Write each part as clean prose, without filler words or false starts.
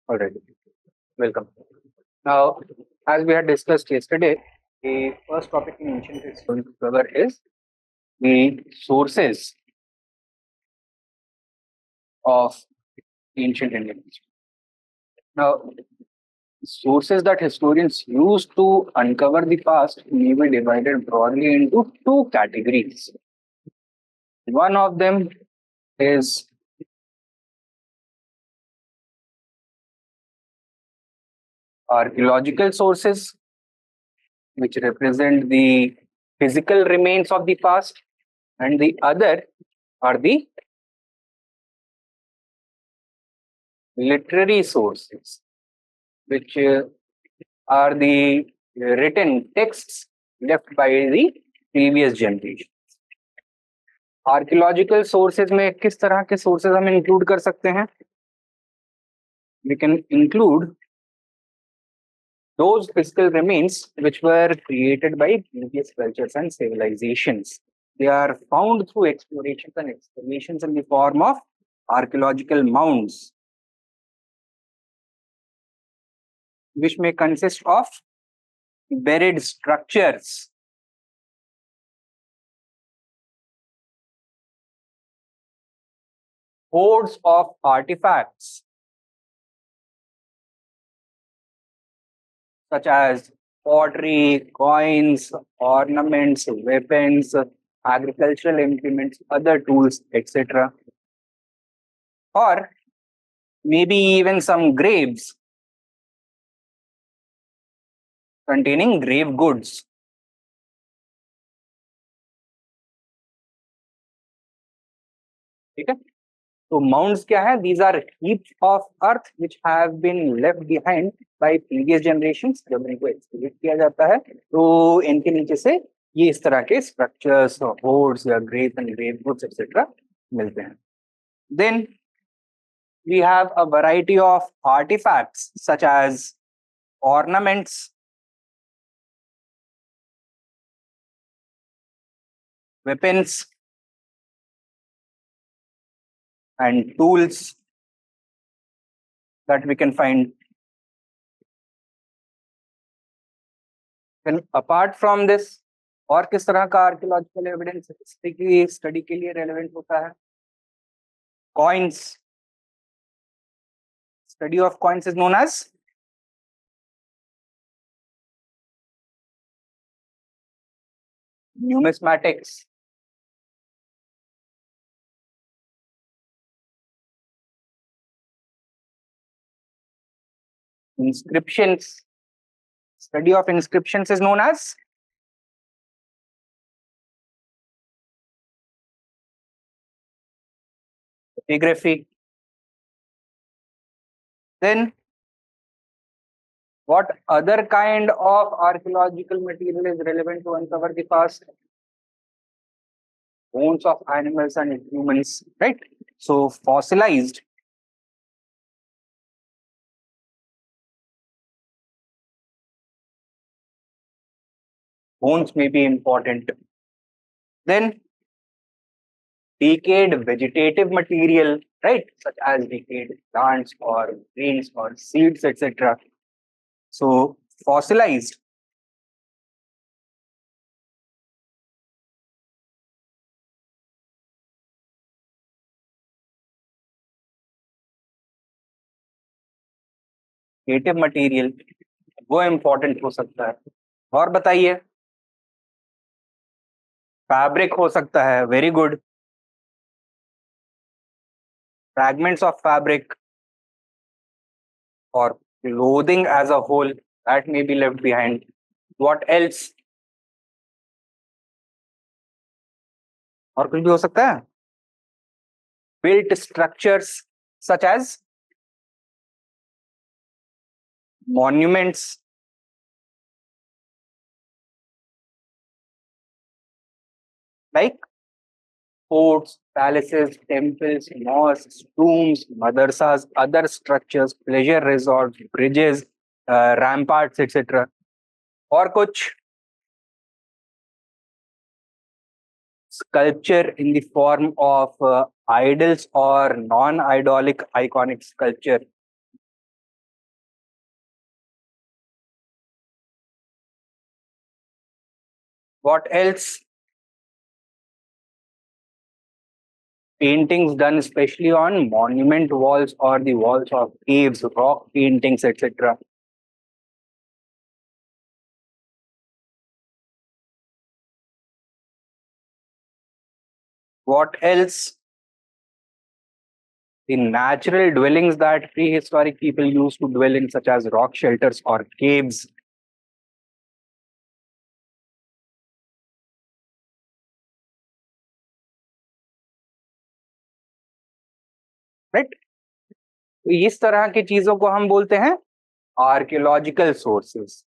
All right. Welcome. Now, as we had discussed yesterday, the first topic in ancient history to cover is the sources of ancient Indian history. Now, sources that historians use to uncover the past may be divided broadly into two categories. One of them is archaeological sources, which represent the physical remains of the past, and the other are the literary sources, which are the written texts left by the previous generation. Archaeological sources में किस तरह के sources हम include कर सकते हैं? We can include those physical remains which were created by previous cultures and civilizations. They are found through explorations and excavations in the form of archaeological mounds, which may consist of buried structures, hoards of artifacts, such as pottery, coins, ornaments, weapons, agricultural implements, other tools, etc. Or maybe even some graves containing grave goods. ठीक है? So mounds क्या है? These are heaps of earth which have been left behind by previous generations. जब इनको excavate किया जाता है तो इनके नीचे से ये इस तरह के structures, hoards या graves and grave goods etc. मिलते हैं. Then we have a variety of artifacts such as ornaments, weapons, and tools that we can find. Then apart from this, और किस तरह का आर्कियोलॉजिकल एविडेंस हिस्ट्री की study के लिए रेलेवेंट होता है? Coins. Study of coins is known as numismatics. Inscriptions. Study of inscriptions is known as epigraphy. Then what other kind of archaeological material is relevant to uncover the past? Bones of animals and humans, right? So fossilized bones may be important. Then decayed vegetative material, right? Such as decayed plants or grains or seeds, etc. So fossilized native material वो important हो सकता है. और बताइए. Fabric हो सकता है. Very good. Fragments of fabric or clothing as a whole that may be left behind. What else? और कुछ भी हो सकता है. Built structures such as monuments, like forts, palaces, temples, mosques, tombs, madrasas, other structures, pleasure resorts, bridges, ramparts, etc. और कुछ sculpture in the form of idols or non-idolic iconic sculpture. What else? Paintings done especially on monument walls or the walls of caves, rock paintings, etc. What else? The natural dwellings that prehistoric people used to dwell in, such as rock shelters or caves. Right? तो इस तरह की चीजों को हम बोलते हैं archaeological sources.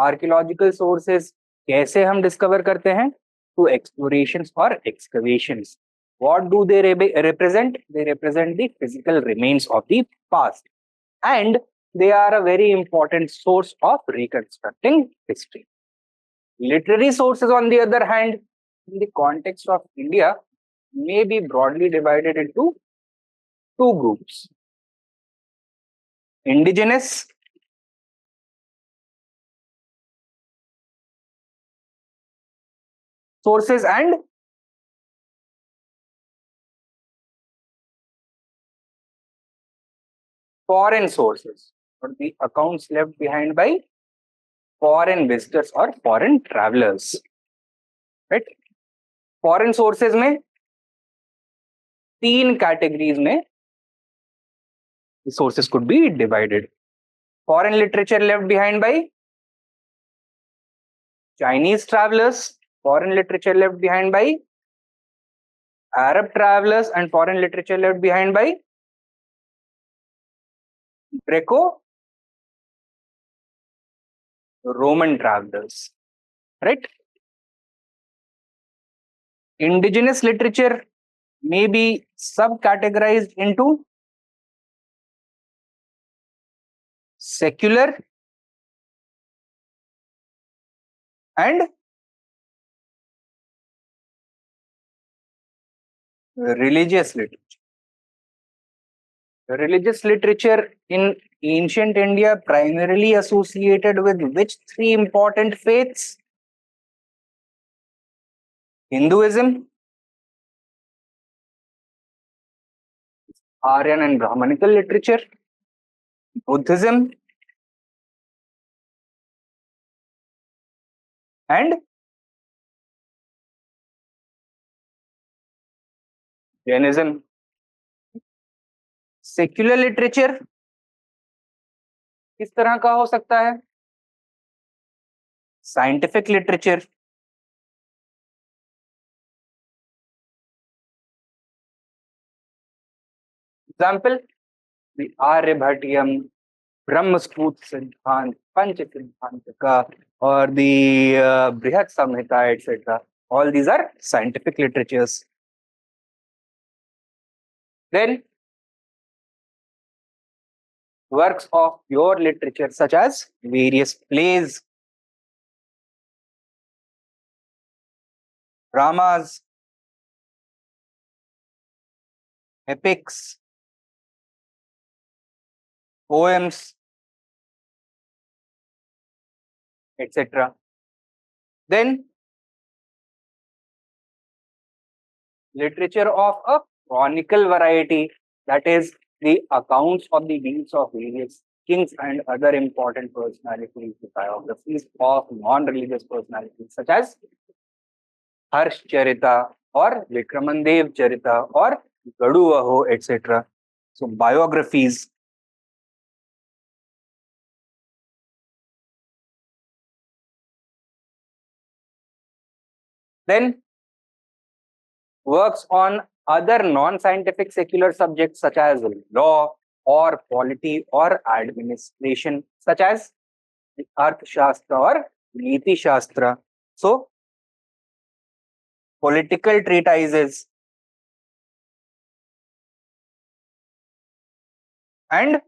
Archaeological sources कैसे हम डिस्कवर करते हैं? थ्रू एक्सप्लोरेशंस और excavations. What do they represent? They represent the physical remains of the past, and they are a very important source of reconstructing history. Literary sources, on the other hand, in the context of India, may be broadly divided into two groups: indigenous sources and foreign sources, or the accounts left behind by foreign visitors or foreign travelers. Right? Foreign sources में तीन categories में the sources could be divided. Foreign literature left behind by Chinese travelers, foreign literature left behind by Arab travelers, and foreign literature left behind by Greco-Roman travelers. Right? Indigenous literature may be subcategorized into secular and religious literature. Religious literature in ancient India primarily associated with which three important faiths? Hinduism, Aryan and Brahmanical literature, Buddhism, and Jainism. Secular literature किस तरह का हो सकता है? Scientific literature, example the Aryabhatiyam, Brahmasutra Siddhanta, Pancha Siddhanta का, और the Brihat Samhita, etcetera. All these are scientific literatures. Then works of pure literature such as various plays, dramas, epics, poems, etc. Then literature of a chronicle variety, that is the accounts of the deeds of various kings and other important personalities, the biographies of non-religious personalities such as Harsh Charita or Vikramandev Charita or Gaduvaho, etc. So biographies. Then works on other non-scientific secular subjects such as law or polity or administration, such as the Arthashastra or Niti Shastra. So political treatises and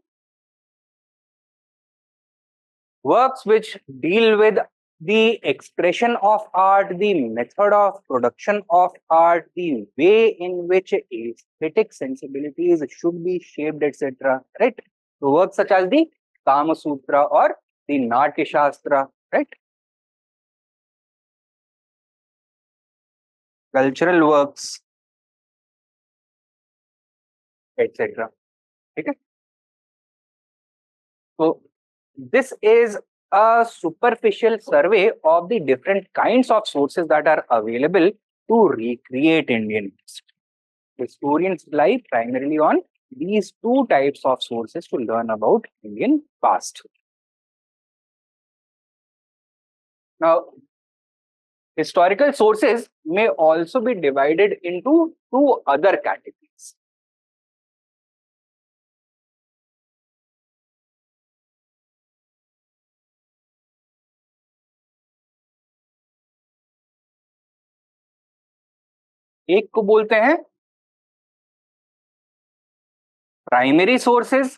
works which deal with the expression of art, the method of production of art, the way in which aesthetic sensibilities should be shaped, etc. Right? So works such as the Kama Sutra or the Natya Shastra. Right? cultural works, etc. Okay? So this is a superficial survey of the different kinds of sources that are available to recreate Indian history. Historians rely primarily on these two types of sources to learn about Indian past. Now, historical sources may also be divided into two other categories. एक को बोलते हैं primary sources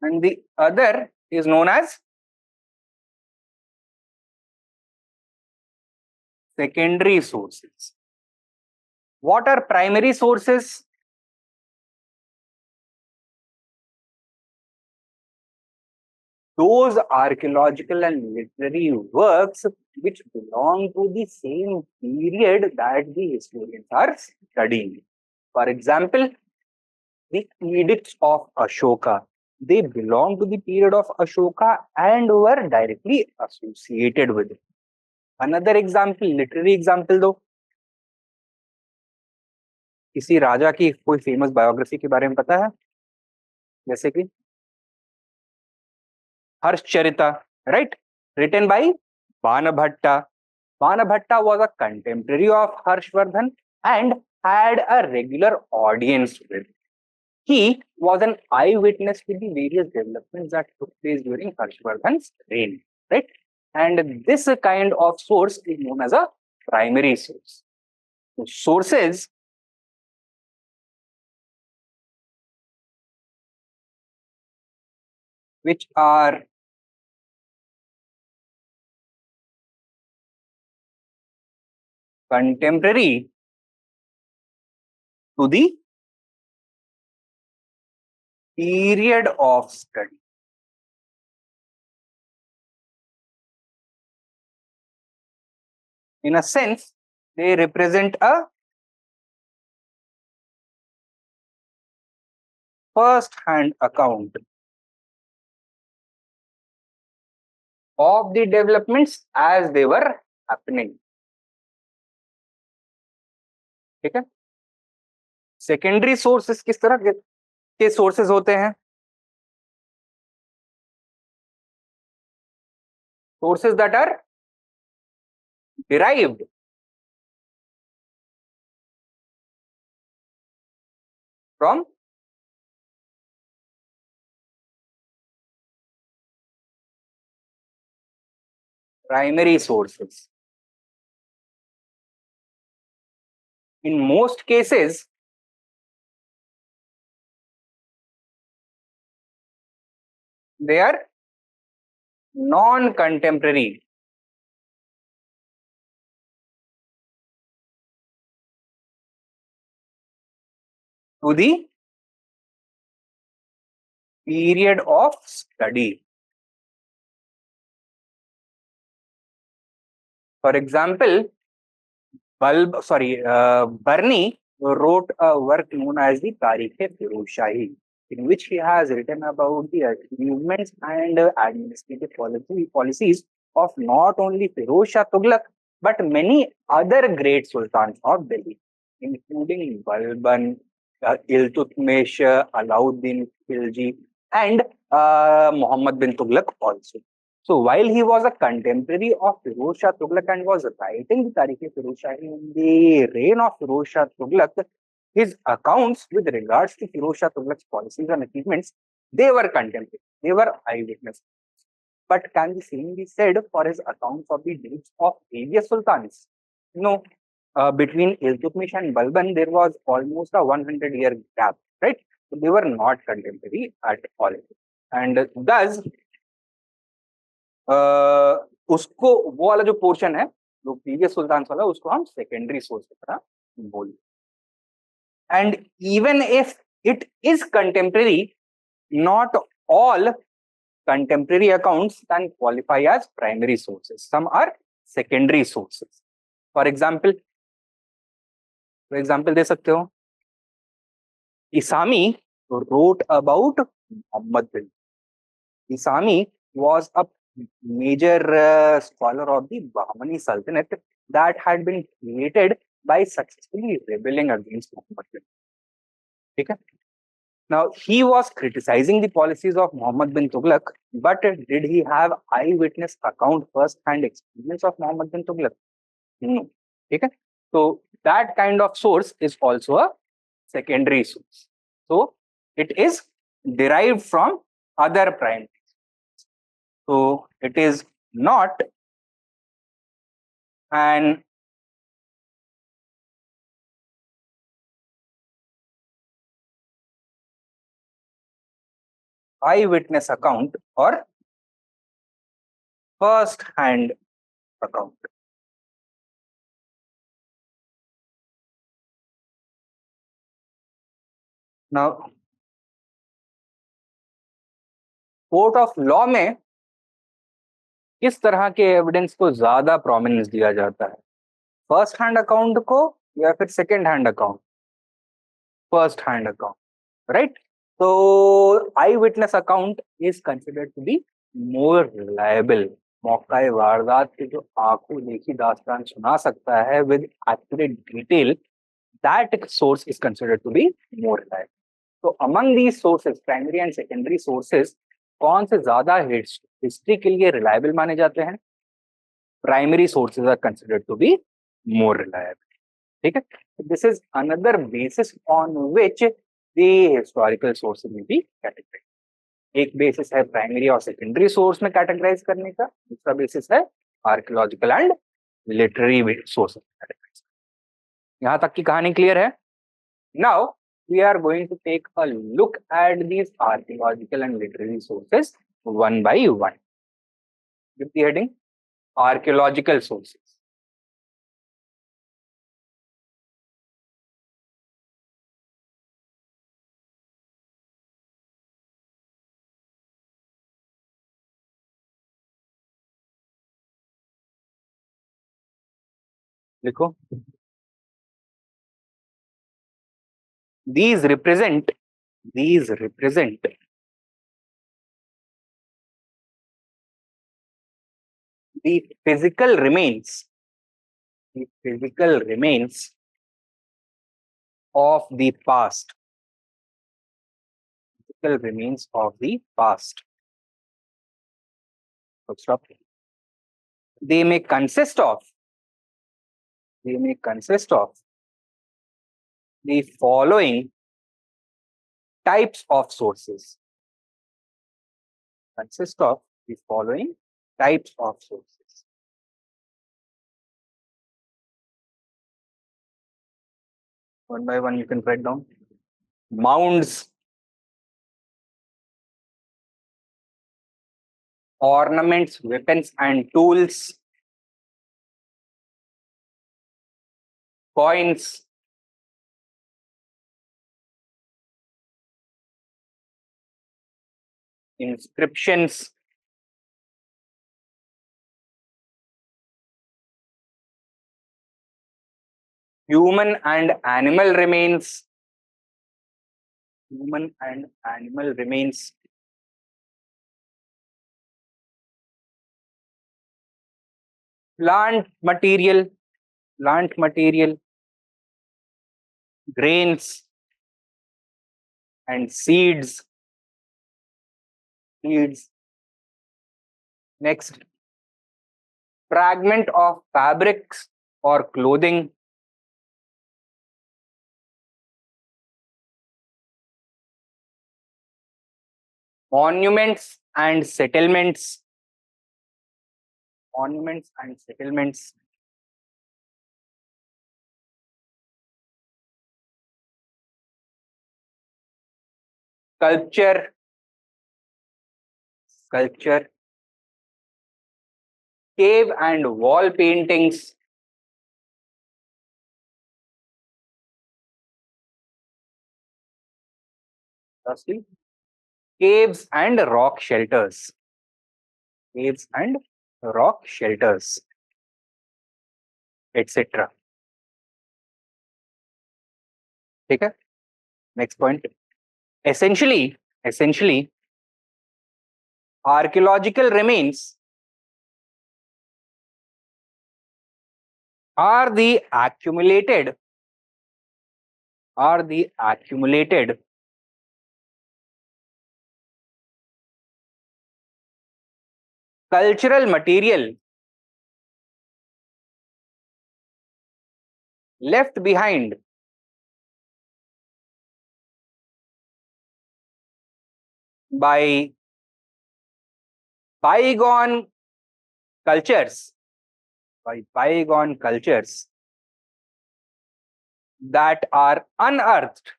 and the other is known as secondary sources. What are primary sources? Those archaeological and literary works which belong to the same period that the historians are studying. For example, the edicts of Ashoka. They belong to the period of Ashoka and were directly associated with it. Another example, literary example दो. किसी राजा की कोई famous biography के बारे में पता है? जैसे कि Harshcharita, right? Written by Banabhatta. Banabhatta was a contemporary of Harshvardhan and had a regular audience with. He was an eyewitness to the various developments that took place during Harshvardhan's reign, right? And this kind of source is known as a primary source. So sources which are contemporary to the period of study. In a sense, they represent a first-hand account of the developments as they were happening. ठीक है? Secondary sources किस तरह के sources होते हैं? Sources that are derived from primary sources. In most cases, they are non-contemporary to the period of study. For example, Barney wrote a work known as the Tarikh-e-Firozshahi, in which he has written about the achievements and administrative policies of not only Firoz Shah Tughlaq, but many other great sultans of Delhi, including Balban, Iltutmish, Alauddin Khilji, and Muhammad bin Tughlaq also. So while he was a contemporary of Firoz Shah Tughlaq and was writing the Tarikh-e-Firozshahi in the reign of Firoz Shah Tughlaq, his accounts with regards to Firoz Shah Tughlaq's policies and achievements, they were contemporary, they were eyewitnesses. But can the same be said for his accounts of the deeds of previous sultans? No. Between Iltutmish and Balban, there was almost a 100-year gap, right? So they were not contemporary at all. And thus, उसको वो वाला जो portion है जो previous सुल्तान वाला उसको हम secondary source की तरह बोल. And even if it is contemporary, not all contemporary accounts can qualify as primary sources. Some are secondary sources. For example दे सकते हो, Isami wrote about Muhammad bin. Isami was a major scholar of the Bahmani Sultanate that had been created by successfully rebelling against Muhammad bin. Okay? Now, he was criticizing the policies of Muhammad bin Tughlaq, but did he have eyewitness account, first-hand experience of Muhammad bin Tughlaq? No. Okay? So, that kind of source is also a secondary source. So, it is derived from other primaries. So, it is not an eyewitness account or first-hand account. Now, court of law में किस तरह के evidence को ज्यादा prominence दिया जाता है, first hand account को या फिर second hand account? First hand account, right? तो eye witness account is considered to be more reliable. मौका वारदात की जो आंखों देखी दास्तान सुना सकता है with accurate detail, that source is considered to be more reliable. तो among these sources, primary and secondary sources, कौन से ज्यादा हिस्ट्री के लिए रिलायबल माने जाते हैं? Primary sources are considered to be more reliable. ठीक है, this is another basis on which the historical sources में भी कैटेगराइज. एक बेसिस है प्राइमरी और सेकेंडरी सोर्स में कैटेगराइज करने का, दूसरा बेसिस है archaeological and literary sources categorise. यहां तक की कहानी क्लियर है? Now we are going to take a look at these archaeological and literary sources one by one. With the heading Archaeological Sources. लिखो. These represent the physical remains of the past. Physical remains of the past. So stop. They may consist of the following types of sources. Consist of the following types of sources. One by one you can write down. Mounds, ornaments, weapons and tools, coins, inscriptions, human and animal remains, plant material, grains and seeds. Next, fragment of fabrics or clothing, monuments and settlements, sculpture, cave and wall paintings, lastly, caves and rock shelters. etc. ठीक है, next point. Essentially archaeological remains are the accumulated cultural material left behind by bygone cultures that are unearthed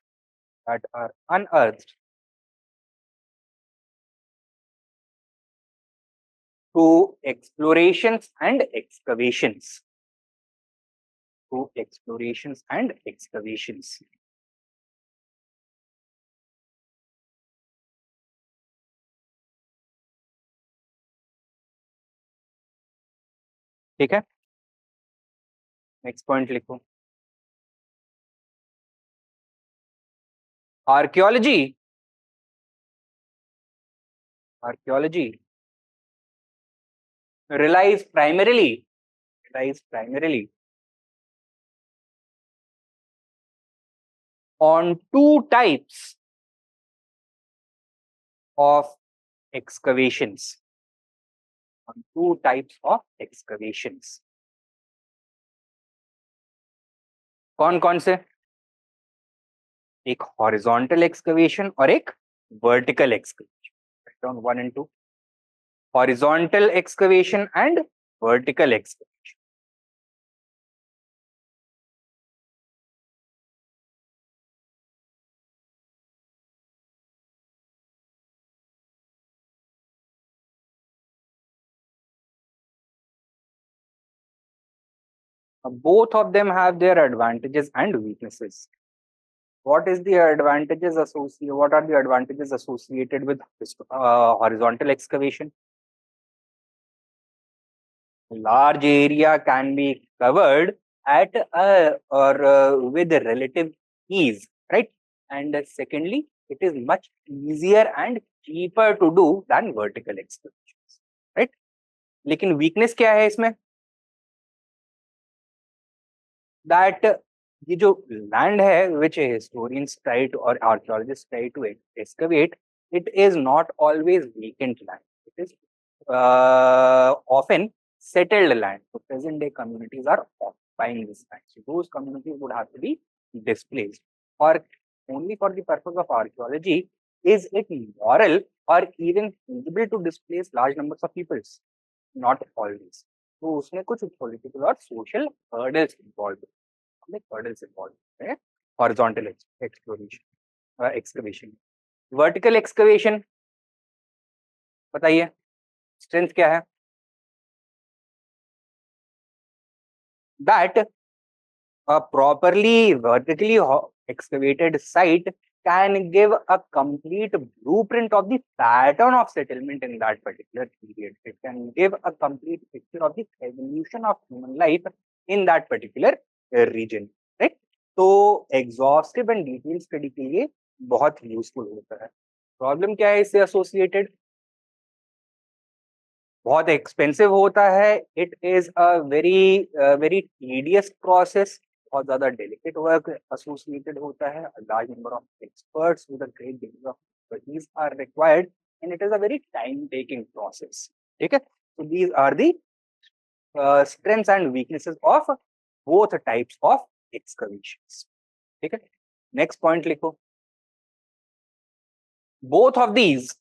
through explorations and excavations. ठीक है, next point लिखो. Archaeology relies primarily on two types of excavations. कौन कौन से? एक horizontal excavation और एक vertical excavation. Write down 1 and 2. Horizontal excavation and vertical excavation. Both of them have their advantages and weaknesses. What are the advantages associated with horizontal excavation? Large area can be covered at with relative ease, right? And secondly, it is much easier and cheaper to do than vertical excavations, right? लेकिन weakness क्या है इसमें? That ये जो land है which historians try to or archaeologists try to excavate, it is not always vacant land. It is often settled land. So present day communities are occupying this land. So those communities would have to be displaced. Or only for the purpose of archaeology is it moral or even feasible to displace large numbers of peoples? Not always. तो उसमें कुछ political और social hurdles involved. है. Horizontal excavation. Vertical excavation बताइए strength क्या है? That a properly vertically excavated site can give a complete blueprint of the pattern of settlement in that particular period. It can give a complete picture of the evolution of human life in that particular region, right? तो exhaustive and detailed study के लिए बहुत useful होता है. Problem क्या है इससे associated? बहुत expensive होता है. It is a very tedious process. बहुत ज़्यादा delicate work associated होता है. A large number of experts with a great degree of expertise are required, and it is a very time-taking process. ठीक है? So these are the strengths and weaknesses of both types of excavations. ठीक है? Next point लिखो. Both of these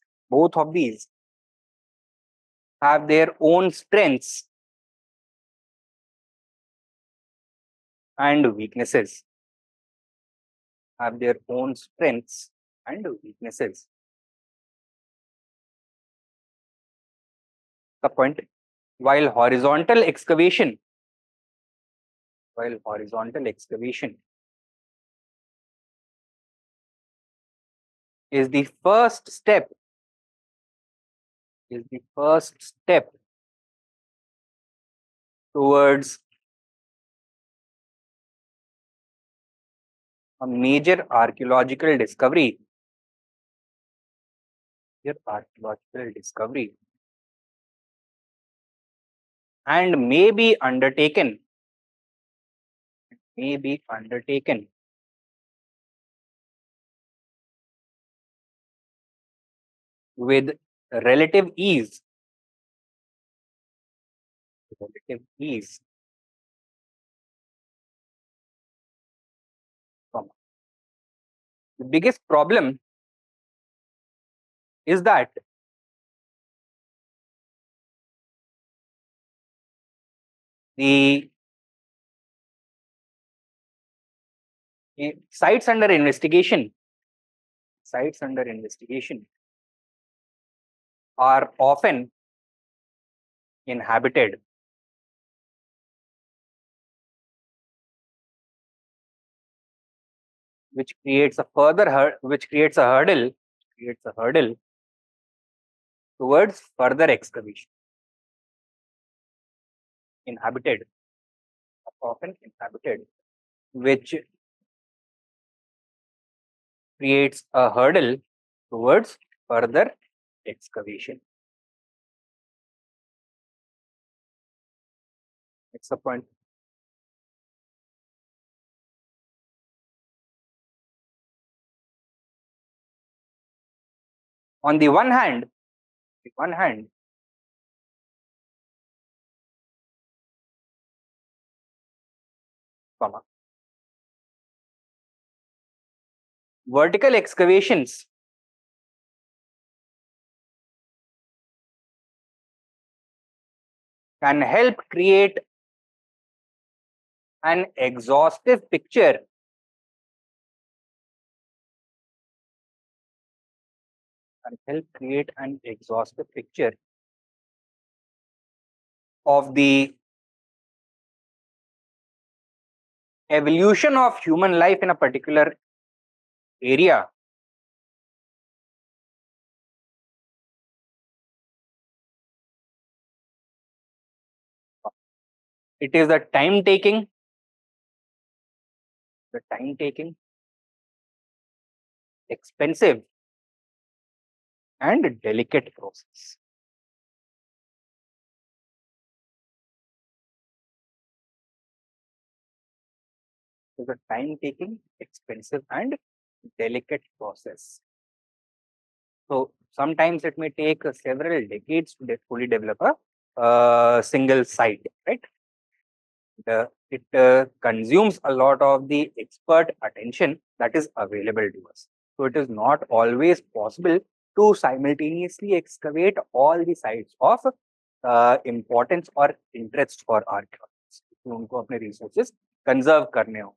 have their own strengths and weaknesses. The point, while horizontal excavation is the first step towards a major archaeological discovery. Archaeological discovery. And may be undertaken. With relative ease. Relative ease. The biggest problem is that the sites under investigation are often inhabited, which creates a hurdle towards further excavation. Often inhabited, which creates a hurdle towards further excavation. That's the point. On the one hand, vertical excavations can help create an exhaustive picture of the evolution of human life in a particular area. It is the time taking, expensive, and delicate process. It is a time taking, expensive, and delicate process. So sometimes it may take several decades to fully develop a single site, right? It consumes a lot of the expert attention that is available to us. So it is not always possible to simultaneously excavate all the sites of importance or interest for archaeologists. उनको अपने resources conserve करने हो,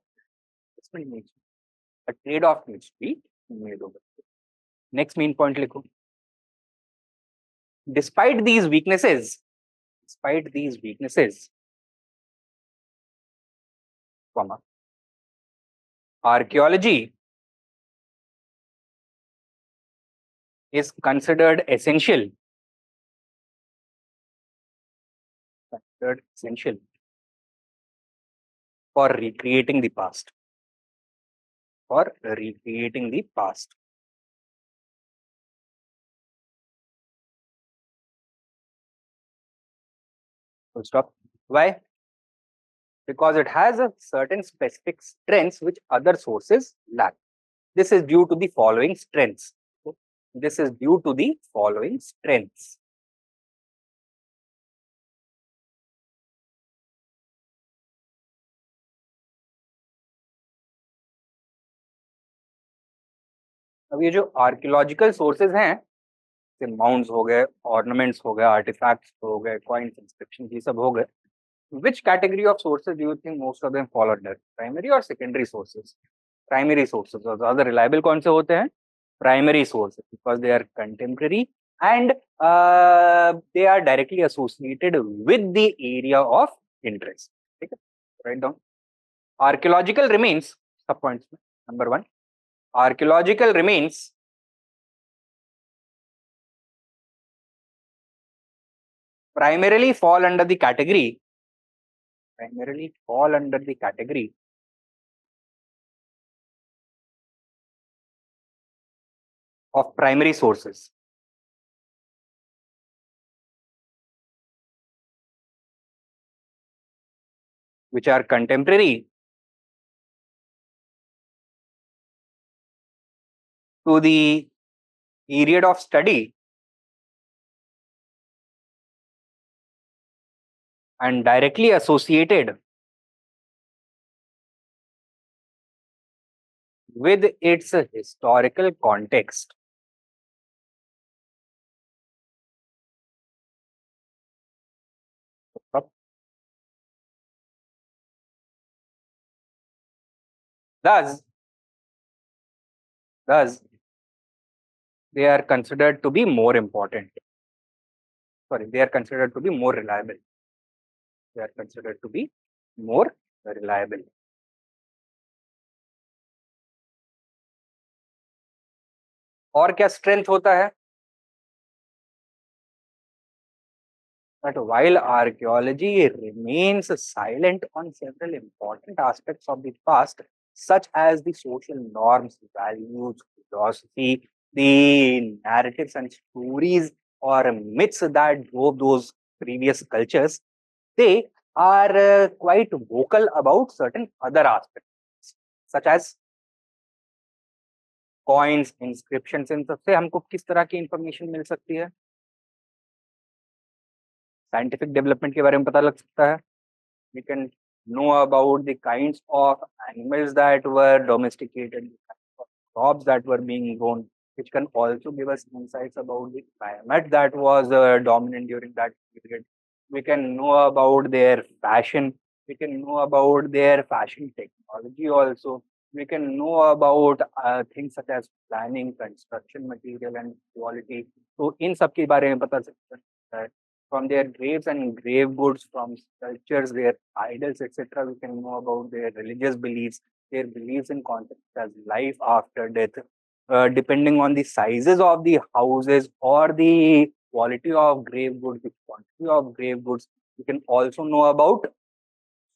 a trade-off needs to be made over. Next main point लिखो. Despite these weaknesses, archaeology is considered essential for recreating the past. Full stop. Why? Because it has a certain specific strengths which other sources lack. This is due to the following strengths. अब ये जो archaeological sources हैं, mounts हो गए, ornaments हो गए, artefacts हो गए, कॉइन्स, इंस्क्रिप्शन, ये सब हो गए. Which category of sources do you think most of them fall under? Primary or secondary sources? Primary sources. और ज़्यादा reliable कौन से होते हैं? Primary sources, because they are contemporary and they are directly associated with the area of interest. Okay? Write down. Archaeological remains. Sub points. Number 1. Archaeological remains primarily fall under the category of primary sources which are contemporary to the period of study and directly associated with its historical context. Thus, thus, they are considered to be more important. Sorry, they are considered to be more reliable. They are considered to be more reliable. और क्या strength होता है? That while archaeology remains silent on several important aspects of the past, such as the social norms, values, philosophy, the narratives and stories or myths that drove those previous cultures, they are quite vocal about certain other aspects, such as coins, inscriptions. इन सबसे हमको किस तरह की information मिल सकती है? Scientific development के बारे में पता लग सकता है. We can know about the kinds of animals that were domesticated, the kinds of crops that were being grown, which can also give us insights about the climate that was dominant during that period. We can know about their fashion. We can know about their fashion technology also. We can know about things such as planning, construction material and quality. So इन सब के बारे में पता सकता है. From their graves and grave goods, from sculptures, their idols, etc., we can know about their religious beliefs, their beliefs in concepts as life after death. Depending on the sizes of the houses or the quality of grave goods, the quantity of grave goods, we can also know about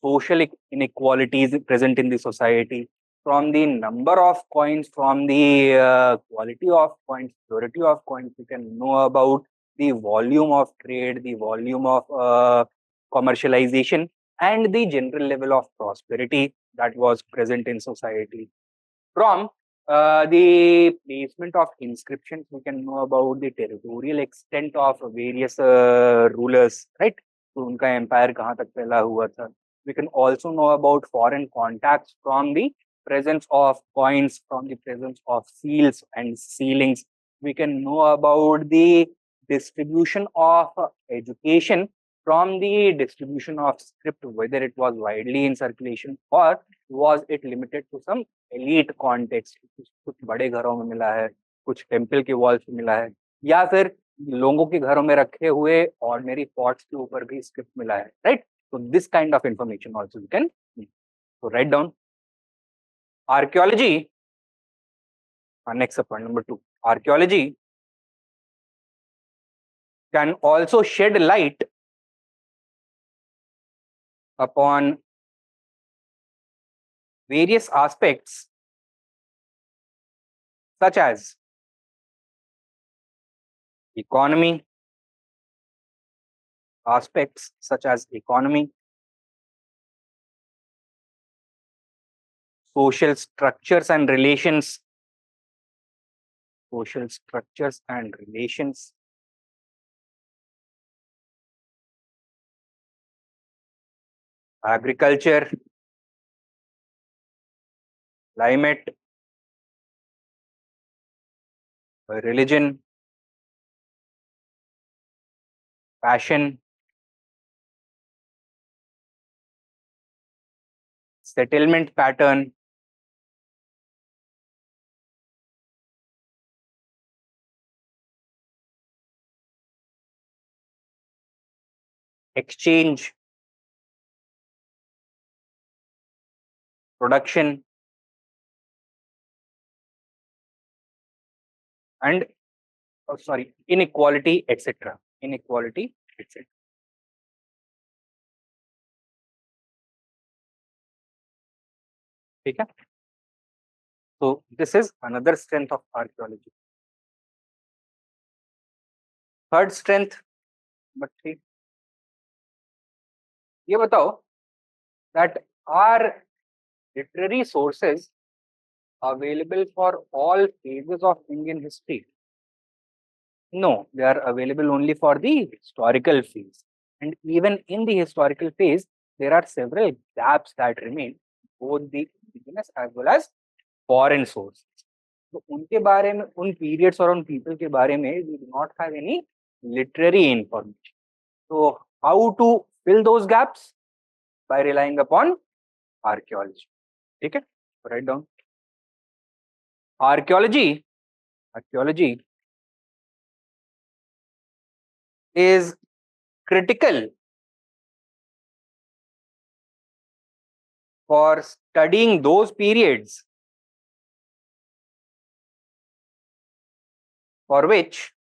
social inequalities present in the society. From the number of coins, from the quality of coins, purity of coins, we can know about the volume of trade, the volume of commercialization, and the general level of prosperity that was present in society. From the placement of inscriptions, we can know about the territorial extent of various rulers, right? तो उनका empire कहाँ तक फैला हुआ था. We can also know about foreign contacts from the presence of coins, from the presence of seals and sealings. We can know about the distribution of education from the distribution of script, whether it was widely in circulation or was it limited to some elite context. कुछ बड़े घरों में मिला है, कुछ temple के walls में मिला है, या फिर लोगों के घरों में रखे हुए ऑर्डिनरी पॉट्स के ऊपर भी स्क्रिप्ट मिला है, right? So this kind of information also you can write down. Archaeology, next point number 2. Archaeology can also shed light upon various aspects such as economy, social structures and relations, agriculture, climate, religion, fashion, settlement pattern, exchange, production, and inequality, etc. ठीक है? So this is another strength of archaeology. Third strength number 3, ये बताओ that are literary sources available for all phases of Indian history? No, they are available only for the historical phase. And even in the historical phase, there are several gaps that remain, both the indigenous as well as foreign sources. तो उनके बारे में, उन periods और उन people के बारे में we do not have any literary information. So how to fill those gaps? By relying upon archaeology. ठीक है, write down. Archaeology is critical for studying those periods for which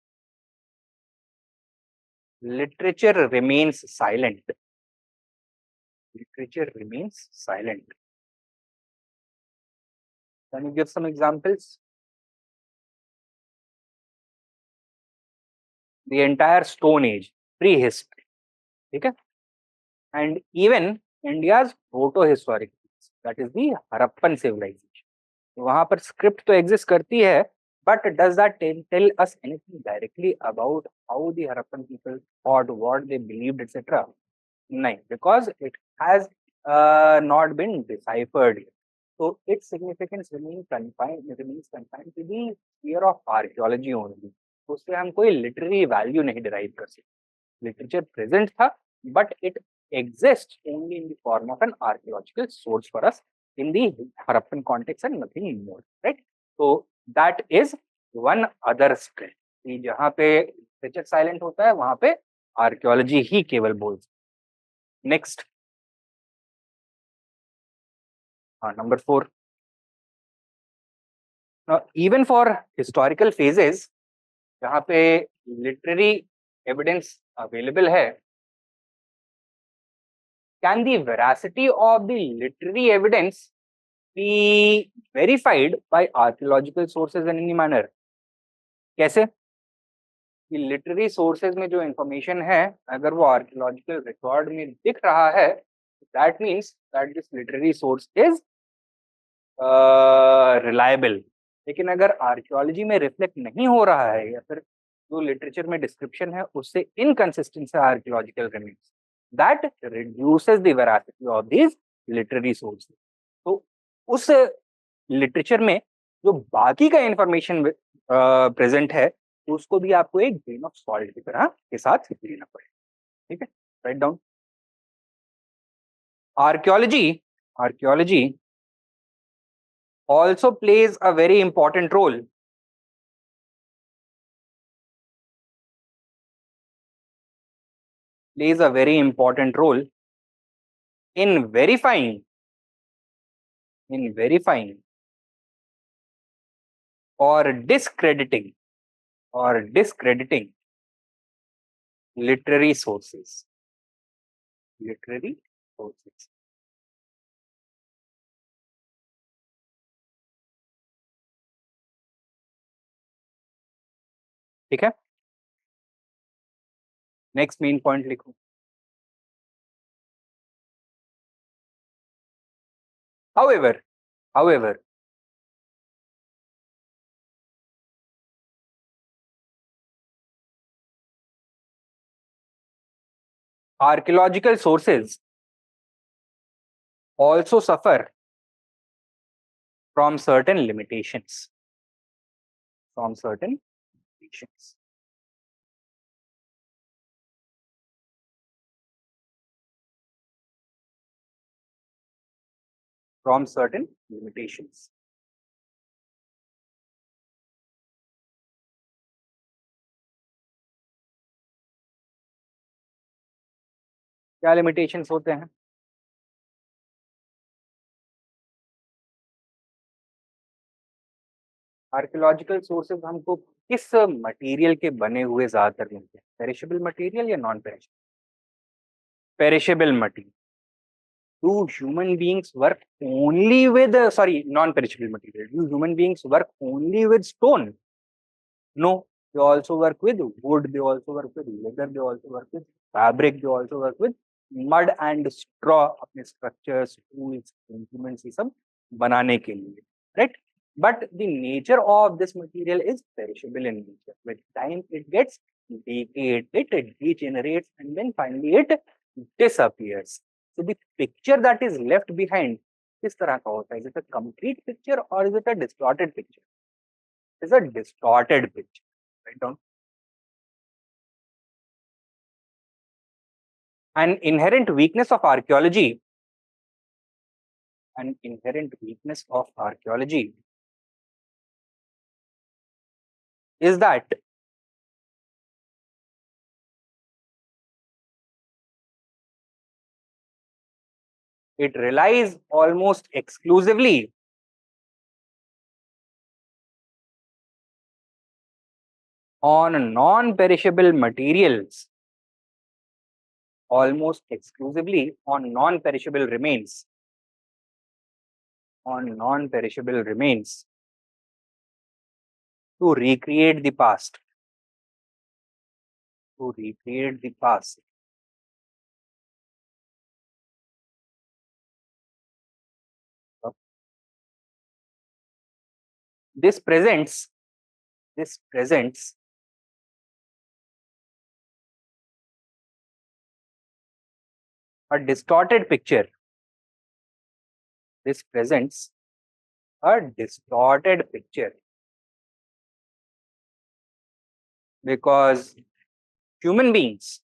literature remains silent. Literature remains silent. Can you give some examples? The entire Stone Age, prehistory. Okay? And even India's proto-historic, that is the Harappan civilization. वहां पर script तो exist करती है, but does that tell us anything directly about how the Harappan people thought, what they believed, etc.? No, because it has not been deciphered yet. So its significance remains confined to the sphere of archaeology only. उससे हम कोई literary value नहीं derive कर सकते. Literature present था, but it exists only in the form of an archaeological source for us in the Harappan context and nothing more, right? So that is one other strength. कि जहाँ पे literature silent होता है, वहाँ पे archaeology ही केवल बोल. Next, number 4. Now, even for historical phases, जहाँ पे literary evidence available है, can the veracity of the literary evidence be verified by archaeological sources in any manner? कैसे? कि literary sources में जो information है, अगर वो archaeological record में दिख रहा है, that means that this literary source is reliable. लेकिन अगर आर्कियोलॉजी में रिफ्लेक्ट नहीं हो रहा है या फिर जो लिटरेचर में डिस्क्रिप्शन है उससे इनकंसिस्टेंट है archaeological remains, that reduces the veracity of these literary sources. तो उस लिटरेचर में जो बाकी का इंफॉर्मेशन प्रेजेंट है उसको भी आपको एक ग्रेन ऑफ सॉल्ट की तरह के साथ लेना पड़ेगा. ठीक है, write down. Archaeology also plays a very important role in verifying or discrediting literary sources. ठीक है, नेक्स्ट मेन पॉइंट लिखो. However, archaeological sources also suffer from certain limitations. क्या लिमिटेशंस होते हैं? आर्कियोलॉजिकल सोर्सेज हमको किस मटेरियल के बने हुए ज्यादातर मिलते हैं? पेरिशेबल मटेरियल या non perishable? Perishable material. Do human beings work only with non-perishable material? Do human beings work only with stone? No, they also work with wood, they also work with leather, they also work with fabric, they also work with mud and straw अपने structures, tools, instruments ये सब बनाने के लिए, right? But the nature of this material is perishable in nature. With time it gets decayed, it degenerates, and then finally it disappears. So the picture that is left behind किस तरह का होता है? Is it a complete picture or is it a distorted picture? It's a distorted picture. Write down. An inherent weakness of archaeology. An inherent weakness of archaeology is that it relies almost exclusively on non-perishable materials, almost exclusively on non-perishable remains, to recreate the past, This presents a distorted picture. This presents a distorted picture because human beings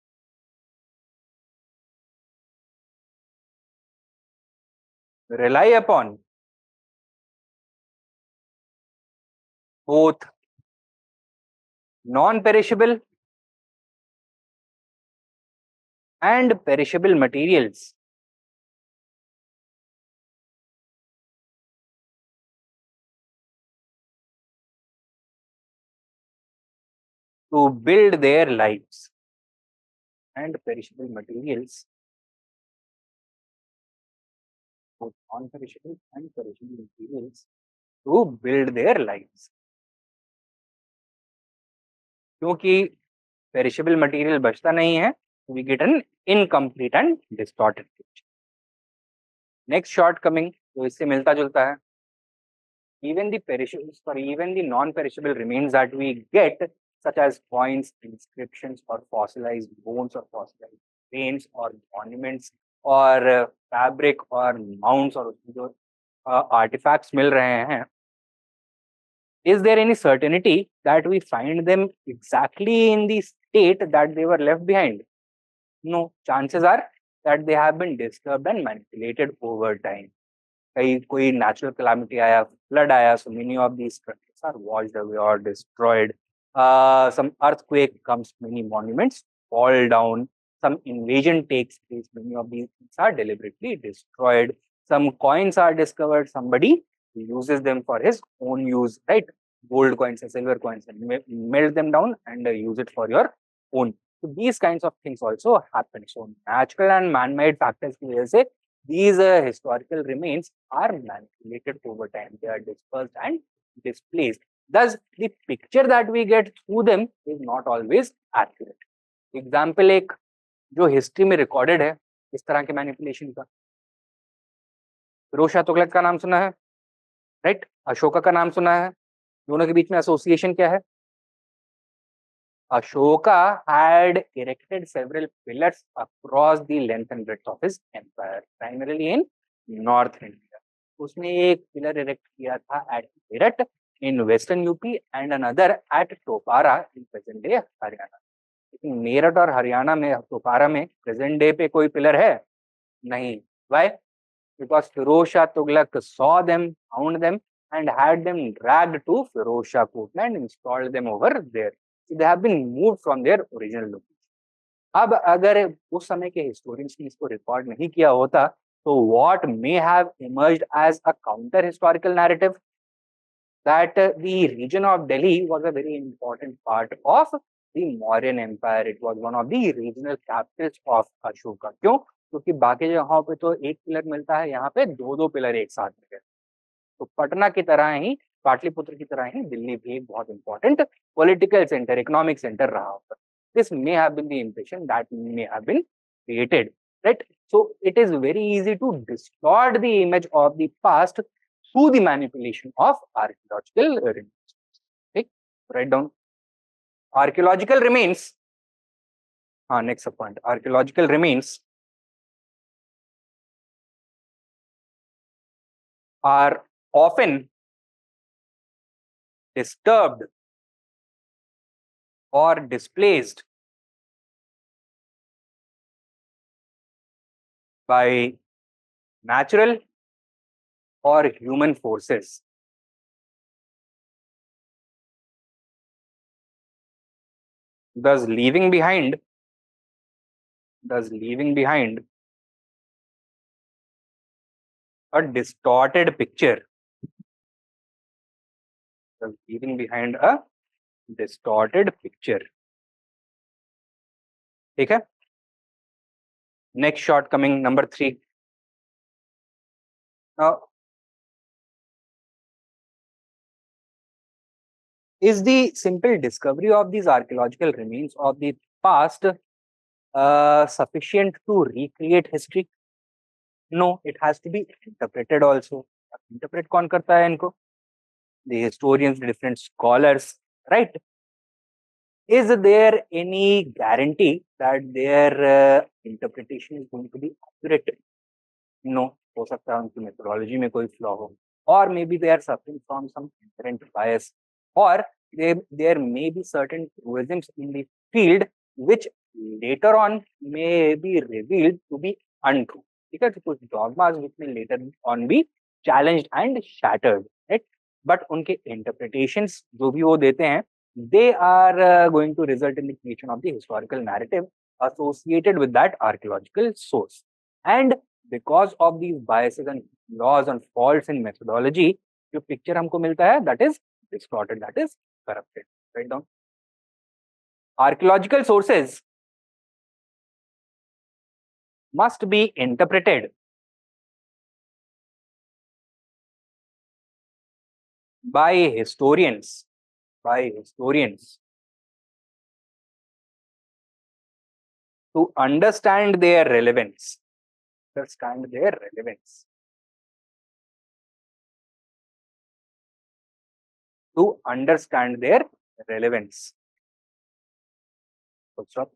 rely upon both non-perishable and perishable materials to build their lives, and perishable materials, both non-perishable and perishable materials, to build their lives. क्योंकि perishable material बचता नहीं है, we get an incomplete and distorted picture. Next shortcoming जो इससे मिलता जुलता है, even the non-perishable remains that we get, such as coins, inscriptions, or fossilized bones, or fossilized grains, or monuments, or fabric, or mounds, और जो artifacts मिल रहे हैं, is there any certainty that we find them exactly in the state that they were left behind? No. Chances are that they have been disturbed and manipulated over time. कहीं कोई natural calamity आया, flood आया, so many of these structures are washed away or destroyed. Some earthquake comes, many monuments fall down. Some invasion takes place, many of these things are deliberately destroyed. Some coins are discovered, somebody uses them for his own use, right? Gold coins and silver coins, and melt them down and use it for your own. So these kinds of things also happen. So natural and man-made factors की वजह से these historical remains are manipulated over time. They are dispersed and displaced. Thus, the picture that we get through them is not always accurate. Example एक जो history में recorded है इस तरह के मैनिपुलेशन का, फिरोज शाह तुगलक का नाम सुना है, राइट? अशोका का नाम सुना है. दोनों के बीच में एसोसिएशन क्या है? Ashoka had erected several pillars across the length and breadth of his empire, primarily in North India. उसने एक पिलर इरेक्ट किया था at Meerut in Western UP and another at Topara in present day Haryana. लेकिन मेरठ और हरियाणा में, टोपारा में present day पे कोई पिलर है नहीं. Why? Because Firoz Shah Tughlaq saw them, found them, and had them dragged to Firoz Shah Kotla and installed them over there. So they have been moved from their original location. अब अगर उस समय के historians ने इसको record नहीं किया होता, तो what may have emerged as a counter historical narrative that the region of Delhi was a very important part of the Mauryan Empire. It was one of the regional capitals of Ashoka. क्यों? क्योंकि बाकी जगहों पे तो एक pillar मिलता है, यहाँ पे दो दो पिलर एक साथ मिले. तो पटना की तरह ही पाटलिपुत्र की तरह ही दिल्ली भी एक बहुत important political centre, economic centre रहा होगा. This may have been the impression that may have been created, right? So it is very easy to distort the image of the past through the manipulation of archaeological remains. Okay, write down archaeological remains. Next point, archaeological remains are often disturbed or displaced by natural or human forces. Thus leaving behind a distorted picture. Thus leaving behind a distorted picture. ठीक है. Next shortcoming, number 3. Now, is the simple discovery of these archaeological remains of the past sufficient to recreate history? No, it has to be interpreted also. Interpret कौन करता है इनको? The historians, different scholars, right? Is there any guarantee that their interpretation is going to be accurate? No. हो सकता है उनकी methodology में कोई flaw हो, or maybe they are suffering from some inherent bias, or there may be certain truisms in the field which later on may be revealed to be untrue. ठीक है, तो कुछ dogmas which may later on be challenged and shattered, right? But उनके interpretations जो भी वो देते हैं, they are going to result in the creation of the historical narrative associated with that archaeological source. And because of these biases and flaws and faults in methodology, जो picture हमको मिलता है, that is distorted, that is corrupted. Write down. Archaeological sources must be interpreted by historians to understand their relevance. To understand their relevance. Stop.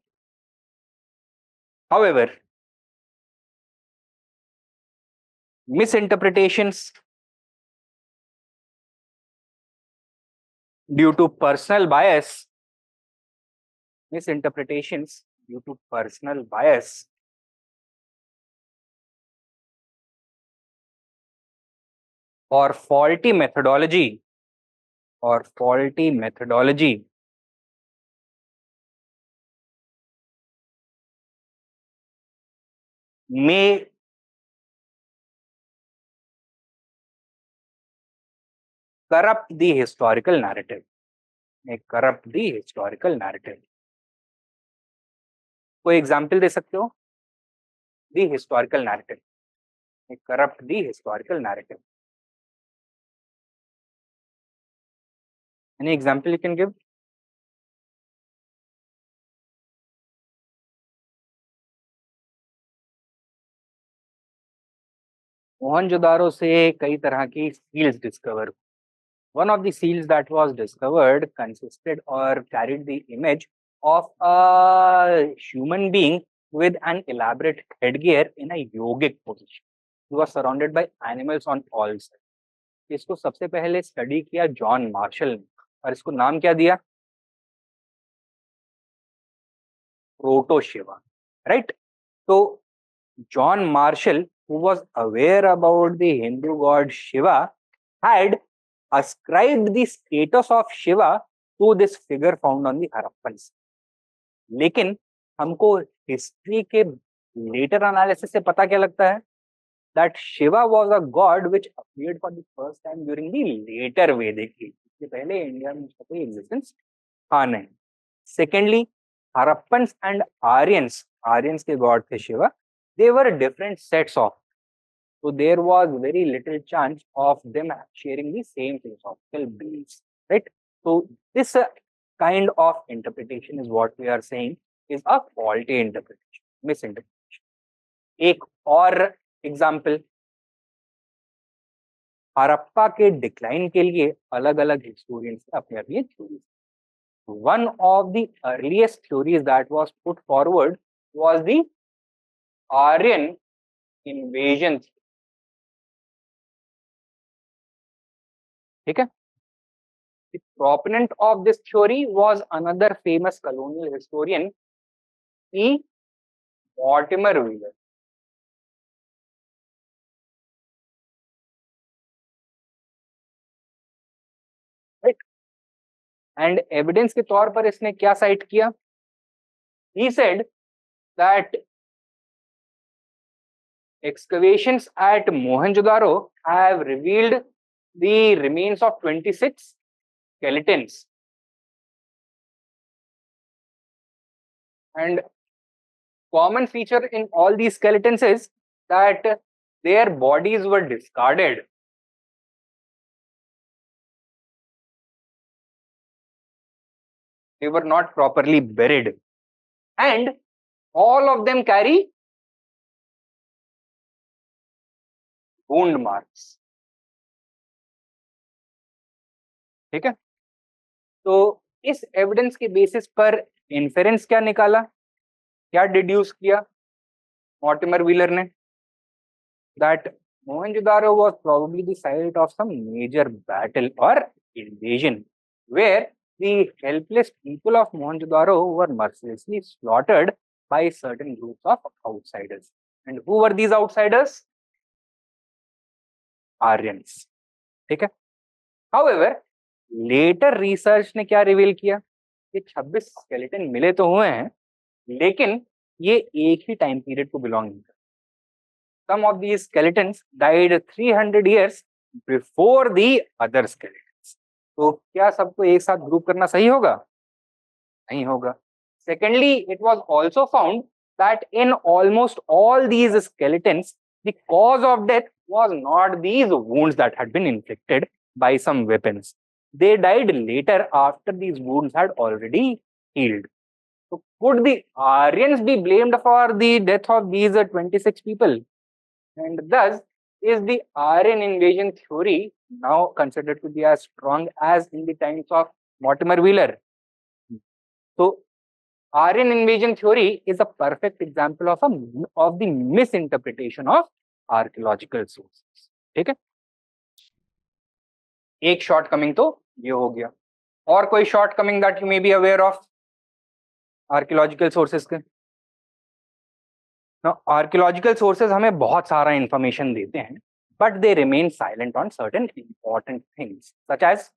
However, misinterpretations due to personal bias, or faulty methodology may corrupt the historical narrative. कोई example दे सकते हो? The historical narrative may corrupt the historical narrative. Any example you can give? Mohenjodaro से कई तरह की seals discover. One of the seals that was discovered consisted or carried the image of a human being with an elaborate headgear in a yogic position. He was surrounded by animals on all sides. इसको सबसे पहले study किया John Marshall ने, और इसको नाम क्या दिया? Proto Shiva, right? तो John Marshall, who was aware about the Hindu god Shiva, had ascribed the status of Shiva to this figure found on the Harappans. लेकिन हमको हिस्ट्री के लेटर एनालिसिस से पता क्या लगता है? That Shiva was a god which appeared for the first time during the later Vedic age. इससे पहले इंडिया में इसका कोई एग्जिस्टेंस था नहीं. Secondly, Harappans and Aryans के गॉड थे Shiva. They were different sets of. So there was very little chance of them sharing the same philosophical beliefs, right? So this kind of interpretation is what we are saying is a faulty interpretation, misinterpretation. एक और example, Harappa के decline के लिए अलग अलग historians ने अपने अपनी theories. One of the earliest theories that was put forward was the Aryan invasion. ठीक है. The proponent of this theory was another famous colonial historian, E. Mortimer Wheeler. Right? And evidence के तौर पर इसने क्या साइट किया? He said that excavations at Mohenjo-daro have revealed the remains of 26 skeletons. And common feature in all these skeletons is that their bodies were discarded. They were not properly buried. And all of them carry wound marks. ठीक है. तो इस evidence के basis पर inference क्या निकाला, क्या deduce किया मॉर्टिमर व्हीलर ने? That Mohenjo-daro was probably the site of some major battle or invasion where the helpless people of Mohenjo-daro were mercilessly slaughtered by certain groups of outsiders. And who were these outsiders? Aryans. ठीक है. However, later research ने क्या reveal किया? ये 26 skeleton मिले तो हुए हैं, लेकिन ये एक ही टाइम पीरियड को बिलोंग नहीं करते. Some of these skeletons died 300 years before the other skeletons. तो क्या सबको एक साथ ग्रुप करना सही होगा? नहीं होगा. Secondly, it was also found that in almost all these skeletons, the cause of death was not these wounds that had been inflicted by some weapons. They died later after these wounds had already healed. So could the Aryans be blamed for the death of these 26 people? And thus, is the Aryan invasion theory now considered to be as strong as in the times of Mortimer Wheeler? So, Aryan invasion theory is a perfect example of the misinterpretation of archaeological sources. ठीक है. एक shortcoming तो ये हो गया. और कोई shortcoming that you may be aware of archaeological sources के? Now, archaeological sources हमें बहुत सारा information देते हैं, but they remain silent on certain important things, such as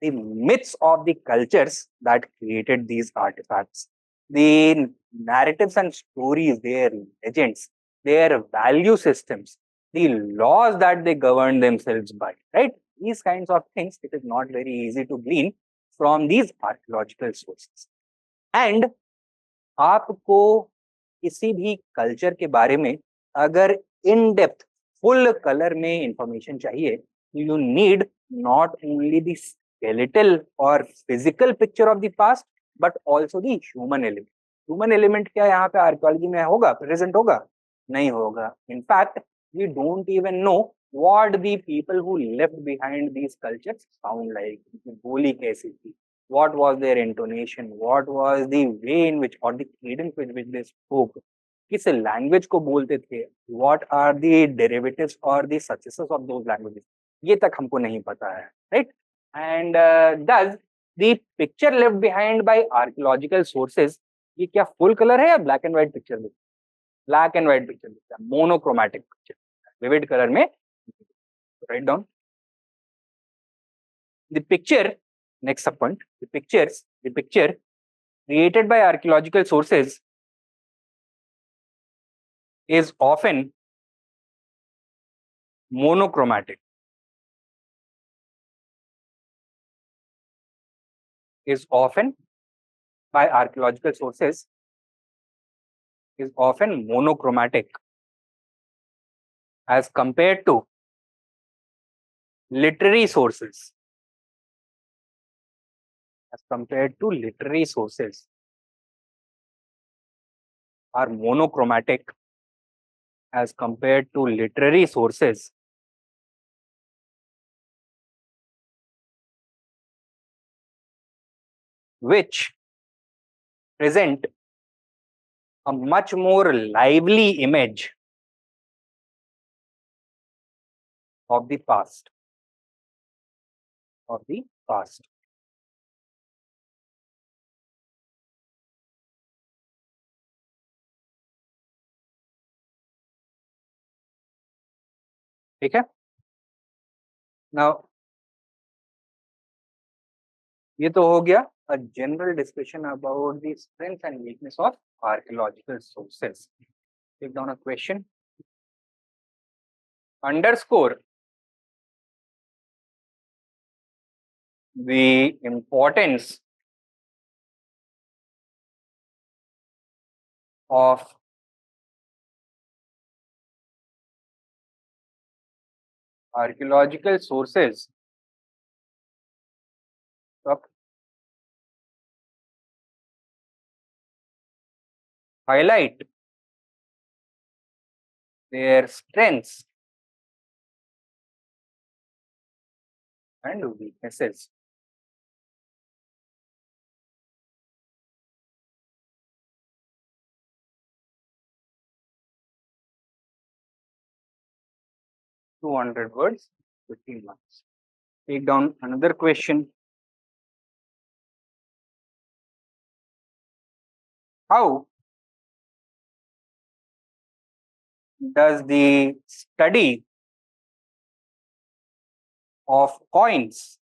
the myths of the cultures that created these artifacts, the narratives and stories, their legends, their value systems, the laws that they govern themselves by, right? These kinds of things, it is not very easy to glean from these archaeological sources. And आपको किसी भी culture के बारे में अगर in depth full colour में information चाहिए, you need not only the skeletal और physical picture of the past but also the human element. Human element क्या यहाँ पे आर्कियोलॉजी में होगा, प्रेजेंट होगा? नहीं होगा. In fact we don't even know what the people who left behind these cultures sound like. बोली कैसी थी, what was their intonation, what was the way in which or the cadence with which they spoke, किस language को बोलते थे, what are the derivatives or the successors of those languages, ये तक हमको नहीं पता है, right? And thus the picture left behind by archaeological sources, ये क्या full color है या black and white picture दिखता है? Black and white picture दिखता है, monochromatic picture, vivid color में. Write down the picture. Next subpoint, the picture created by archaeological sources is often monochromatic. Is often by archaeological sources is often monochromatic. as compared to literary sources, are monochromatic as compared to literary sources, which present a much more lively image of the past. ठीक है? Now, ये तो हो गया a general discussion about the strength and weakness of archaeological sources. Take down a question. Underscore the importance of archaeological sources. Highlight their strengths and weaknesses. $200 words, 15 marks. Take down another question. How does the study of coins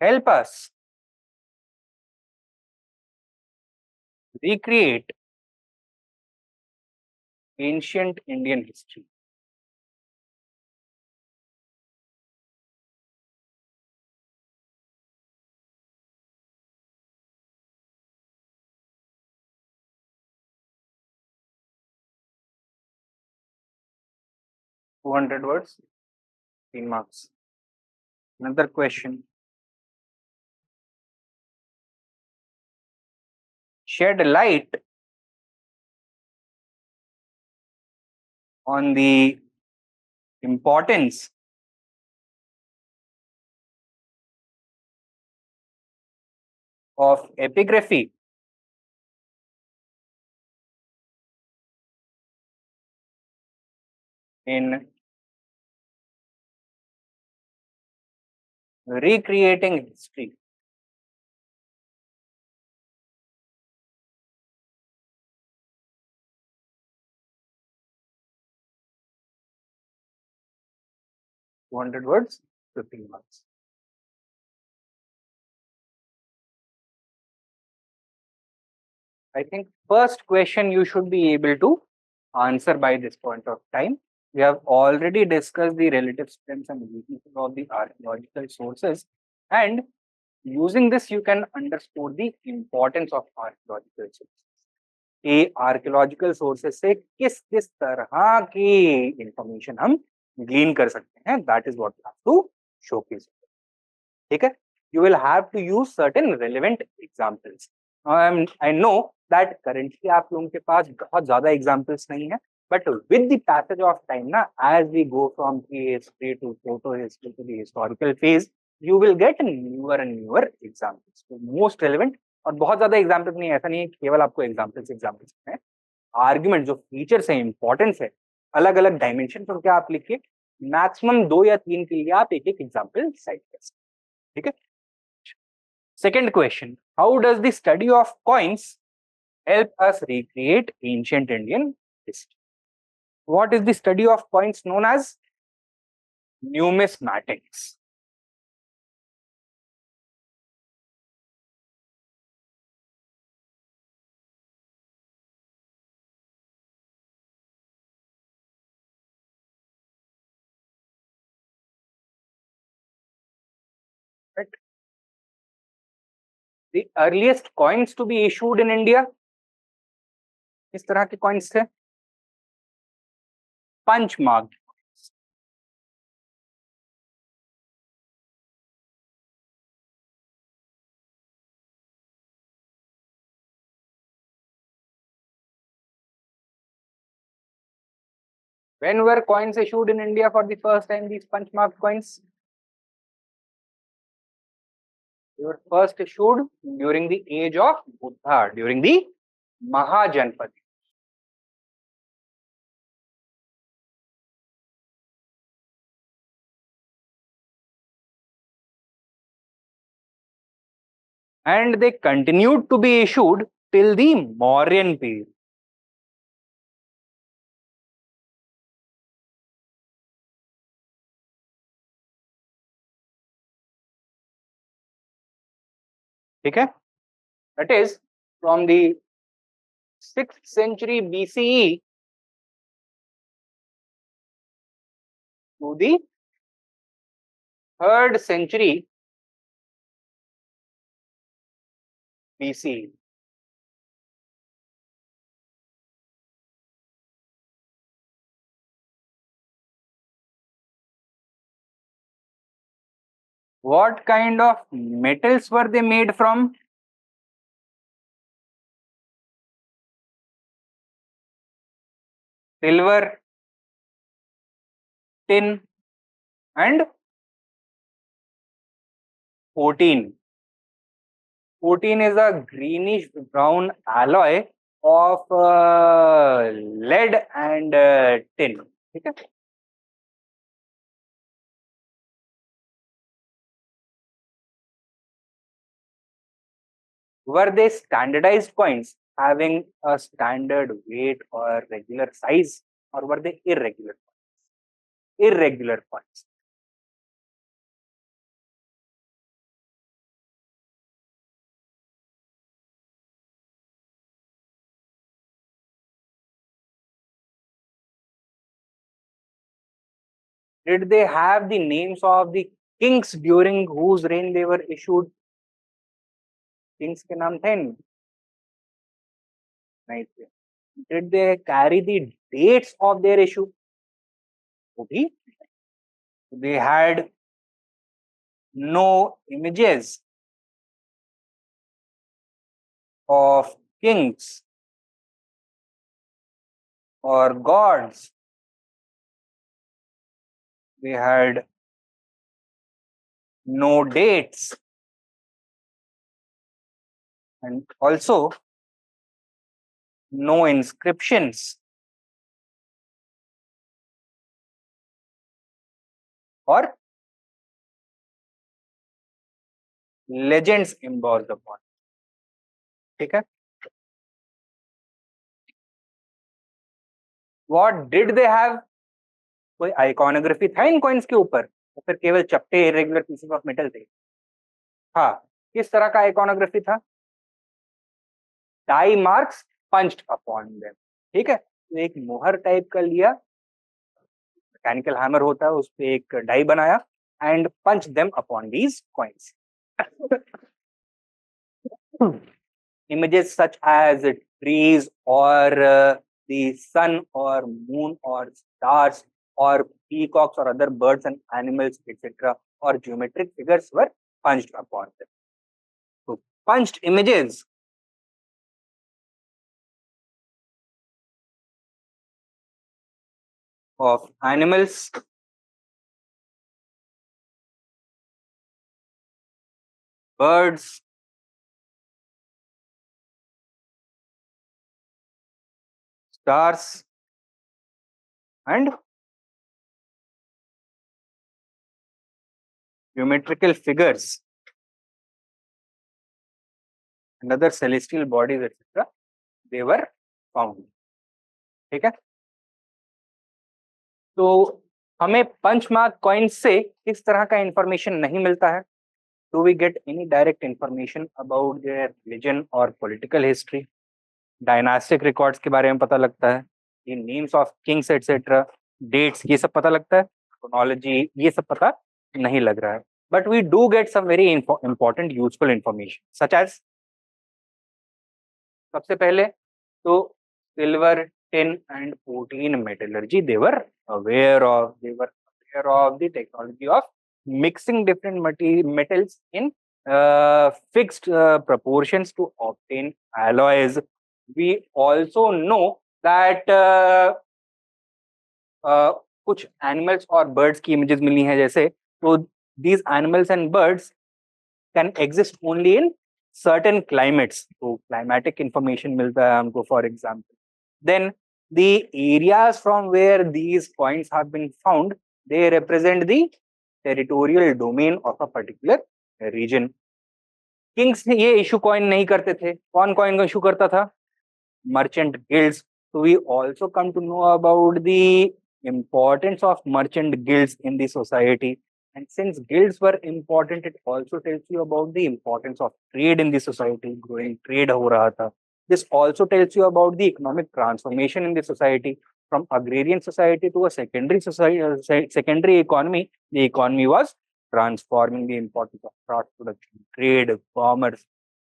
help us recreate ancient Indian history? $200 words, 15 marks. Another question. Shed light on the importance of epigraphy in recreating history. $200 words, 15 marks. I think first question you should be able to answer by this point of time. We have already discussed the relative strengths and weaknesses of the archaeological sources, and using this you can underscore the importance of archaeological sources. ये archaeological sources से किस किस तरह की information हम gain कर सकते हैं, that is what you have to showcase. ठीक है? You will have to use certain relevant examples. I know that currently आप लोगों के पास बहुत ज्यादा examples नहीं है, but with the passage of time ना, as we go from pre-history to proto-history to the historical phase, you will get newer and newer examples. So most relevant, और बहुत ज्यादा एग्जाम्पल्स नहीं है, ऐसा नहीं है केवल आपको एग्जाम्पल्स हैं, आर्ग्यूमेंट जो फीचर्स है, इंपॉर्टेंस है, अलग अलग डायमेंशन पर क्या आप लिखिए, मैक्सिमम 2 या 3 के लिए आप एक एक एग्जाम्पल साइड कर सकते. ठीक है? Second question, how does the study of coins help us recreate ancient Indian history? What is the study of coins known as? Numismatics. Right. The earliest coins to be issued in India, किस तरह के coins थे? punch marked. When were coins issued in India for the first time, these punch marked coins? They were first issued during the age of Buddha, during the Mahajanpati. And they continued to be issued till the Mauryan period. Okay? That is from the 6th century BCE to the 3rd century BCE. What kind of metals were they made from? Silver, tin, and 14. 14 is a greenish brown alloy of lead and tin. Okay? Were they standardized coins having a standard weight or regular size, or were they irregular? Irregular coins. Did they have the names of the kings during whose reign they were issued? Kings के नाम थे नहीं थे. Did they carry the dates of their issue? Okay. They had no images of kings or gods. They had no dates, and also no inscriptions or legends embossed upon. ठीक है? What did they have? कोई iconography था इन coins के ऊपर, तो फिर केवल चपटे irregular pieces of metal थे? हाँ, किस तरह का iconography था? Die marks punched upon them. ठीक है, तो एक मोहर टाइप का लिया, मैकेनिकल हैमर होता है, उस पे एक डाई बनाया and punch them upon these coins. Images such as trees or the sun or moon or stars or peacocks or other birds and animals, etc., or geometric figures were punched upon them. So, punched images of animals, birds, stars, and geometrical figures and other celestial bodies, etc., they were found. ठीक है, तो हमें punch mark coin से इस तरह का information नहीं मिलता है. Do we get any direct information about their religion or political history? Dynastic records के बारे में पता लगता है, the names of kings etc., dates, ये सब पता लगता है, chronology ये सब पता नहीं लग रहा है. But we do get some very important useful information such as, सबसे पहले तो silver, tin and 14 metallurgy they were aware of. They were aware of the technology of mixing different metals in fixed proportions to obtain alloys. We also know that कुछ animals और birds की images मिली हैं जैसे, तो these animals and birds can exist only in certain climates. So climatic information मिलता है हमको, for example. Then the areas from where these coins have been found, they represent the territorial domain of a particular region. Kings ये issue coin नहीं करते थे. कौन coin को issue करता था? Merchant guilds. So we also come to know about the importance of merchant guilds in the society. And since guilds were important, it also tells you about the importance of trade in the society. Growing trade हो रहा था. This also tells you about the economic transformation in the society from agrarian society to a secondary society, secondary economy. The economy was transforming. The importance of cross production, trade, commerce,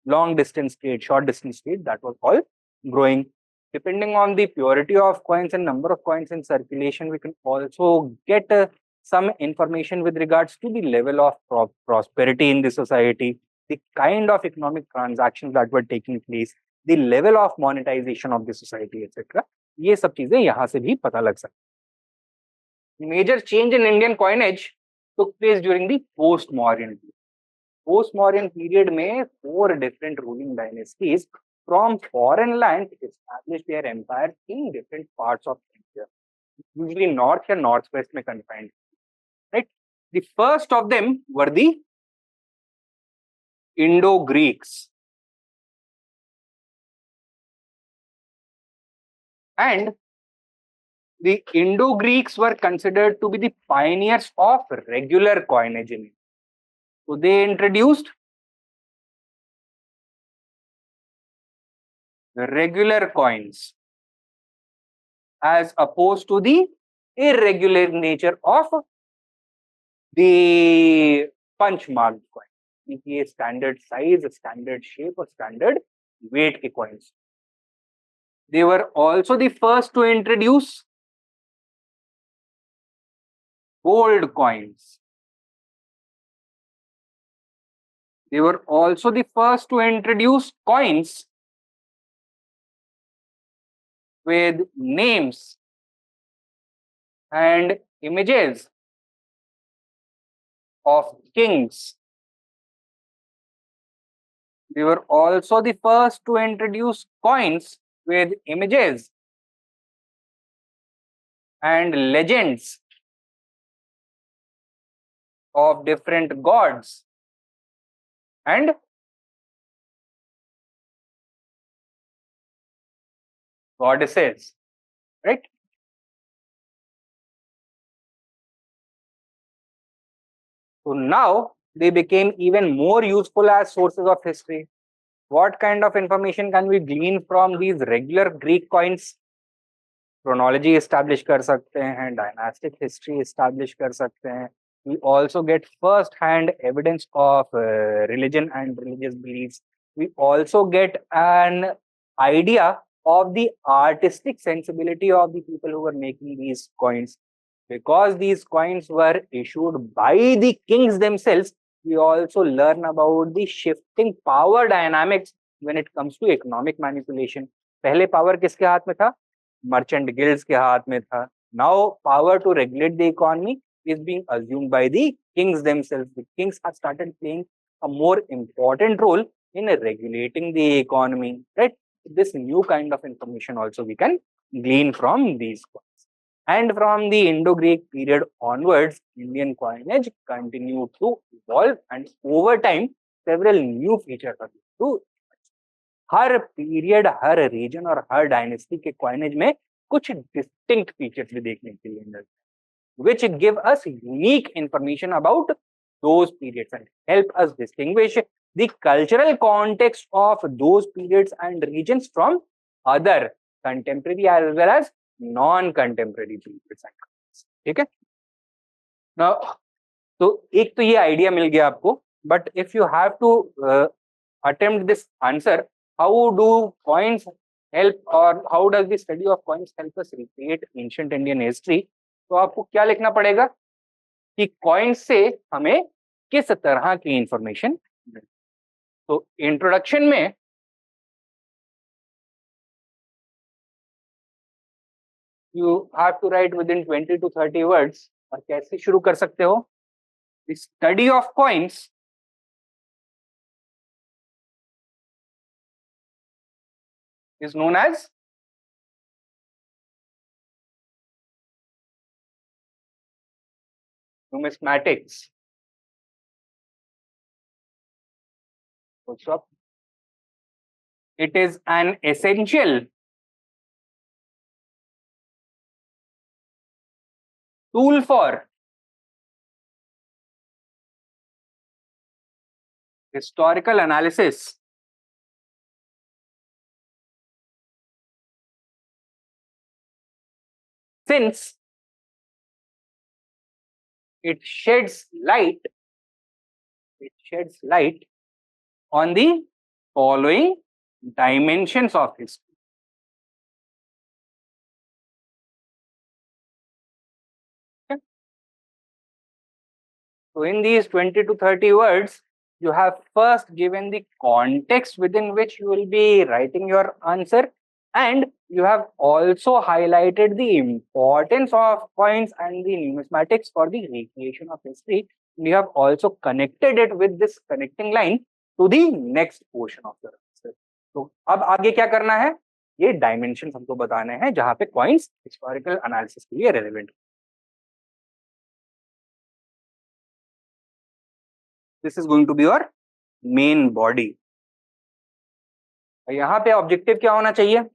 long distance trade, short distance trade, that was all growing. Depending on the purity of coins and number of coins in circulation, we can also get some information with regards to the level of prosperity in the society, the kind of economic transactions that were taking place, the level of monetization of the society, etc. ये सब चीजें यहाँ से भी पता लग सकती. Major change in Indian coinage took place during the post-Mauryan period. Post-Mauryan period में 4 different ruling dynasties from foreign lands established their empires in different parts of India, usually north and northwest में confined. Right? The first of them were the Indo-Greeks. And the Indo-Greeks were considered to be the pioneers of regular coinage in India. So they introduced regular coins as opposed to the irregular nature of the punch marked coin. ये standard size, standard shape और standard weight के coins. They were also the first to introduce gold coins. They were also the first to introduce coins with names and images of kings. They were also the first to introduce coins with images and legends of different gods and goddesses, right? So now they became even more useful as sources of history. What kind of information can we glean from these regular Greek coins? Chronology establish कर सकते हैं, dynastic history establish कर सकते हैं. We also get first-hand evidence of religion and religious beliefs. We also get an idea of the artistic sensibility of the people who were making these coins. Because these coins were issued by the kings themselves, we also learn about the shifting power dynamics when it comes to economic manipulation. पहले power किसके हाथ में था? Merchant guilds के हाथ में था. Now power to regulate the economy is being assumed by the kings themselves. The kings have started playing a more important role in regulating the economy, right? This new kind of information also we can glean from these coins. And from the Indo-Greek period onwards, Indian coinage continued to evolve, and over time, several new features are to हर period, हर region और हर dynasty के coinage में कुछ distinct features भी देखने के लिए मिलते हैं, which give us unique information about those periods and help us distinguish the cultural context of those periods and regions from other contemporary as well as non-contemporary periods and countries. ठीक है? Now, तो एक तो ये idea मिल गया आपको, but if you have to attempt this answer, how do coins help, or how does the study of coins help us recreate ancient Indian history? तो आपको क्या लिखना पड़ेगा कि कॉइन से हमें किस तरह की इंफॉर्मेशन। तो इंट्रोडक्शन में you have to write within 20 to 30 words. और कैसे शुरू कर सकते हो? The study of coins is known as numismatics. Also, it is an essential tool for historical analysis since it sheds light on the following dimensions of history. Okay. So in these 20 to 30 words, you have first given the context within which you will be writing your answer, and you have also highlighted the importance of coins and the numismatics for the recreation of history. You have also connected it with this connecting line to the next portion of your answer. तो अब आगे क्या करना है? ये dimension हमको बताने हैं जहां पे कॉइन्स हिस्टोरिकल एनालिसिस के लिए relevant. This is going to be your main body. यहाँ पे ऑब्जेक्टिव क्या होना चाहिए?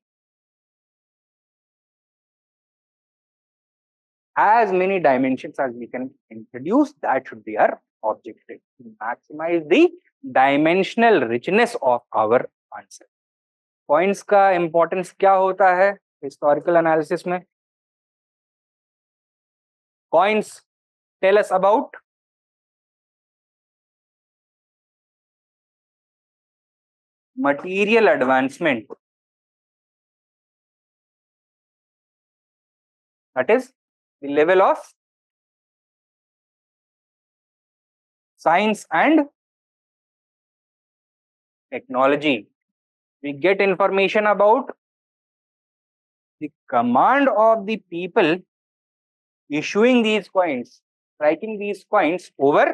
As many dimensions as we can introduce, that should be our objective, to maximize the dimensional richness of our answer. Points का importance क्या होता है historical analysis में? Coins tell us about material advancement, that is the level of science and technology. We get information about the command of the people issuing these coins, striking these coins over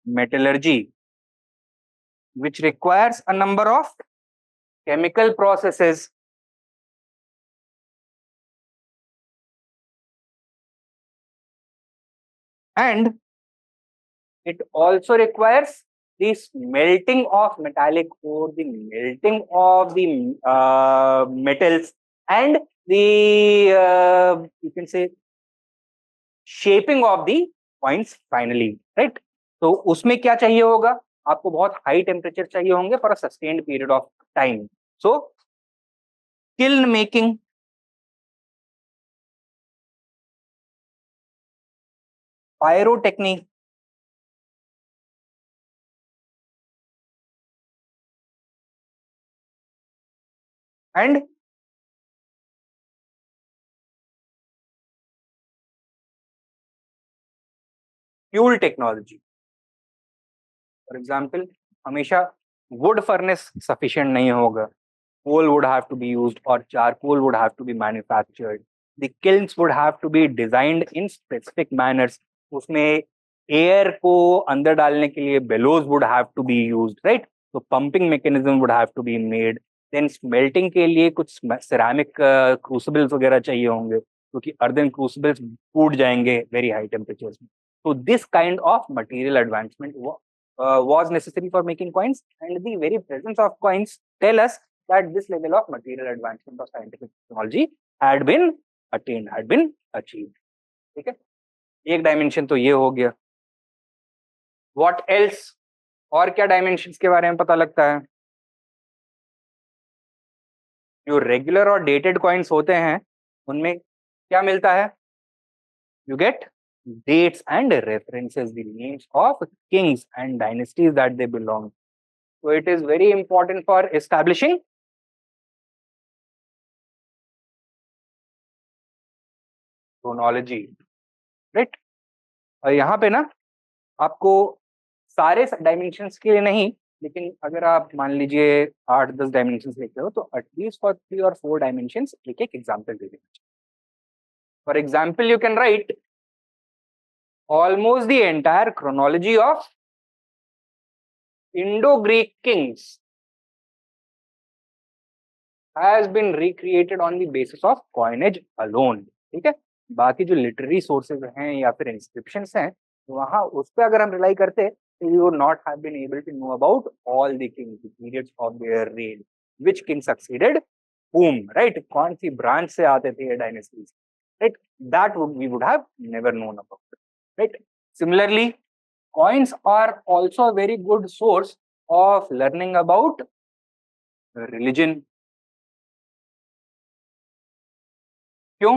metallurgy, which requires a number of chemical processes and it also requires the smelting of metallic ore, the melting of the metals, and the you can say shaping of the coins finally, right? तो उसमें क्या चाहिए होगा? आपको बहुत high temperature चाहिए होंगे for a sustained period of time. So kiln making, pyrotechny, and fuel technology. For example, हमेशा wood furnace sufficient नहीं होगा. Coal would have to be used or charcoal would have to be manufactured. The kilns would have to be designed in specific manners. उसमें air को अंदर डालने के लिए bellows would have to be used, right? So pumping mechanism would have to be made. Then smelting के लिए कुछ ceramic crucibles वगैरह चाहिए होंगे क्योंकि earthen crucibles फूट जाएंगे very high temperatures में. So this kind of material advancement was necessary for making coins, and the very presence of coins tell us that this level of material advancement of scientific technology had been attained, had been achieved. ठीक है, एक dimension तो ये हो गया. What else? और क्या dimensions के बारे में पता लगता है? जो रेगुलर और डेटेड कॉइन्स होते हैं उनमें क्या मिलता है? You get dates and references, the names of kings and dynasties that they belong. So it is very important for establishing chronology, right? और यहाँ पे ना आपको सारे डायमेंशंस के लिए नहीं, लेकिन अगर आप मान लीजिए 8-10 डायमेंशंस लेते हो तो एटलीस्ट फॉर 3 और 4 डायमेंशंस एक एक एग्जांपल दे देना। For example you can write almost the entire chronology of Indo-Greek kings has been recreated on the basis of coinage alone, ठीक है? बाकी जो लिटरेरी सोर्सेज हैं या फिर इंस्क्रिप्शंस हैं वहां उस पर अगर हम रिलाई करते तो you would not have been able to know about all the kings, the periods of their reign, which king succeeded whom, right? कौन सी ब्रांच से आते थे ये dynasties, right? That would we would have never known about, right? Similarly, coins are also a very good source of learning about religion. क्यों?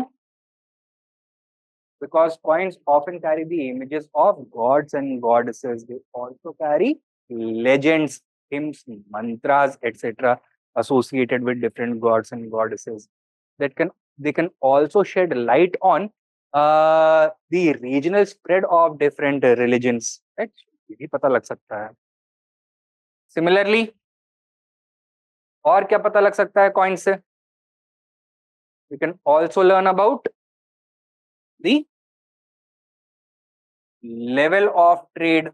Because coins often carry the images of gods and goddesses. They also carry legends, hymns, mantras, etc., associated with different gods and goddesses. They can also shed light on the regional spread of different religions. Right? ये भी पता लग सकता है. Similarly, और क्या पता लग सकता है कॉइन से? You can also learn about the level of trade.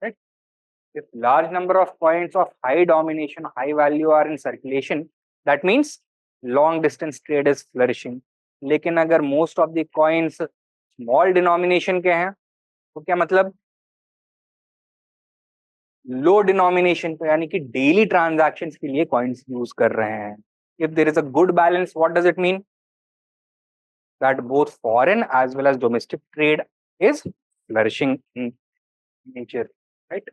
Right? If large number of coins of high domination, high value are in circulation, that means long distance trade is flourishing. लेकिन अगर most of the coins small denomination के हैं तो क्या मतलब? लो denomination पे, यानी कि डेली ट्रांजैक्शंस के लिए कॉइन्स यूज कर रहे हैं. If there is a good balance, what does it mean? That both foreign as well as domestic trade is flourishing in nature, right?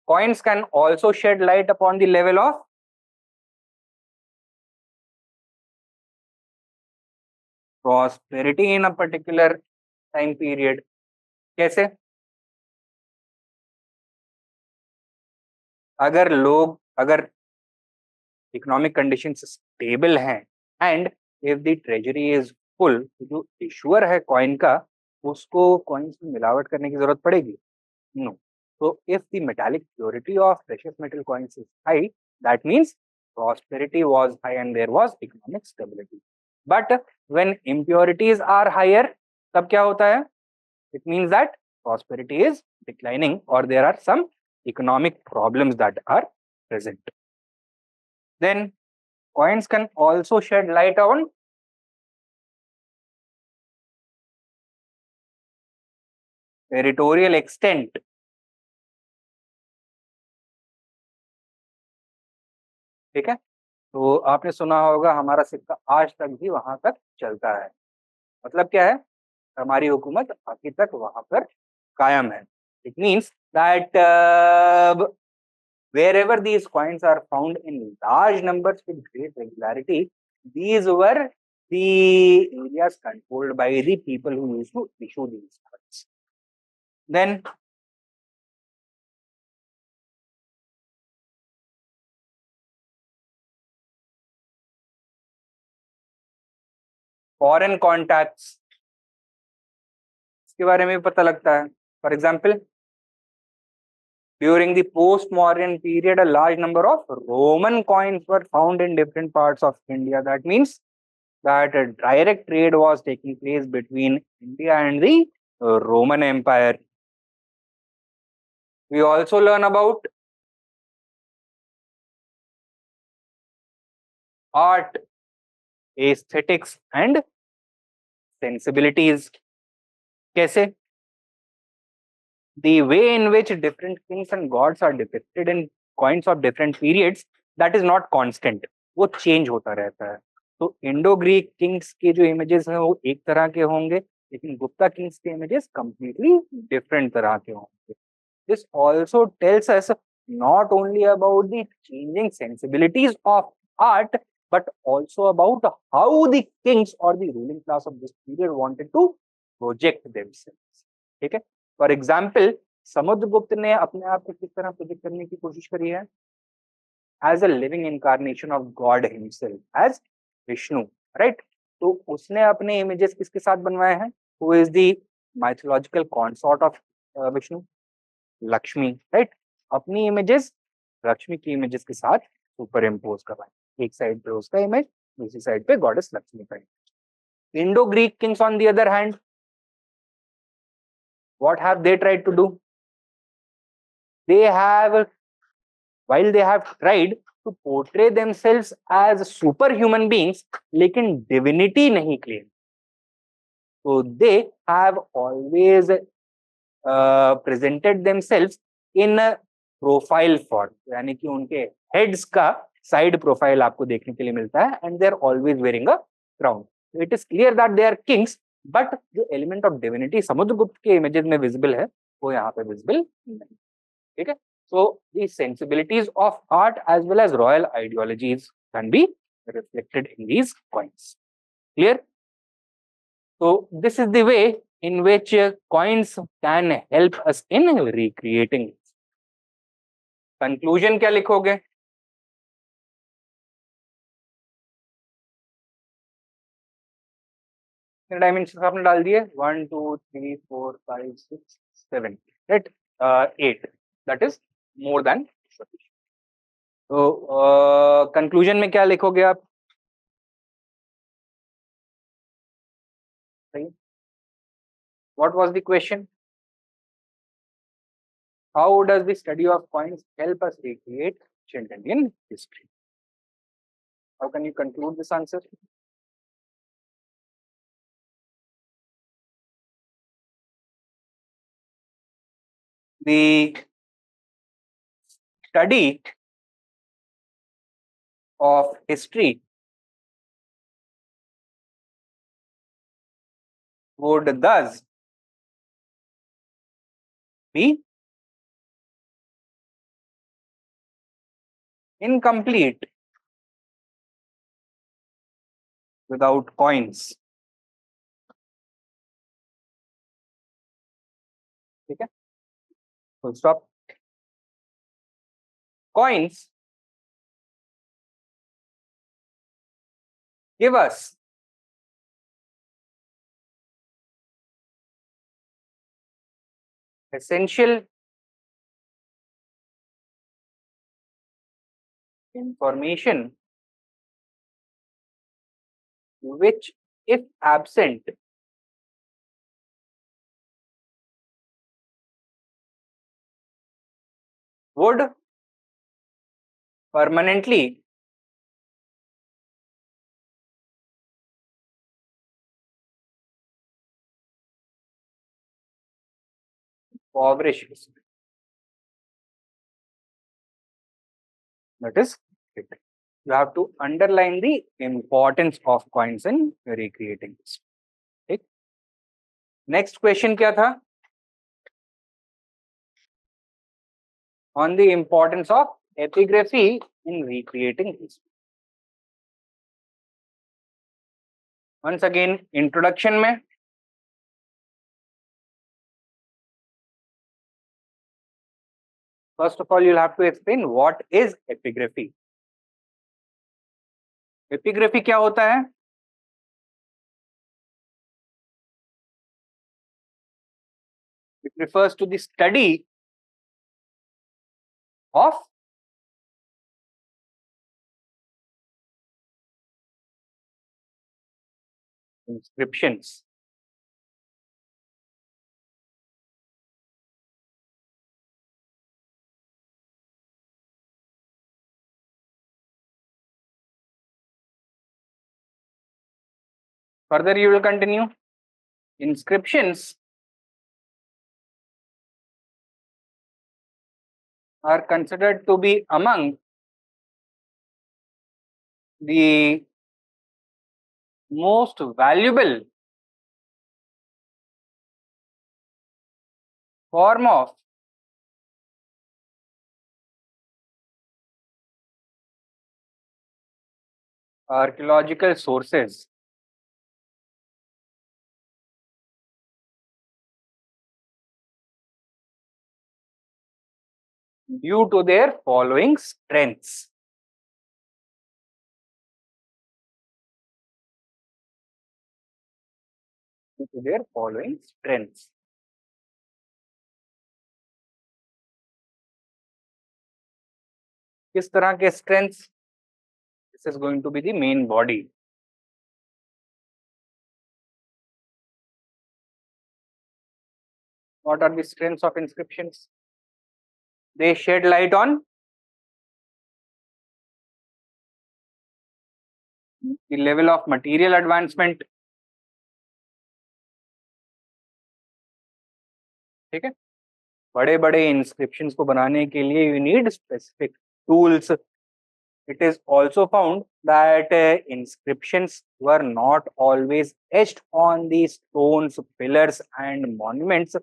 Coins can also shed light upon the level of prosperity in a particular time period. कैसे? अगर economic conditions stable हैं and if the treasury is full, जो issuer है coin का उसको coins में मिलावट करने की जरूरत पड़ेगी? No. So if the metallic purity of precious metal coins is high, that means prosperity was high and there was economic stability. But when impurities are higher, तब क्या होता है? It means that prosperity is declining or there are some economic problems that are present. Then coins can also shed light on territorial extent. ठीक है? तो आपने सुना होगा हमारा सिक्का आज तक भी वहां तक चलता है. मतलब क्या है? हमारी हुकूमत अभी तक वहां पर कायम है. It means that wherever these coins are found in large numbers with great regularity, these were the areas controlled by the people who used to issue these coins. Then foreign contacts, इसके बारे में भी पता लगता है. For example, during the post-modern period, a large number of Roman coins were found in different parts of India. That means that a direct trade was taking place between India and the Roman Empire. We also learn about art, aesthetics and sensibilities. कैसे? The way in which different kings and gods are depicted in coins of different periods, that is not constant. वो change होता रहता है. तो Indo Greek Kings के जो images हैं वो एक तरह के होंगे, लेकिन गुप्ता किंग्स के इमेजेस कंप्लीटली डिफरेंट तरह के होंगे. This also tells us not only about the changing sensibilities of art, but also about how the kings or the ruling class of this period wanted to project themselves. ठीक है? For example, Samudragupta ने अपने आप को किस तरह project करने की कोशिश करी है? As a living incarnation of God himself, as Vishnu, right? तो उसने अपने इमेजेस किसके साथ बनवाए हैं? Who is the mythological consort of Vishnu? Lakshmi, right? अपनी इमेजेस लक्ष्मी की इमेजेस के साथ सुपर इम्पोज करवाए, एक साइड पे उसका इमेज, दूसरी साइड पे गॉडेस लक्ष्मी का image. Indo Greek Kings on the other hand, what have they tried to do? They have, while they have tried to portray themselves as superhuman beings, लेकिन divinity नहीं claim. So they have always presented themselves in a profile form, यानी कि उनके heads का side profile आपको देखने के लिए मिलता है, and they are always wearing a crown. So it is clear that they are kings, but जो element of divinity समुद्रगुप्त के images में visible है, वो यहाँ पे visible नहीं. ठीक है? So the sensibilities of art as well as royal ideologies can be reflected in these coins. Clear? So this is the way in which coins can help us in recreating. Conclusion क्या लिखोगे? Dimension आपने डाल दिए 1 2 3 4 5 6 7, right? 8, that is more than sufficient. तो conclusion में क्या लिखोगे आप? What was the question? How does the study of coins help us recreate ancient Indian history? How can you conclude this answer? The study of history would thus be incomplete without coins. ठीक है? Full stop. Coins give us essential information which, if absent, would permanently impoverish history. That is it. You have to underline the importance of coins in recreating this. ठीक? Next question क्या था? On the importance of epigraphy in recreating history. Once again, introduction में first of all you'll have to explain what is epigraphy. Epigraphy क्या होता है? It refers to the study of inscriptions. Further, you will continue. Inscriptions are considered to be among the most valuable form of archaeological sources. due to their following strengths. Due to their following strengths. किस तरह के strengths? This is going to be the main body. What are the strengths of inscriptions? They shed light on the level of material advancement. ठीक है, बड़े बड़े inscriptions को बनाने के लिए you need specific tools. It is also found that inscriptions were not always etched on the stones, pillars, and monuments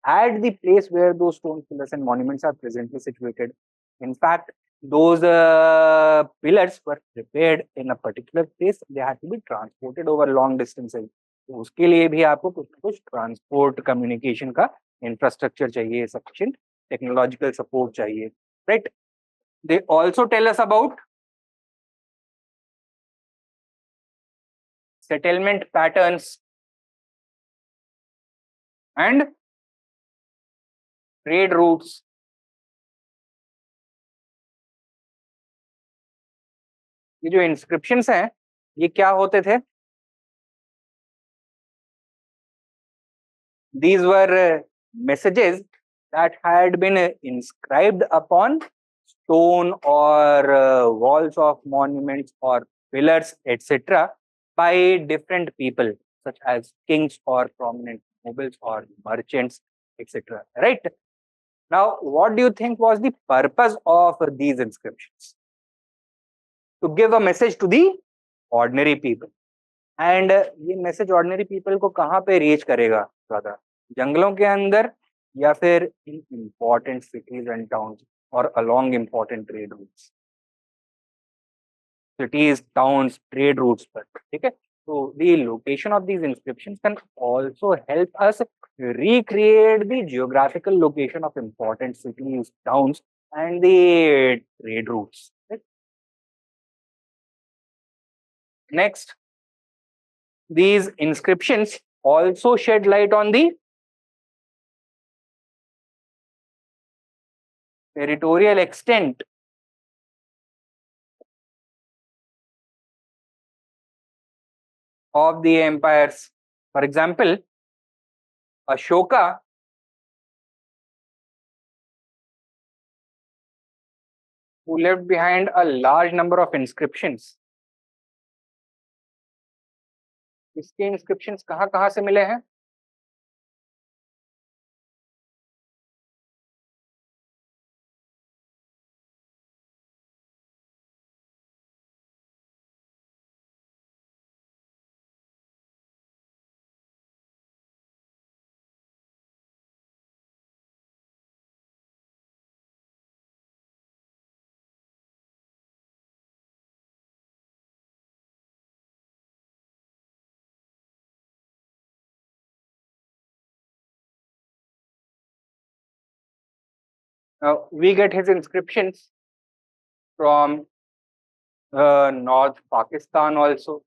at the place where those stones, pillars, and monuments are presently situated. In fact, those pillars were prepared in a particular place. They had to be transported over long distances. तो उसके लिए भी आपको कुछ ना कुछ transport communication का infrastructure चाहिए, सफिशिएंट टेक्नोलॉजिकल सपोर्ट चाहिए, right? They also tell us about settlement patterns and trade routes. ये जो inscriptions हैं, ये क्या होते थे? These were messages that had been inscribed upon stone or walls of monuments or pillars, etc., by different people, such as kings or prominent nobles or merchants, etc. Right? Now, what do you think was the purpose of these inscriptions? To give a message to the ordinary people. And ये message ordinary people को कहाँ पे reach करेगा ज्यादा? जंगलों के अंदर या फिर इन इंपॉर्टेंट सिटीज एंड टाउन्स और along important trade routes? Cities, towns, trade routes पर, ठीक है? तो the location of these inscriptions can also help us recreate the geographical location of important cities, towns, and the trade routes. Right? Next, these inscriptions also shed light on the territorial extent of the empires. For example, Ashoka who left behind a large number of inscriptions. इसके inscriptions कहाँ से मिले हैं? We get his inscriptions from North Pakistan also.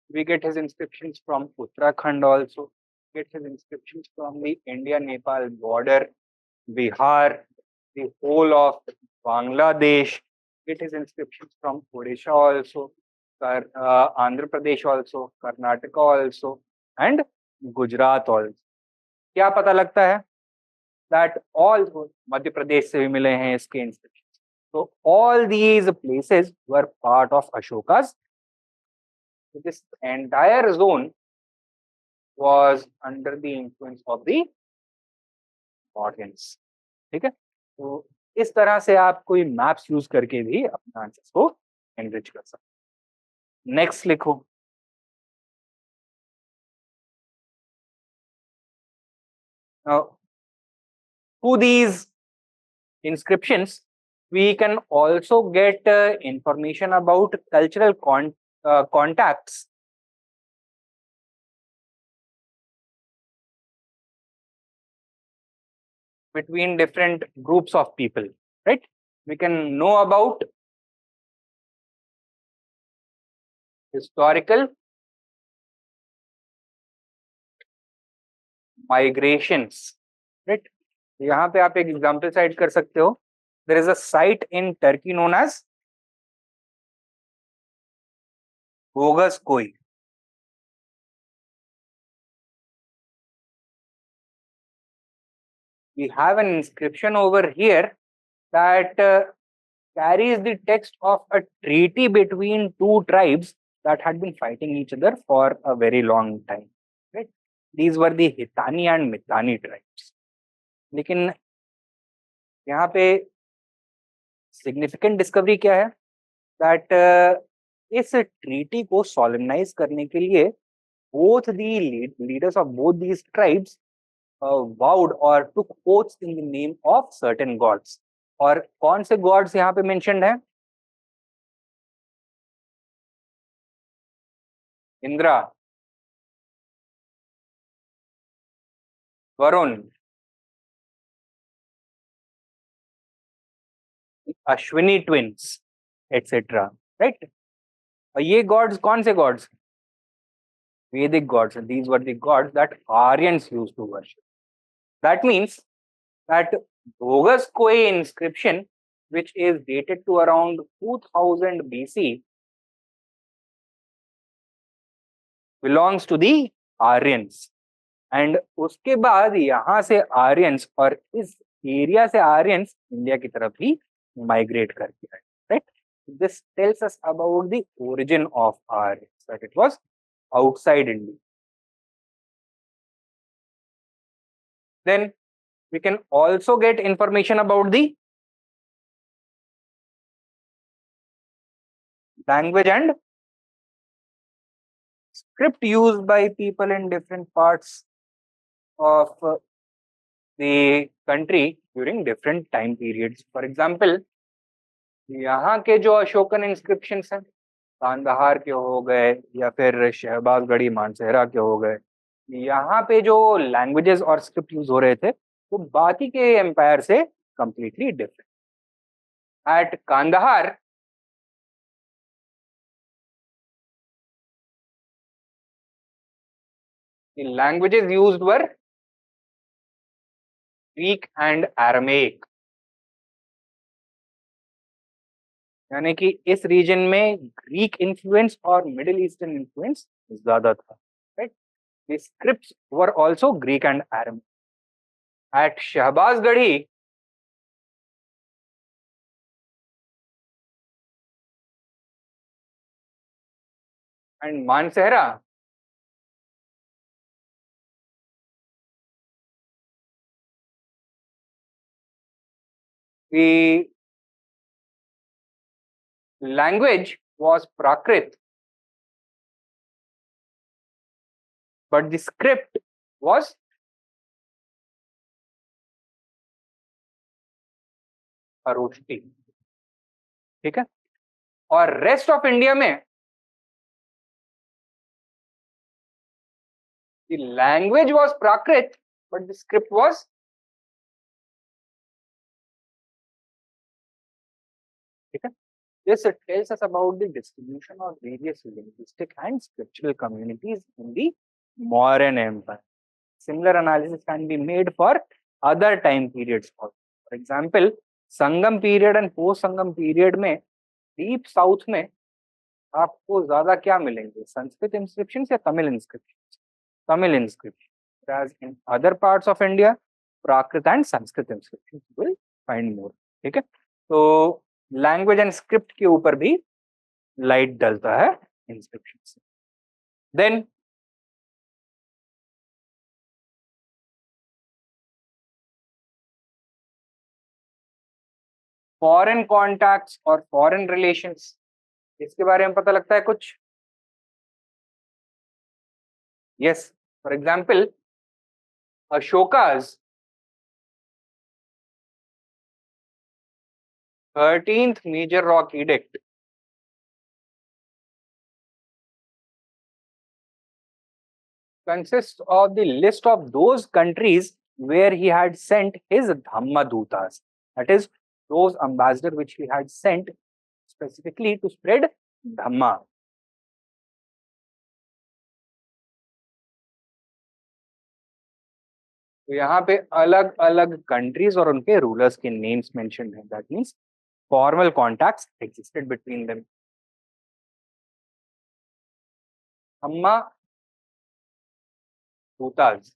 We get his inscriptions from Uttarakhand also. We get his inscriptions from the India-Nepal border, Bihar, the whole of Bangladesh. We get his inscriptions from Odisha also, Andhra Pradesh also, Karnataka also, and Gujarat also. क्या पता लगता है? That all Madhya Pradesh से भी मिले हैं इसके inscriptions. So all these places were part of Ashoka's. So this entire zone was under the influence of the Morgans. ठीक है? तो इस तरह से आप कोई मैप्स यूज करके भी अपने आंसर्स को एनरिच कर सकते. नेक्स्ट लिखो. Now, through these inscriptions, we can also get information about cultural contacts between different groups of people. right? We can know about historical migrations, right? यहाँ पे आप एक एग्जाम्पल साइट कर सकते हो. There is a site in Turkey known as Bogaskoi. We have an inscription over here that carries the text of a treaty between two tribes that had been fighting each other for a very long time. Right? These were the Hitani and Mitanni tribes. लेकिन यहाँ पे significant discovery क्या है? That इस treaty को सॉलेमनाइज करने के लिए both the leaders of both these tribes vowed or took oaths in the name of certain gods. और कौन से gods यहाँ पे mentioned है? Indira, Varun, Ashwini twins, etcetera, right? और ये गॉड्स कौन से God's? Vedic gods, and these were the gods that Aryans used to worship. That means that Bogaskoi inscription, which is dated to around 2000 BC, belongs to the Aryans. And उसके बाद यहाँ से Aryans और इस area से Aryans India की तरफ ही migrate करके आए, right? This tells us about the origin of Aryans, that it was outside India. Then we can also get information about the language and script used by people in different parts of the country during different time periods. For example, यहाँ के जो Ashokan inscriptions हैं, कांधार के हो गए या फिर शहबाजगढ़ी मानसेहरा के हो गए, यहाँ पे जो लैंग्वेजेस और स्क्रिप्ट यूज हो रहे थे वो बाकी के एम्पायर से completely different. At Kandahar the languages used were Greek and Aramaic. यानी कि इस रीजन में ग्रीक इन्फ्लुएंस और मिडिल ईस्टर्न इन्फ्लुएंस ज्यादा था, right? The scripts were also Greek and Aramaic. At Shahbazgarhi, and Mansehra, the language was Prakrit, but the script was Aroshti. ठीक है? और रेस्ट ऑफ इंडिया में the language was Prakrit, but the script was ठीक है? This tells us about the distribution of various linguistic and scriptural communities in the Mauryan Empire. Similar analysis can be made for other time periods also. For example, Sangam period and post Sangam period में deep south में आपको ज्यादा क्या मिलेंगे? Sanskrit inscription या Tamil inscription? Tamil inscription. Whereas in other parts of India, Prakrit and Sanskrit inscription will find more. ठीक है? तो लैंग्वेज एंड स्क्रिप्ट के ऊपर भी लाइट डलता है इंस्क्रिप्शन से. देन फॉरेन कॉन्टैक्ट्स और फॉरेन रिलेशंस, इसके बारे में पता लगता है कुछ? यस, फॉर एग्जाम्पल अशोका's 13th major rock edict consists of the list of those countries where he had sent his Dhammadutas, that is those ambassadors which he had sent specifically to spread Dhamma. तो यहाँ पे अलग अलग countries और उनके rulers के names mentioned हैं. That means formal contacts existed between them. अम्मा दूताज.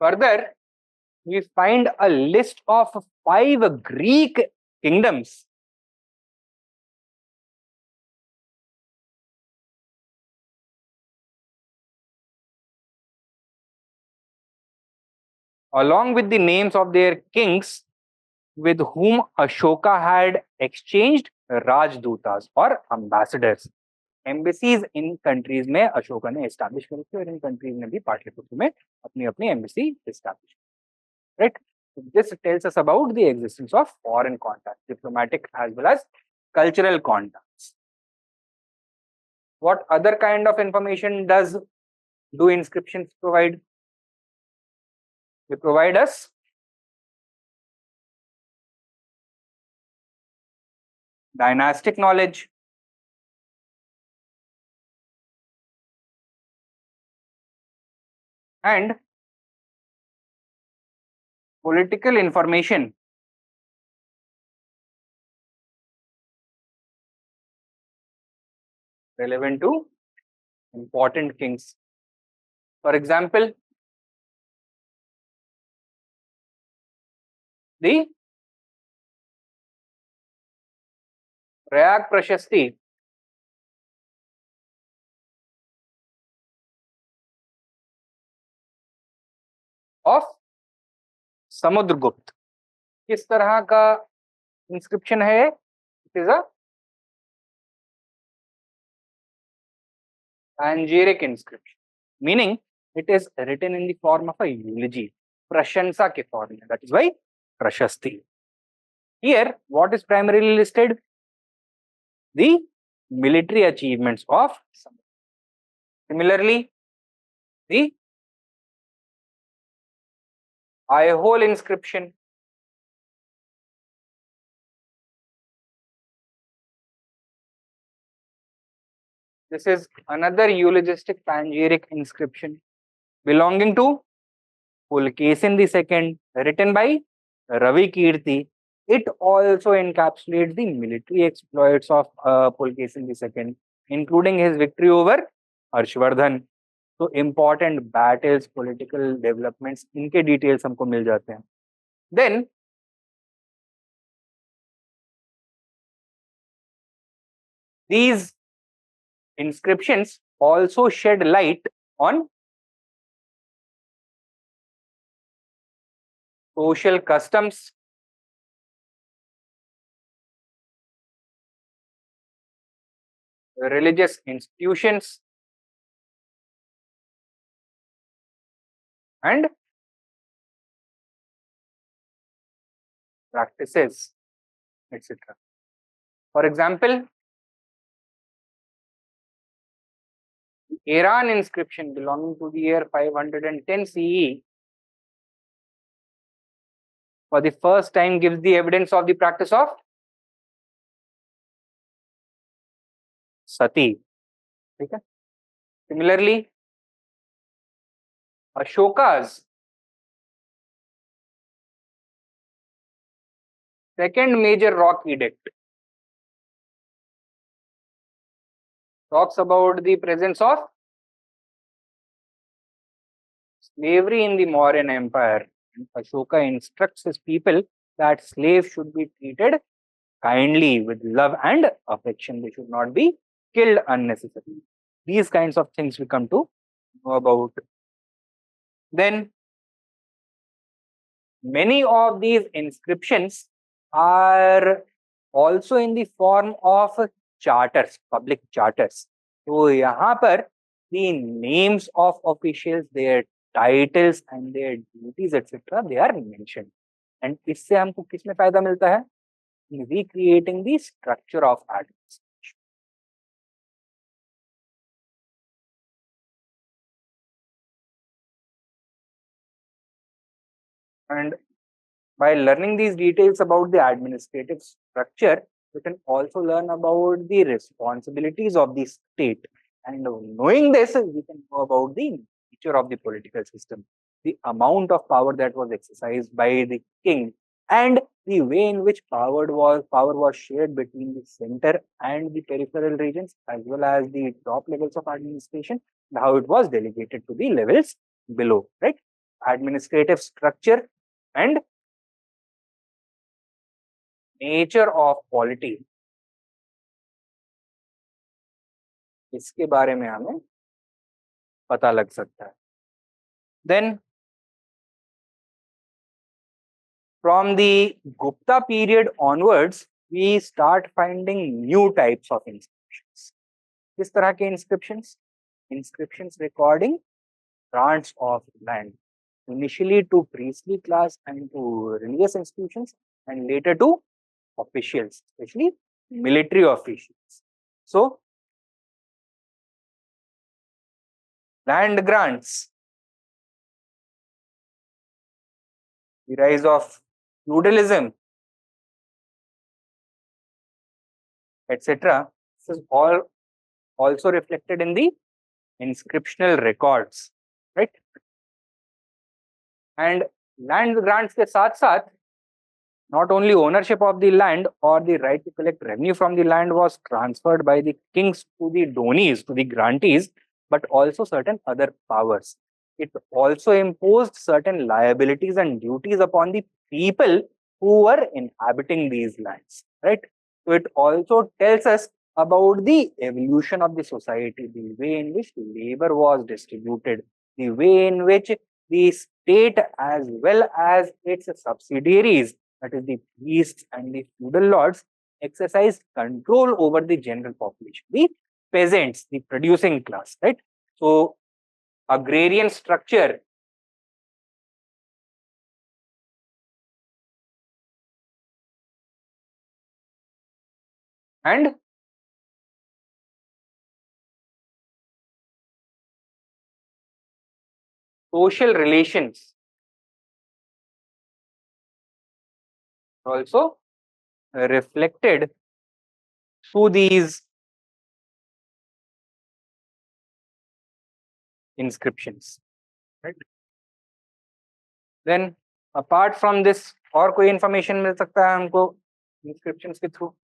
Further, we find a list of 5 Greek kingdoms. Along with the names of their kings with whom Ashoka had exchanged Rajdutas or ambassadors. Embassies in countries में अशोका ने establish करी थी और इन countries ने भी पाटलिपुत्र में अपनी अपनी embassy establish. Right. This tells us about the existence of foreign contact, diplomatic as well as cultural contacts. What other kind of information do inscriptions provide? They provide us dynastic knowledge, and political information relevant to important kings. For example, the Prayag Prashasti of Samudragupta किस तरह का inscription है? It is a panegyric inscription, meaning it is written in the form of a eulogy, prashansa ke form में. That is why prashasti. Here, what is primarily listed? The military achievements of Samudra. Similarly, the Aihole inscription. This is another eulogistic panegyric inscription belonging to Pulkesin II, written by Ravi Kirti. It also encapsulates the military exploits of Pulkesin II, including his victory over Harshvardhan. So important battles, political developments, इनके details हमको मिल जाते हैं. Then these inscriptions also shed light on social customs, religious institutions, and practices, etc. For example, the Iran inscription belonging to the year 510 CE for the first time gives the evidence of the practice of sati. Okay? Similarly, Ashoka's second major rock edict talks about the presence of slavery in the Mauryan Empire. And Ashoka instructs his people that slaves should be treated kindly with love and affection. They should not be killed unnecessarily. These kinds of things we come to know about. Then, many of these inscriptions are also in the form of charters, public charters. तो यहाँ पर the names of officials, their titles and their duties, etc., they are mentioned. And इससे हमको किसमें फायदा मिलता है? In recreating the structure of administration. And by learning these details about the administrative structure, we can also learn about the responsibilities of the state. And knowing this, we can know about the nature of the political system, the amount of power that was exercised by the king, and the way in which power was shared between the center and the peripheral regions, as well as the top levels of administration, and how it was delegated to the levels below, right? Administrative structure and nature of polity, इसके बारे में हमें पता लग सकता है. Then from the Gupta period onwards we start finding new types of inscriptions. किस तरह के inscriptions? Inscriptions recording grants of land, initially to priestly class and to religious institutions, and later to officials, especially military officials. So, land grants, the rise of feudalism, etc. This is all also reflected in the inscriptional records, right? And land grants के साथ साथ not only ownership of the land or the right to collect revenue from the land was transferred by the kings to the donees, to the grantees, but also certain other powers. It also imposed certain liabilities and duties upon the people who were inhabiting these lands, right? So it also tells us about the evolution of the society, the way in which labor was distributed, the way in which the state as well as its subsidiaries, that is the priests and the feudal lords, exercise control over the general population, the peasants, the producing class, right? So agrarian structure and social relations also reflected through these inscriptions, right? Then apart from this, और कोई information मिल सकता है हमको inscriptions के through?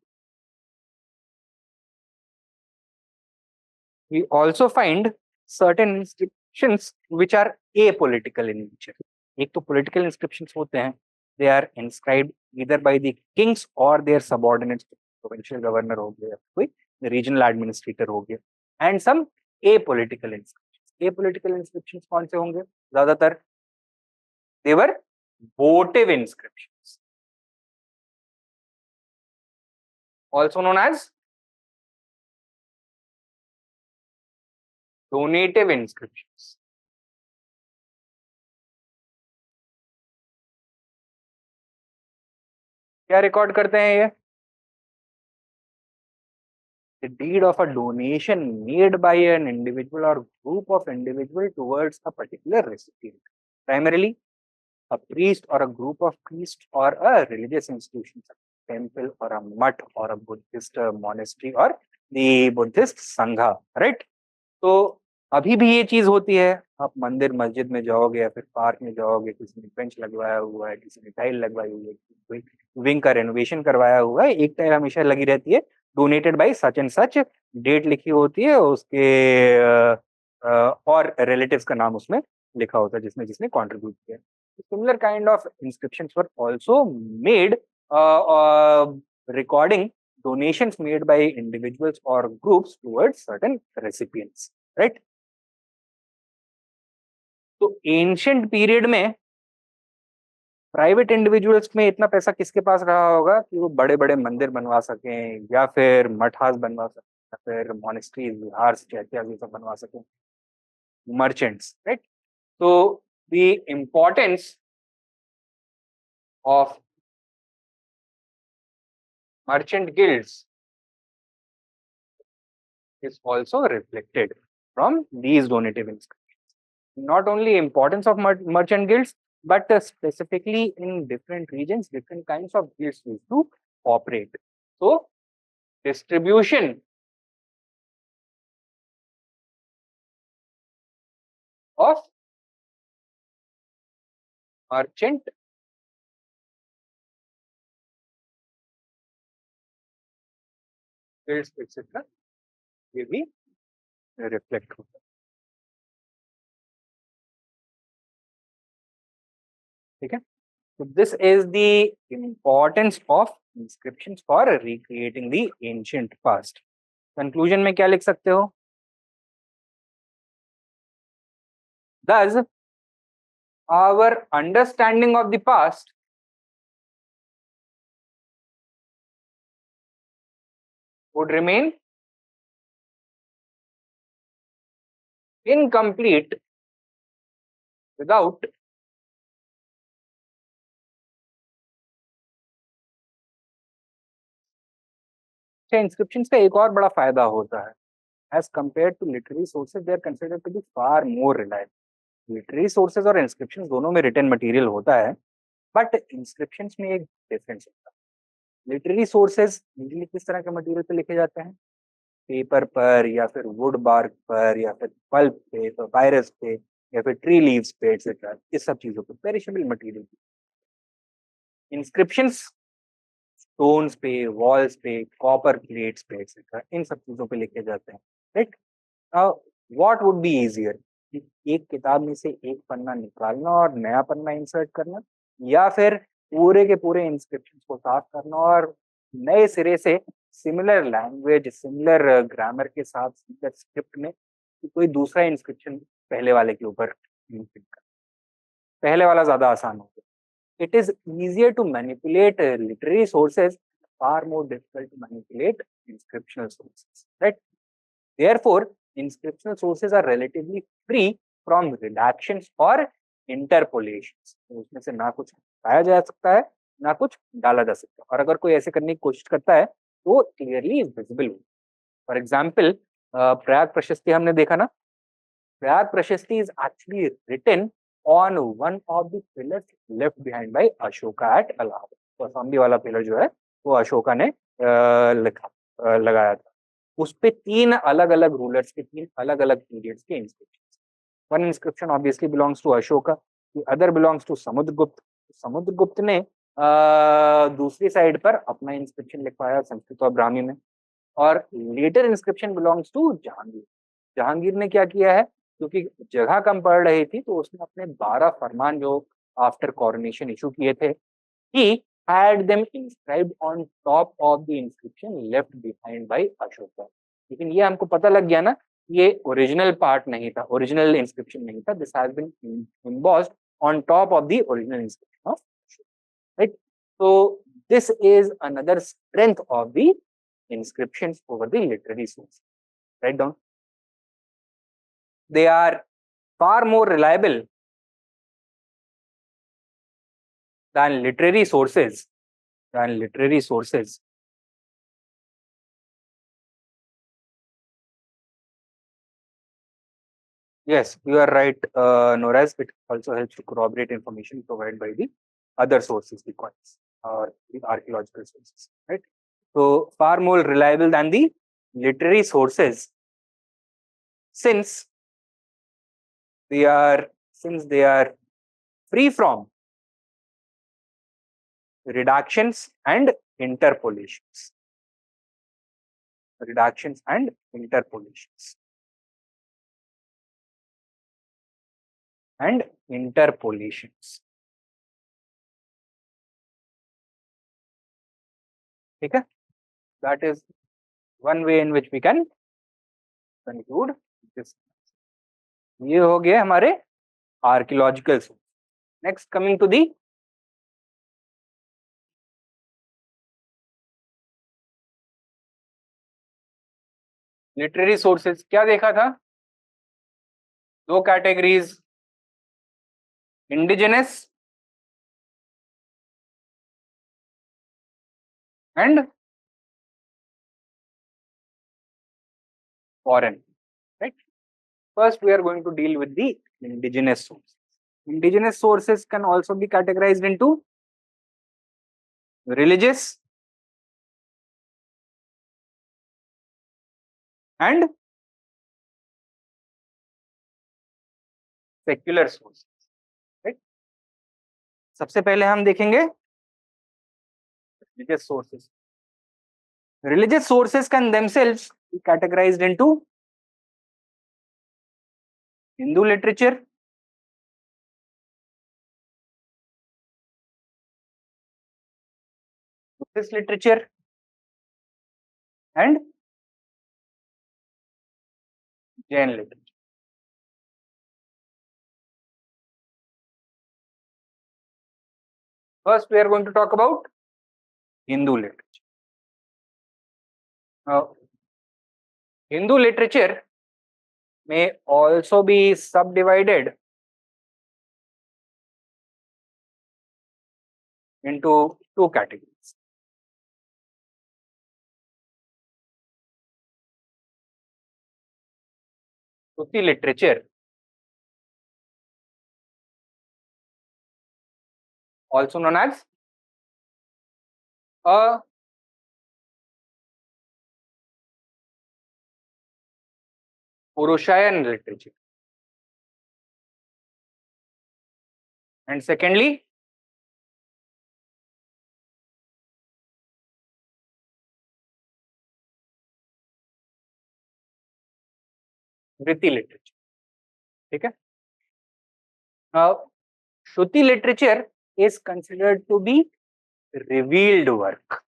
We also find certain inscriptions which are apolitical in nature. एक तो political inscriptions होते हैं, they are inscribed either by the kings or their subordinates, provincial governor हो गया, कोई regional administrator हो गया, and some apolitical inscriptions. Apolitical inscriptions कौन से होंगे? ज्यादातर they were votive inscriptions, also known as donative inscriptions. क्या रिकॉर्ड करते हैं ये? The deed of a donation made by an individual or group of individuals towards a particular recipient, primarily a priest or a group of priests or a religious institution, a temple or a mutt or a Buddhist monastery or the Buddhist sangha, right? तो अभी भी ये चीज होती है, आप मंदिर मस्जिद में जाओगे या फिर पार्क में जाओगे, किसी ने बेंच लगवाया हुआ है, किसी ने टाइल लगवाई हुई है, कोई विंग का रेनोवेशन करवाया हुआ है, एक टाइल हमेशा लगी रहती है, donated by such and such, date लिखी होती है, उसके और रिलेटिव्स का नाम उसमें लिखा होता है जिसने जिसने कंट्रीब्यूट किया. Similar kind of inscriptions were also made recording donations made by individuals or groups towards certain recipients, right? तो एंशियंट पीरियड में प्राइवेट इंडिविजुअल्स में इतना पैसा किसके पास रहा होगा कि वो बड़े बड़े मंदिर बनवा सकें या फिर मठास बनवा सकें या फिर मॉनेस्ट्रीज, विहार, चैत्यास ये सब बनवा सकें? Merchants, right? तो the importance of merchant guilds is also reflected from these donative inscriptions. Not only importance of merchant guilds, but specifically in different regions, different kinds of guilds used to operate. So distribution of merchant guilds, etc. will be reflected. Okay. So this is the importance of inscriptions for recreating the ancient past. Conclusion में क्या लिख सकते हो? Thus, our understanding of the past would remain incomplete without inscriptions का एक और बड़ा फायदा होता है. As compared to literary sources, they are considered to be far more reliable. Literary sources और inscriptions दोनों में written material होता है, but inscriptions में एक difference होता है. Literary sources usually किस तरह के material पे लिखे जाते हैं? पेपर पर या फिर वुड बार्क पर या फिर पल्प पे, पायरस पे या फिर ट्री लीव्स पे एक्सेट्रा, इस सब चीजों पे, पेरिशेबल मटेरियल. इंस्क्रिप्शंस स्टोन्स पे, वॉल्स पे, कॉपर प्लेट्स पे एक्सेट्रा, इन सब चीजों पे लिखे जाते हैं. Right. What would be easier? एक किताब में से एक पन्ना निकालना और नया पन्ना इंसर्ट करना, या फिर पूरे के पूरे इंस्क्रिप्शंस को साफ करना और नए सिरे से सिमिलर लैंग्वेज, सिमिलर ग्रामर के साथ, सिमिलर स्क्रिप्ट में कोई दूसरा इंस्क्रिप्शन पहले वाले के ऊपर इंक्रिप्ट करना. पहले वाला ज्यादा आसान होगा. It is easier to manipulate literary sources, far more difficult to manipulate inscriptional sources. Right? Therefore, inscriptional sources are relatively free from redactions or interpolations. तो उसमें से ना कुछ पाया जा सकता है, ना कुछ डाला जा सकता है, और अगर कोई ऐसे करने की कोशिश करता है तो क्लियरली विजिबल हो. फॉर एग्जाम्पल, प्रयाग प्रशस्ति हमने देखा ना. Prayag Prashasti is actually written on one of the pillars left behind by Ashoka at Allahabad. तो सामने वाला पिलर जो है वो अशोका ने लगाया था. उस पे तीन अलग अलग रूलर्स के, तीन अलग अलग पीरियड्स के inscriptions. One inscription obviously belongs to Ashoka, the other belongs to Samudragupta. Samudragupta ने दूसरी साइड पर अपना इंस्क्रिप्शन लिखवाया संस्कृत और ब्राह्मी में. और later inscription belongs to Jahangir. Jahangir ने क्या किया है, क्योंकि जगह कम पड़ रही थी तो उसने अपने 12 फरमान जो आफ्टर कॉरोनेशन इशू किए थे, he had them inscribed on top of the inscription left behind by Ashoka. लेकिन ये हमको पता लग गया ना, ये ओरिजिनल पार्ट नहीं था, ओरिजिनल इंस्क्रिप्शन नहीं था. This has been embossed on top of the original inscription of Ashoka. Right? So this is another strength of the inscriptions over the literary sources. Write down. They are far more reliable than literary sources. Yes, you are right, Noraz. It also helps to corroborate information provided by the other sources, the coins or the archaeological sources, right? So far more reliable than the literary sources, since they are free from redactions and interpolations. Redactions and interpolations. And interpolations. Okay? That is one way in which we can conclude this. ये हो गए हमारे archaeological source. Next coming to the literary sources. क्या देखा था? दो categories, indigenous and foreign. Right? First, we are going to deal with the indigenous sources. Indigenous sources can also be categorized into religious and secular sources, right? सबसे पहले हम देखेंगे religious sources. Religious sources can themselves be categorized into Hindu literature, Buddhist literature, and Jain literature. First, we are going to talk about Hindu literature. Now, Hindu literature may also be subdivided into two categories. Shruti literature, also known as a Purushayan literature, and secondly, Smriti literature. Okay. Now, Shruti literature is considered to be revealed work.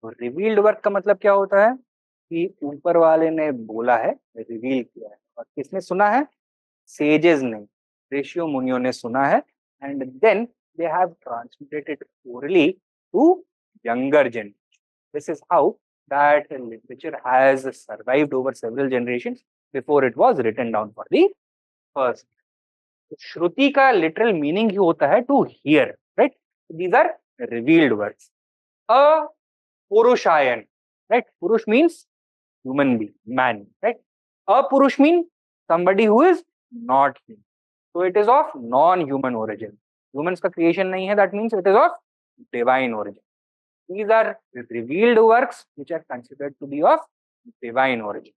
तो revealed work का मतलब क्या होता है कि ऊपर वाले ने बोला है, रिवील किया है, और किसने सुना है? सेजेस ने, ऋषियों मुनियों ने सुना है, and then they have transmitted it orally to younger generation. This is how that literature has survived over several generations before it was written down for the first. Shruti का लिटरल मीनिंग ही होता है to hear, right? These are revealed words. A Purushayana, right? Purush means human being, man, right? Apurush means somebody who is not human. So it is of non-human origin. Humans का creation नहीं है, that means it is of divine origin. These are revealed works which are considered to be of divine origin.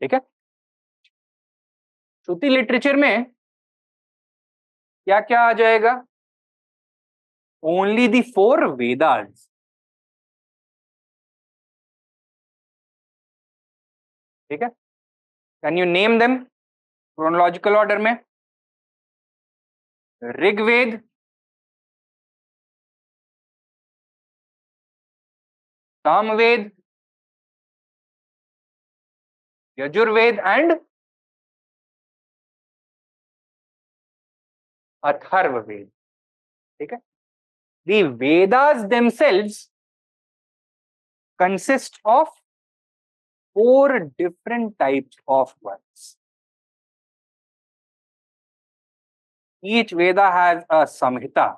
ठीक है? श्रुति literature में क्या क्या आ जाएगा? Only the 4 Vedas. ठीक है? Can you name them chronological order में? ऋग्वेद, सामवेद, यजुर्वेद एंड अथर्ववेद. ठीक है? The Vedas themselves consist of 4 different types of works. Each Veda has a Samhita.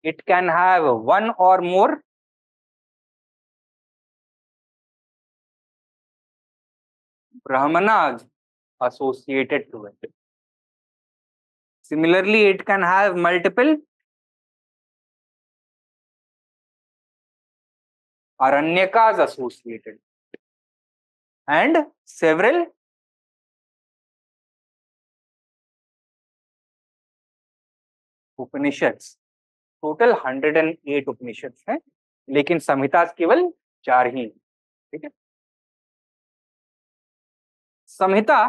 It can have one or more Brahmanas associated to it. Similarly, it can have multiple Aranyakas associated and several Upanishads. Total 108 Upanishad हैं, लेकिन संहिता केवल 4 ही. ठीक है? Samhita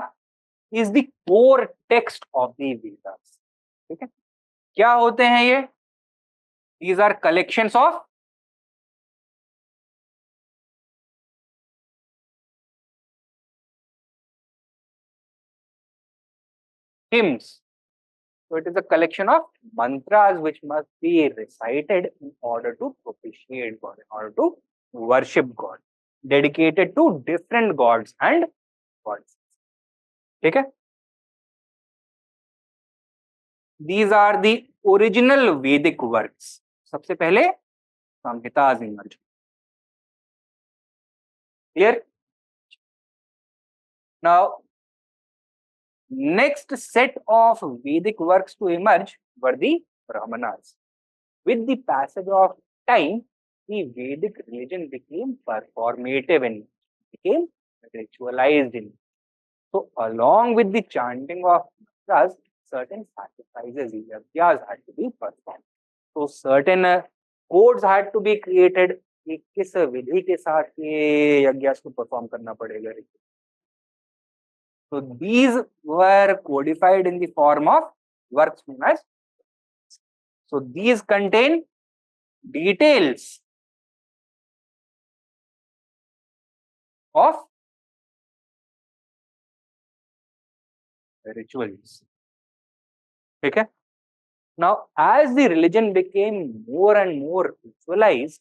is the core text of the Vedas. ठीक है? क्या होते हैं ये? These are collections of hymns. So it is a collection of mantras which must be recited in order to propitiate God, in order to worship God, dedicated to different gods and gods. ठीक है? These are the original Vedic works. सबसे पहले Samhitas emerge. Clear? Now Next set of Vedic works to emerge were the Brahmanas. With the passage of time, the Vedic religion became performative and became ritualized in. So, along with the chanting of mantras, certain sacrifices, yagyas had to be performed. So, certain codes had to be created कि किस विधि के साथ ये यज्ञ को perform करना पड़ेगा. So these were codified in the form of works known as. So these contain details of rituals. Okay. Now, as the religion became more and more ritualized,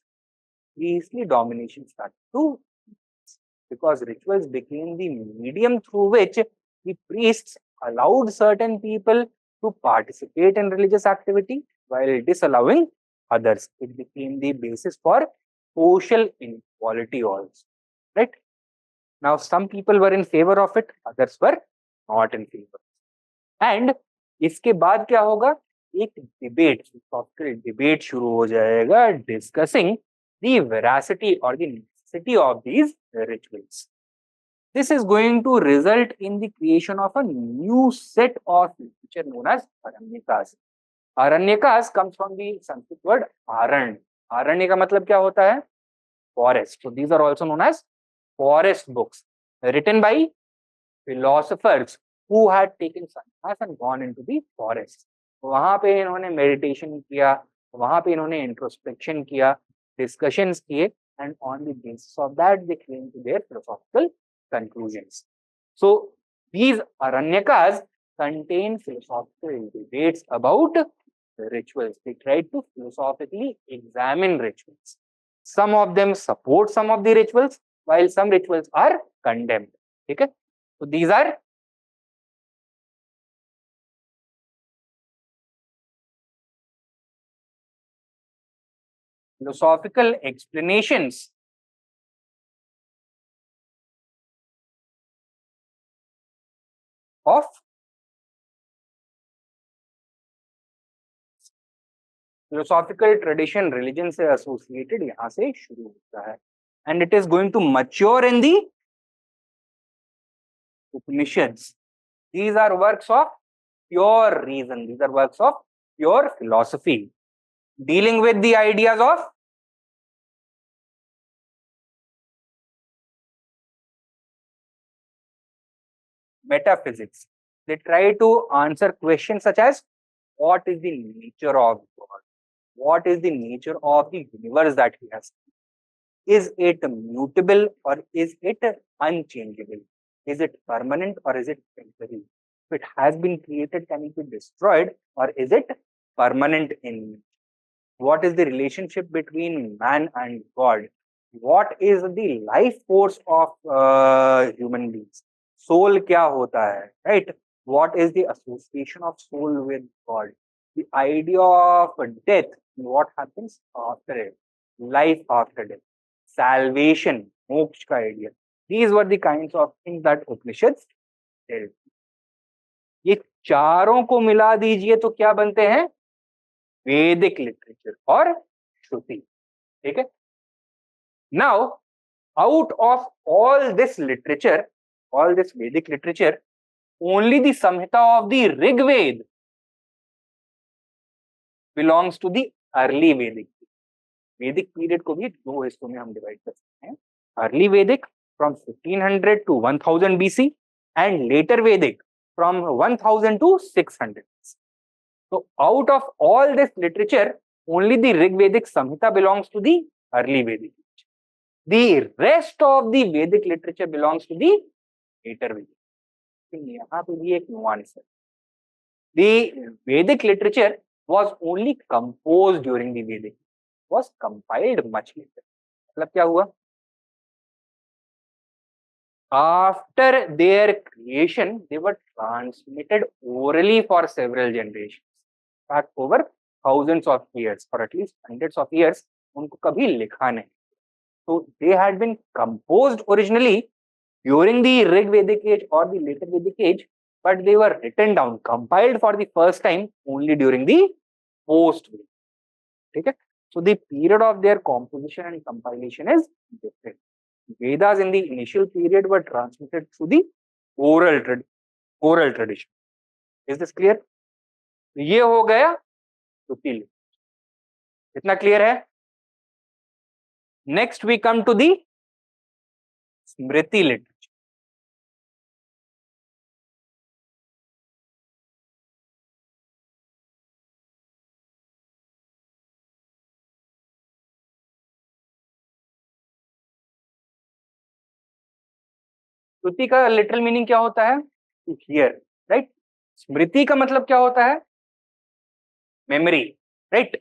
priestly domination started to, because rituals became the medium through which the priests allowed certain people to participate in religious activity while disallowing others. It became the basis for social inequality also. Right? Now, some people were in favor of it, others were not in favor. And इसके बाद क्या होगा? एक debate, philosophical debate शुरू हो जाएगा discussing the veracity or the necessity of these rituals. This is going to result in the creation of a new set of literature known as Aranyakas. Aranyakas comes from the Sanskrit word Aranya. Aranya का मतलब क्या होता है? Forest. So these are also known as forest books written by philosophers who had taken sannyas and gone into the forest. वहां पे इन्होंने meditation किया, वहां पे इन्होंने इंट्रोस्पेक्शन किया, डिस्कशंस किए, and on the basis of that they came to their philosophical conclusions. So these Aranyakas contain philosophical debates about rituals. They tried to philosophically examine rituals. Some of them support some of the rituals, while some rituals are condemned. Okay? So these are philosophical explanations of philosophical tradition religion से associated यहाँ से शुरू होता है, and it is going to mature in the Upanishads. These are works of pure reason. These are works of pure philosophy, dealing with the ideas of metaphysics. They try to answer questions such as what is the nature of God? What is the nature of the universe that he has? Is it mutable or is it unchangeable? Is it permanent or is it temporary? If it has been created, can it be destroyed or is it permanent in? What is the relationship between man and God? What is the life force of human beings? Soul क्या होता है, right? What is the association of soul with God? The idea of death, what happens after it? Life after death, salvation, moksha का idea. These were the kinds of things that Upanishads tell. ये चारों को मिला दीजिए तो क्या बनते हैं? Vedic literature or Shruti. ठीक है? Now, out of all this literature, all this Vedic literature, only the Samhita of the Rig Veda belongs to the early Vedic. Vedic period को भी दो हिस्सों में हम डिवाइड कर सकते हैं. Early Vedic from 1500 to 1000 BC and later Vedic from 1000 to 600. So out of all this literature, only the Rig Vedic Samhita belongs to the early Vedic. The rest of the Vedic literature belongs to the later Vedic. यहाँ पे भी एक nuance है. The Vedic literature was only composed during the Vedic. Was compiled much later. मतलब क्या हुआ? After their creation, they were transmitted orally for several generations. In fact, over thousands of years, or at least hundreds of years, उनको कभी लिखा नहीं. So they had been composed originally during the Rig Vedic age or the later Vedic age, but they were written down, compiled for the first time only during the post-Vedic. Okay? So the period of their composition and compilation is different. Vedas in the initial period were transmitted through the oral tradition. Is this clear? ये हो गया श्रुति literature. इतना clear है? Next we come to the Smriti literature. श्रुति का literal meaning क्या होता है? To hear, right. स्मृति का मतलब क्या होता है? Memory, right.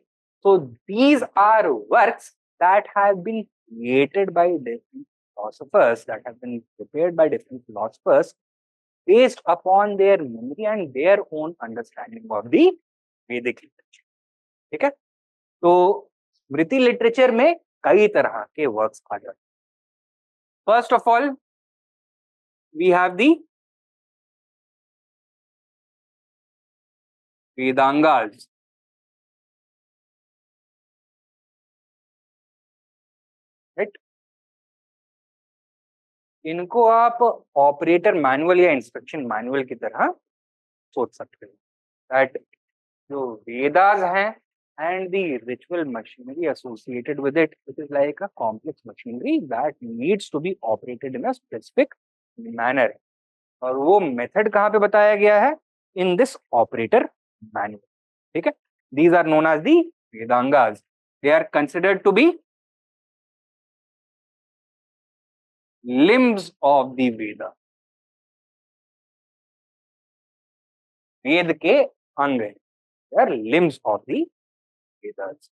So these are works that have been created by different philosophers, that have been prepared by different philosophers based upon their memory and their own understanding of the Vedic literature. ठीक है? तो स्मृति literature में कई तरह के works आ जाते हैं. First of all we have the Vedangas. Right? इनको आप ऑपरेटर मैनुअल या इंस्ट्रक्शन मैनुअल की तरह सोच सकते हो. दैट जो वेदास हैं and the ritual machinery associated with it, it is like a complex machinery that needs to be operated in a specific manner. और वो मेथड कहाँ पे बताया गया है? In this operator manual. ठीक है? These are known as the Vedangas. They are considered to be limbs of the Veda. वेद के अंग हैं. They are limbs of the Vedas.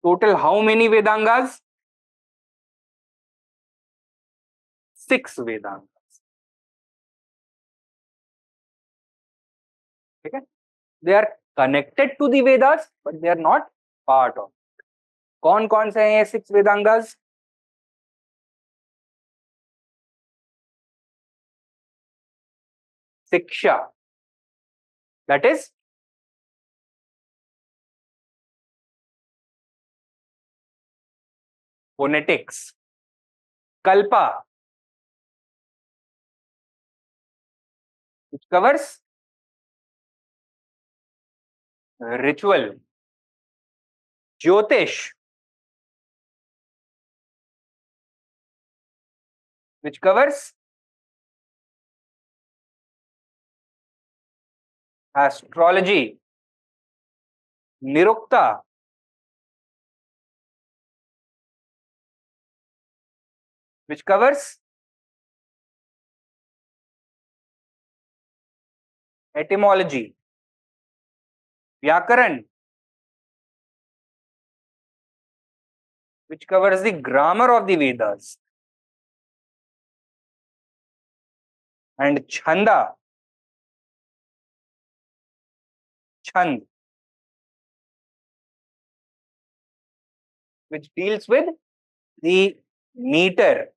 Total how many Vedangas? 6 Vedangas. ठीक है? They are connected to the Vedas, but they are not part of it. कौन कौन से हैं ये 6 Vedangas? शिक्षा, that is phonetics. Kalpa, which covers ritual. Jyotish, which covers astrology. Nirukta, which covers etymology. Vyakaran, which covers the grammar of the Vedas. And Chanda, Chand, which deals with the meter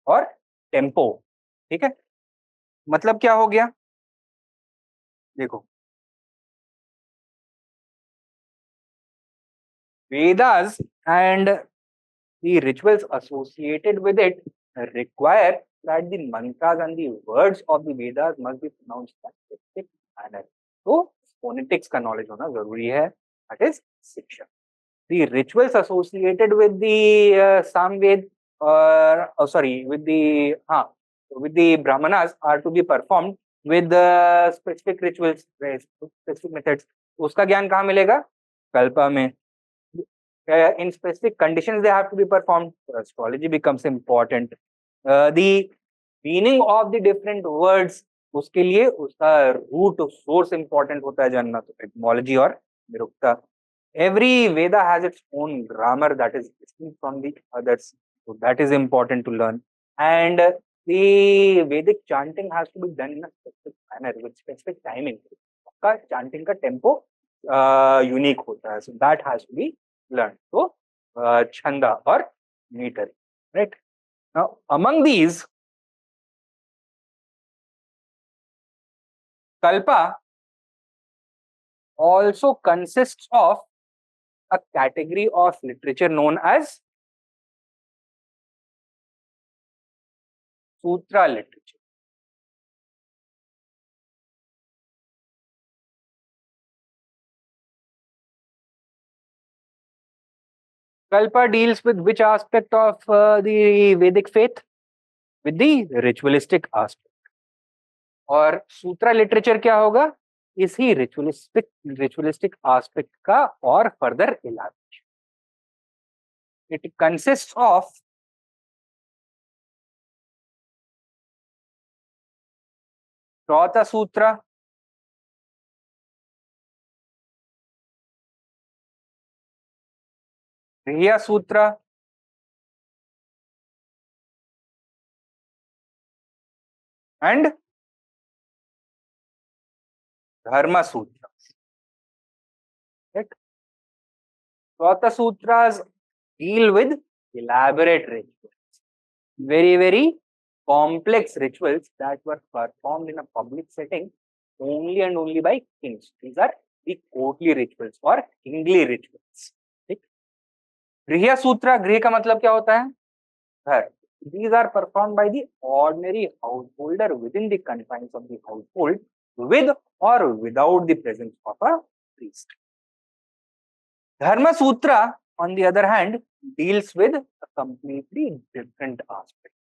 और tempo. ठीक है? मतलब क्या हो गया? देखो, Vedas and the rituals associated with it require that the mantras and the words of the Vedas must be pronounced in a specific manner. तो phonetics का knowledge होना जरूरी है. That is शिक्षा. The rituals associated with the Samved with the Brahmanas are to be performed with the specific rituals, specific methods. उसका ज्ञान कहाँ मिलेगा? कल्पा में. In specific conditions they have to be performed. Astrology becomes important. The meaning of the different words, उसके लिए उसका root source important होता है जानना. तो etymology और Nirukta. Every Veda has its own grammar that is distinct from the others. So that is important to learn. And the Vedic chanting has to be done in a specific manner with specific timing. उसका chanting का tempo unique होता है. So that has to be learned. So chanda or meter, right? Now among these Kalpa also consists of a category of literature known as Sutra literature. Kalpa deals with which aspect of the Vedic faith? With the ritualistic aspect. और सूत्रा literature क्या होगा? इसी ritualistic aspect का और further इलाज. It consist of श्रौत सूत्र, गृह्य सूत्र, and धर्म सूत्र. श्रौत सूत्रास deal with elaborate rituals, very complex rituals that were performed in a public setting only and only by kings. These are the courtly rituals or kingly rituals. ठीक. गृह्य सूत्र, गृह का मतलब क्या होता है? घर. These are performed by the ordinary householder within the confines of the household with or without the presence of a priest. Dharma Sutra, on the other hand, deals with a completely different aspect.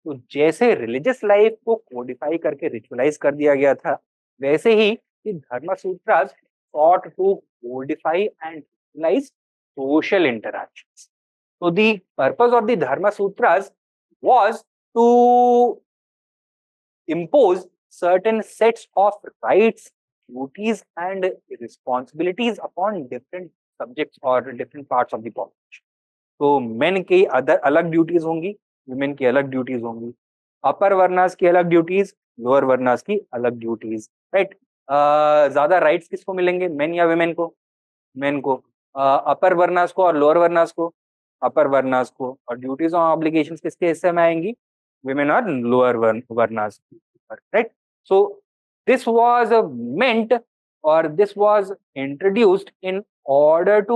तो जैसे religious life को Codify करके ritualise कर दिया गया था, वैसे ही धर्म सूत्रास sought to codify and ritualize social interactions. So the purpose of the Dharma Sutras was to impose certain sets of rights, duties, and responsibilities upon different subjects or different parts of the population. तो main की अलग duties होंगी, women की अलग duties होंगी, अपर वर्नास की अलग duties, lower वर्नास की अलग ड्यूटीज. राइट. ज्यादा राइट्स किसको मिलेंगे, मेन या वुमेन को? मेन को. अपर वर्नास को और लोअर वर्नास को? अपर वर्नास को. और ड्यूटीज और ऑब्लिगेशंस किसके हिस्से में आएंगी? वुमेन और lower varnas. Right. So this was meant और this was introduced in order to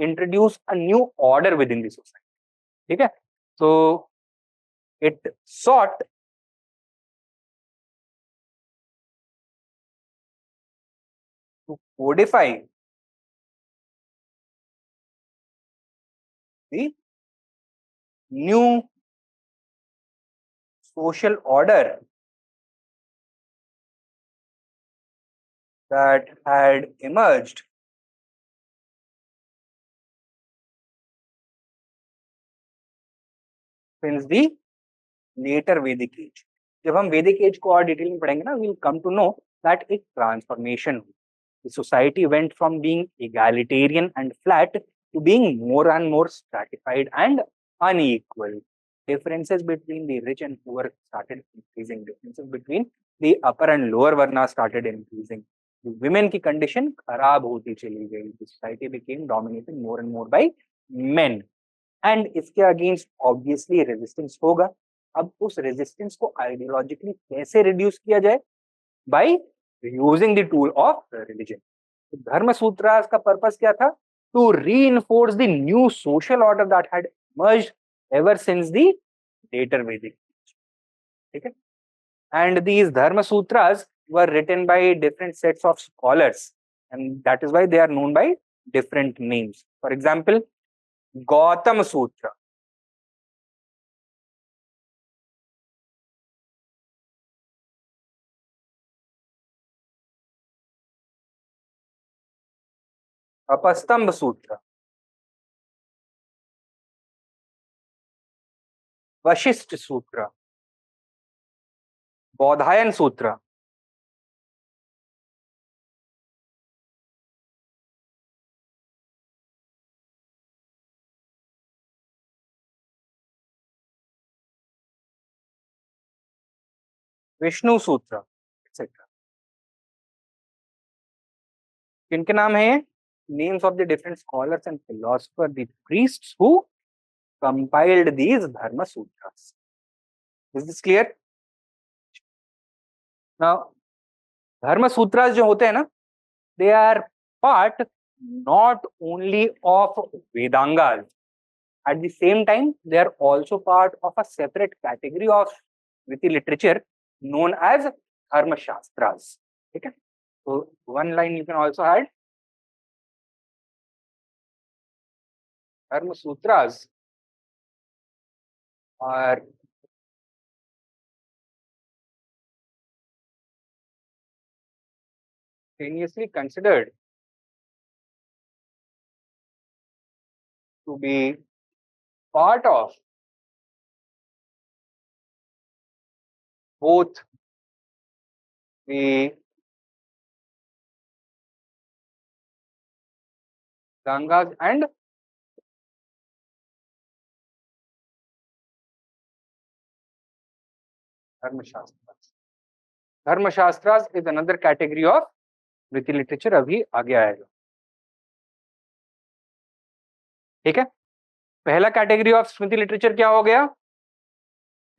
introduce a new order within the society. ठीक है. So it sought to codify the new social order that had emerged since the later Vedic age. जब हम Vedic age को और detail में पढ़ेंगे ना, we'll come to know that एक ट्रांसफॉर्मेशन हुई. The society went from being egalitarian and flat to being more and more stratified and unequal. Differences between the rich and poor started increasing. Differences between the upper and lower varna started increasing. The women की condition खराब होती चली गई. The society became dominated more and more by men. And इसके against obviously resistance होगा. अब उस resistance को आइडियोलॉजिकली कैसे रिड्यूस किया जाए? By using the tool of religion. Dharma Sutras का पर्पस क्या था? To reinforce the new social order that had emerged ever since the later Vedic. ठीक है. And these Dharma Sutras were written by different sets of scholars and that is why they are known by different names. For example, Gautama Sutra, Apastamba सूत्र, वशिष्ठ सूत्र, बौधायन सूत्र, विष्णु सूत्र, etcetera. किनके नाम है? Names of the different scholars and philosopher, the priests who compiled these Dharma Sutras. Is this clear? Now Dharma Sutras जो होते हैं ना, they are part not only of Vedangas, at the same time they are also part of a separate category of Smriti literature known as dharma shastras. Okay, so one line you can also add, dharma sutras are seriously considered to be part of both the Gangas and dharma shastras. Dharma shastras is another category of Smriti literature. अभी आगे आएगा. ठीक है, पहला category of Smriti literature क्या हो गया?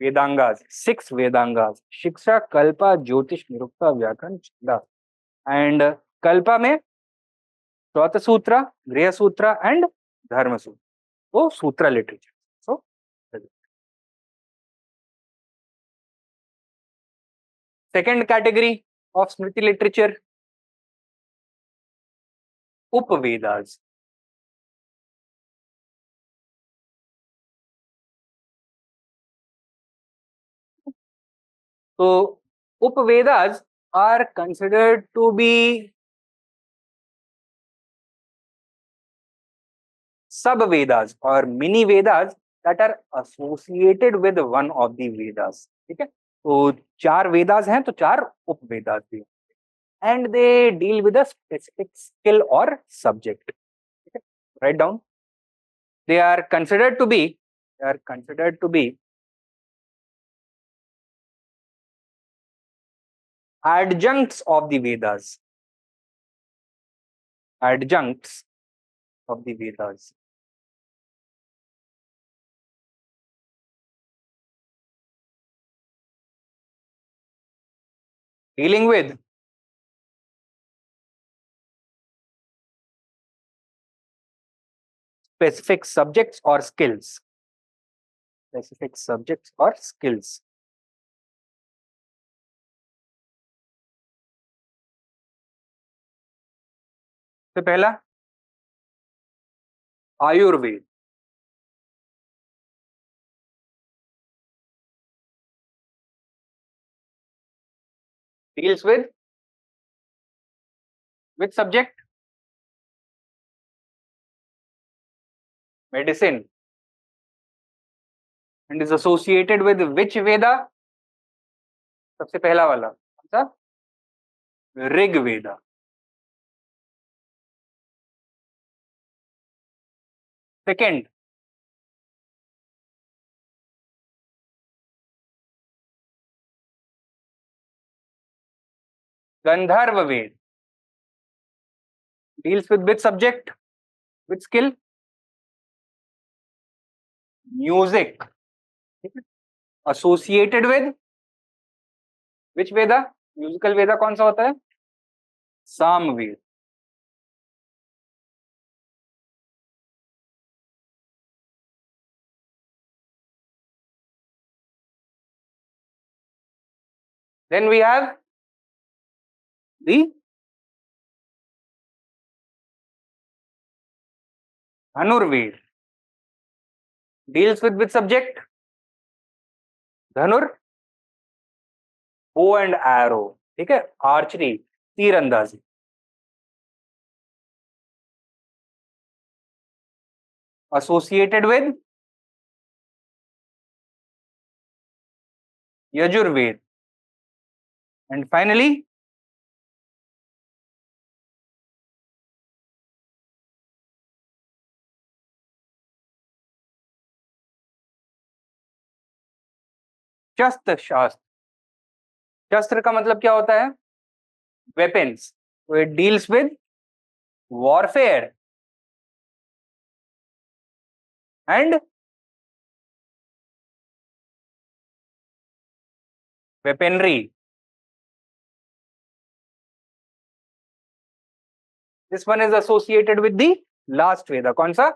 वेदांगास, 6 वेदांगास, शिक्षा, कल्पा, ज्योतिष, निरुक्ता, व्याकरण, छंदा. एंड कल्पा में श्रौत सूत्र, गृह सूत्र एंड धर्म सूत्र, वो sutra literature. So second category of Smriti literature, Upavedas. तो Upavedas are considered to be sub Vedas or mini Vedas that are associated with one of the Vedas. ठीक है, तो 4 Vedas हैं तो 4 उपवेदास भी, and they deal with a specific skill or subject. ठीक है, write down. They are considered to be adjuncts of the Vedas. Adjuncts of the Vedas. Dealing with specific subjects or skills. Specific subjects or skills. तो पहला Ayurveda. Deals with which subject? Medicine. And is associated with which Veda? सबसे पहला वाला कौन सा? ऋग वेदा. Second Gandharva Veda. Deals with which subject? Which skill? Music. Associated with which Veda? Musical Veda कौन सा होता है? Samaveda. Then we have the Dhanurveda. Deals with which subject? धनुर, bow and arrow. ठीक है, आर्चरी, तीरंदाजी. Associated with Yajurveda. And finally शस्त्र शास्त्र. शस्त्र का मतलब क्या होता है? वेपन्स. तो it deals with warfare and weaponry. This one is associated with the last Veda. कौन सा?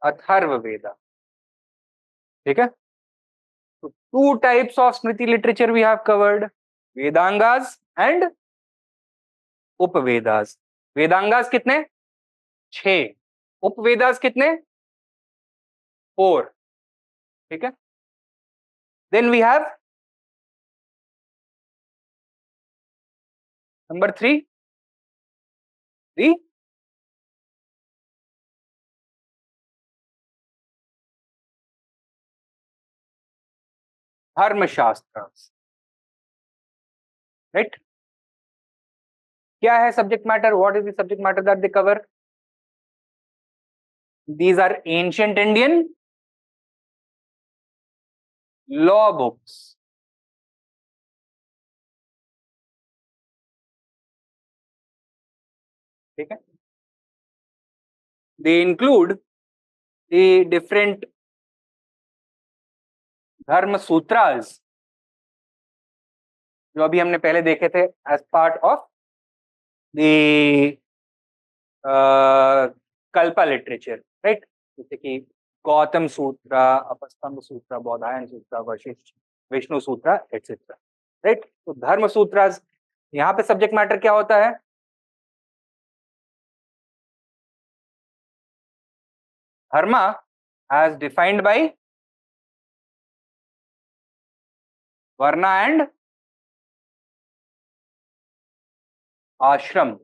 अथर्व वेदा. ठीक है. So two types of Smriti literature we have covered: Vedangas and उपवेदास. वेदांगास कितने? 6. उपवेदास कितने? 4. ठीक है. Then we have number 3, the धर्मशास्त्रास. Right? क्या है subject matter? What is the subject matter that they cover? These are ancient Indian law books. ठीक है. They include the different धर्म सूत्रास जो अभी हमने पहले देखे थे as part of the Kalpa literature, right. जैसे कि गौतम सूत्र, अपस्तंभ सूत्र, बौधायन सूत्र, वशिष्ठ, विष्णु सूत्र, एटसेट्रा. राइट. तो धर्म सूत्र यहाँ पे सब्जेक्ट मैटर क्या होता है? धर्म as defined by varna and ashram.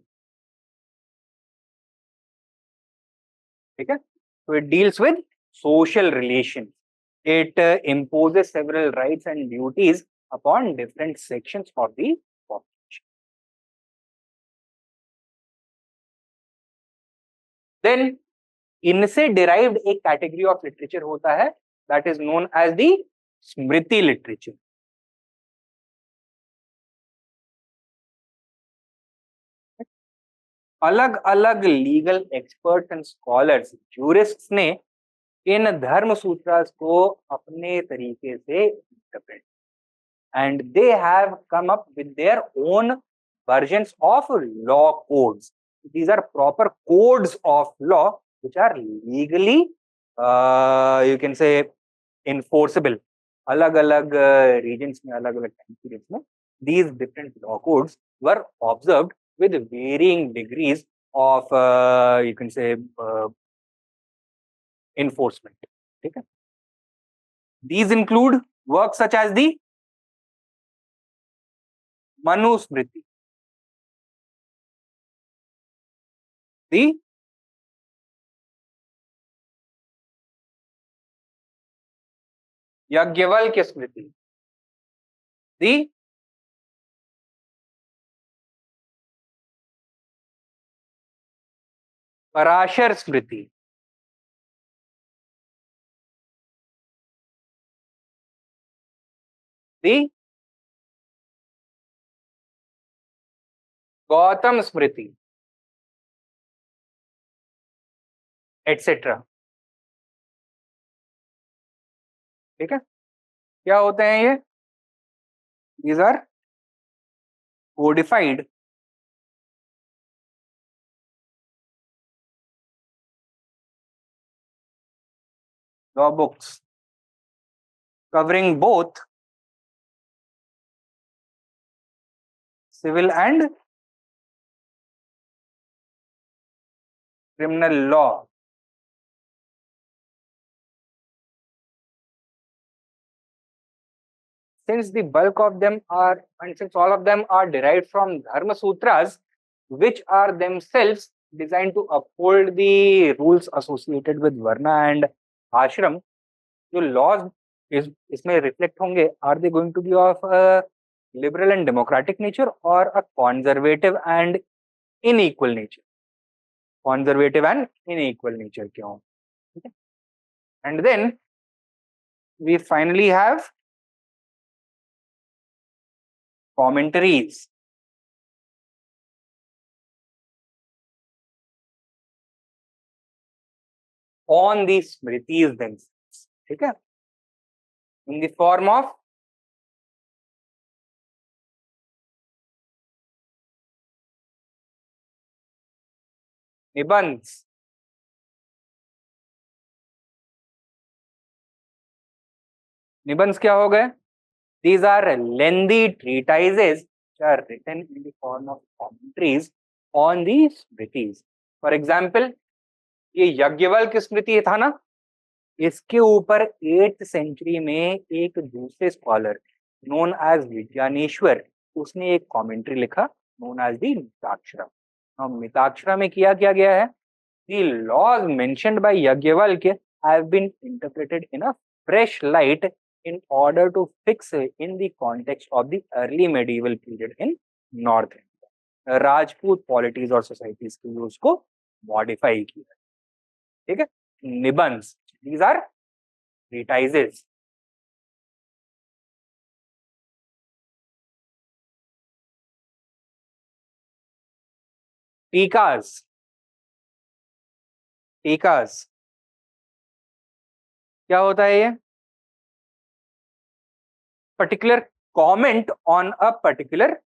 ठीक है. So it deals with social relations. It imposes several rights and duties upon different sections of the population. Then इनसे derived एक category of literature होता है that is known as the Smriti literature. अलग अलग legal experts and scholars, jurists ने इन धर्म सूत्रास को अपने तरीके से interpret, and they have come up with their own versions of law codes. These are proper codes of law which are legally you can say enforceable. अलग अलग regions में, अलग अलग टाइम पीरियड्स में these different law codes were observed with varying degrees of you can say enforcement. ठीक है. These include works such as the Manusmriti, the Yajnavalkya Smriti, the Parashar Smriti, the Gautam Smriti, etc. ठीक है. क्या होते हैं ये? These are codified law books covering both civil and criminal law. Since the bulk of them are, and since all of them are derived from Dharma Sutras, which are themselves designed to uphold the rules associated with Varna and Ashram, जो laws इसमें reflect होंगे, are they going to be of a liberal and democratic nature or a conservative and unequal nature? Conservative and unequal nature क्यों? Okay. And then we finally have commentaries on the Smritis themselves. ठीक है. In the form of निबंध, निबंध क्या हो गए? These are lengthy treatises which are written in the form of commentaries on the Smritis. For example, ये यज्ञवल्क स्मृति था ना, इसके ऊपर 8th सेंचुरी में एक दूसरे स्कॉलर नोन एज विज्ञानेश्वर, उसने एक कमेंट्री लिखा नोन एज दी मिताक्षरा. अब मिताक्षरा में किया क्या गया है? The laws mentioned by Yagyavalkya have been interpreted in a fresh light in order to fix in the context of the early medieval period in North India. Rajput पॉलिटीज और societies के लिए उसको मॉडिफाई किया. ठीक है. निबंध, these are treatises. टीकास, टीकास क्या होता है? ये particular comment on a particular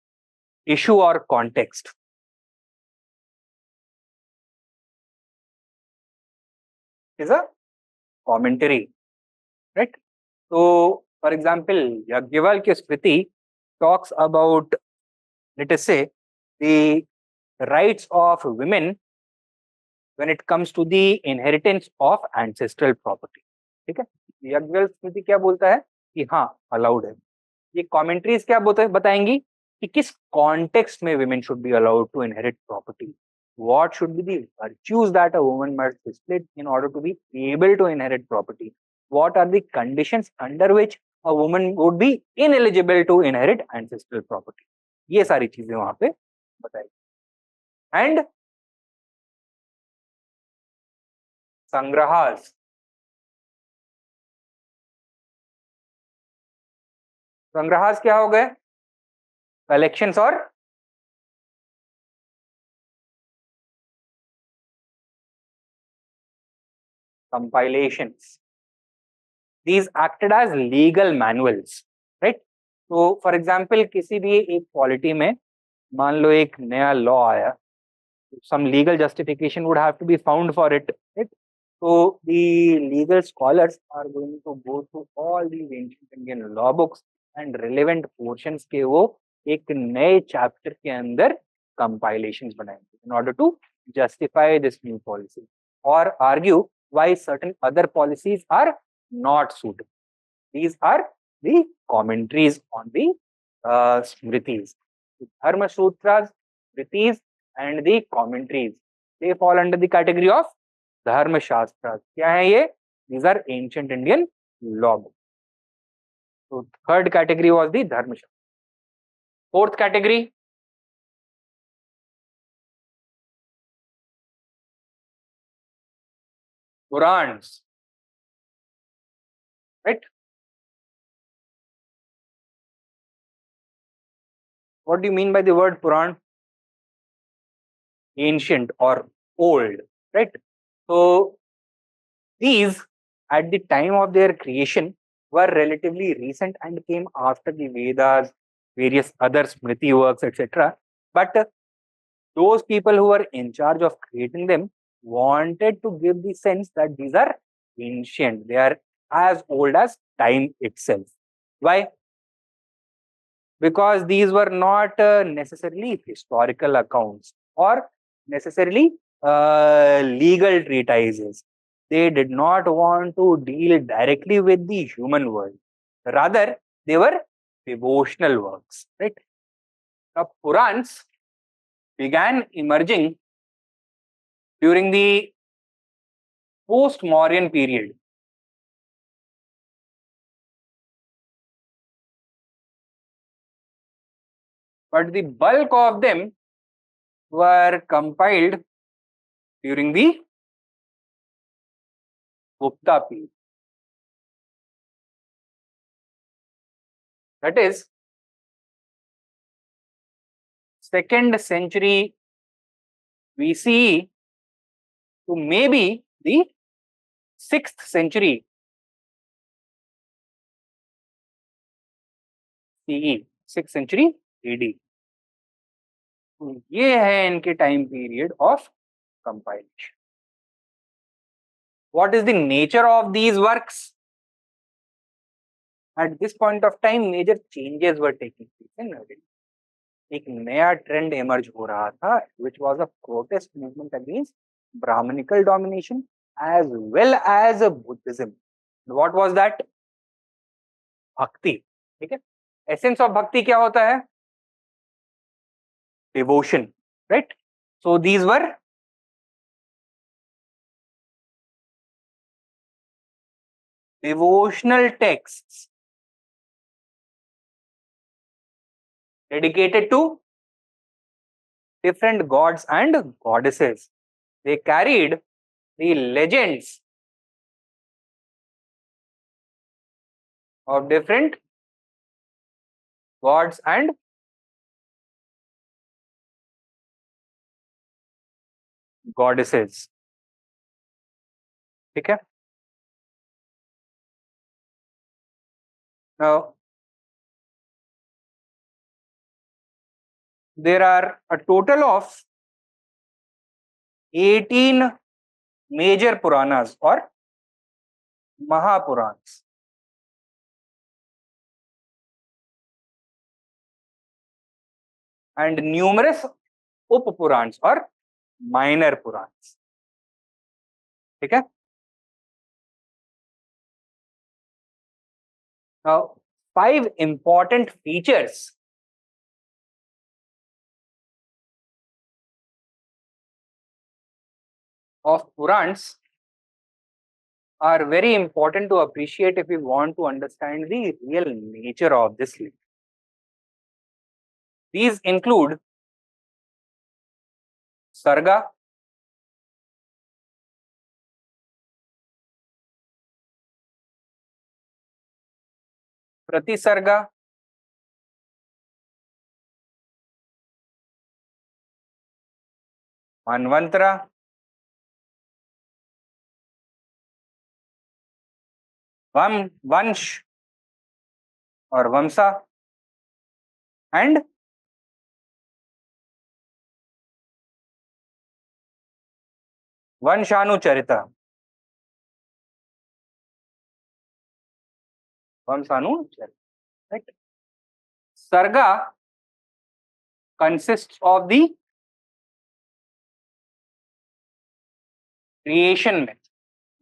issue और context. Is a commentary, right? तो for example Yajnavalkya Smriti talks about, let us say, the rights of women when it comes to the inheritance of ancestral property. ठीक है. याज्ञवल्क्य स्मृति क्या बोलता है कि हाँ allowed है. ये कमेंट्रीज क्या बताएंगी कि किस कॉन्टेक्स्ट में women should be allowed to inherit property. What should be the virtues that a woman must display in order to be able to inherit property? What are the conditions under which a woman would be ineligible to inherit ancestral property? ये सारी चीजें वहां पे बताई. And संग्रहास, संग्रहास क्या हो गए? Collections और compilations. These acted as legal manuals, right? तो फॉर एग्जाम्पल किसी भी एक पॉलिटी में मान लो एक नया लॉ आया, some legal justification would have to be found for it, right? So the legal scholars are going to go through all these ancient Indian law books and relevant portions के वो एक नए chapter के अंदर compilations बनाएंगे in order to justify this new policy or argue why certain other policies are not suitable. These are the commentaries on the Smritis. Dharma Sutras, Smritis, and the commentaries, they fall under the category of Dharma Shastras. क्या है ये? These are ancient Indian law books. So third category was the Dharma Shastra. Fourth category, Purans, right? What do you mean by the word Puran? Ancient or old, right? So these, at the time of their creation, were relatively recent and came after the Vedas, various other Smriti works, etc. But those people who were in charge of creating them wanted to give the sense that these are ancient. They are as old as time itself. Why? Because these were not necessarily historical accounts or necessarily legal treatises. They did not want to deal directly with the human world. Rather, they were devotional works, right? Now, Purans began emerging during the post-Mauryan period. But the bulk of them were compiled during the Gupta period. That is, 2nd century BCE to maybe the 6th century CE, 6th century AD. ये है इनके time period of compilation. What is the nature of these works? At this point of time, major changes were taking place in India. एक नया trend emerge हो रहा था, which was a protest movement against Brahmanical domination as well as Buddhism. What was that? भक्ति. ठीक है. Essence of भक्ति क्या होता है? Devotion, right? So these were devotional texts dedicated to different gods and goddesses. They carried the legends of different gods and goddesses. ठीक है. Now, there are a total of 18 major Puranas or Mahapurans. And numerous Uppurans or minor Purans. ठीक है. Now, 5 important features of Purans are very important to appreciate if we want to understand the real nature of this link. These include Sarga, Pratisarga, Manvantara, Vansh or Vamsa, and Vanshanucharita. Vamsanucharita. Right? Sarga consists of the creation myth.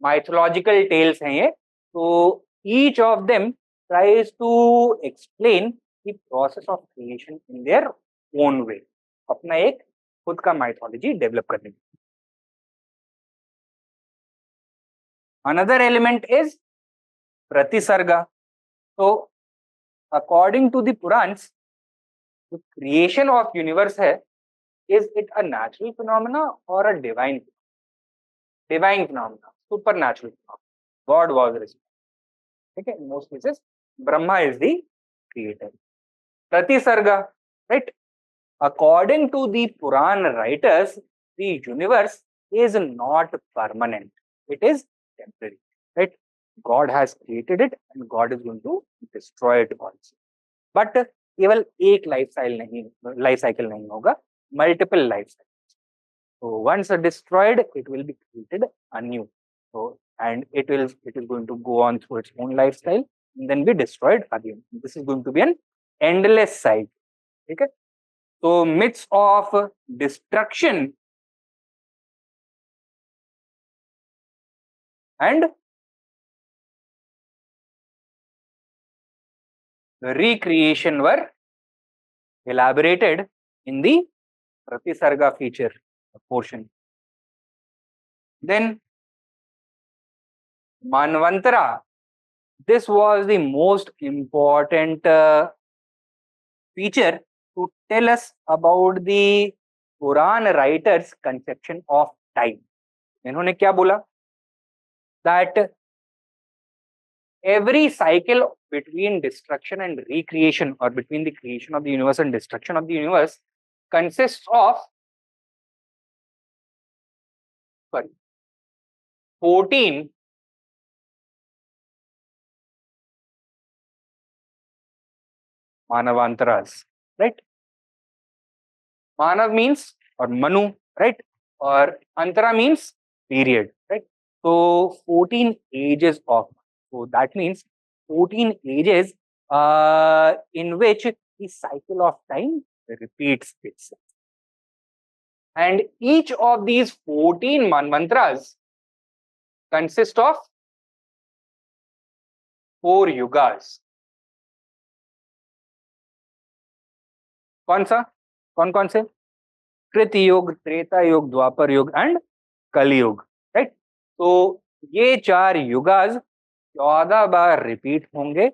Mythological tales हैं ये. So each of them tries to explain the process of creation in their own way. अपना एक खुद का mythology develop करने की. Another element is Pratisarga. So according to the Purans, the creation of universe है, is it a natural phenomena or a divine phenomena, supernatural phenomena? God was responsible. Okay, in most cases, Brahma is the creator. Pratisarga, right? According to the Puran writers, the universe is not permanent. It is temporary, right? God has created it and God is going to destroy it also. But केवल एक life cycle नहीं होगा, multiple life cycles. So once destroyed, it will be created anew. So and it is going to go on through its own lifestyle and then be destroyed again. This is going to be an endless cycle. Okay? So myths of destruction and recreation were elaborated in the Pratisarga feature portion. Then Manvantara, this was the most important feature to tell us about the Puran writers' conception of time. इन्होंने क्या बोला? That every cycle between destruction and recreation, or between the creation of the universe and destruction of the universe, consists of 14 Manavantaras, right? Manav means, or Manu, right? और antara means period, right? So 14 ages of, so that means 14 ages in which the cycle of time repeats itself. And each of these 14 mantras consist of 4 yugas. कौन सा? कौन कौन से? कृत युग, त्रेता युग, द्वापर युग एंड कलयुग, राइट? तो ये 4 युगास 14 बार रिपीट होंगे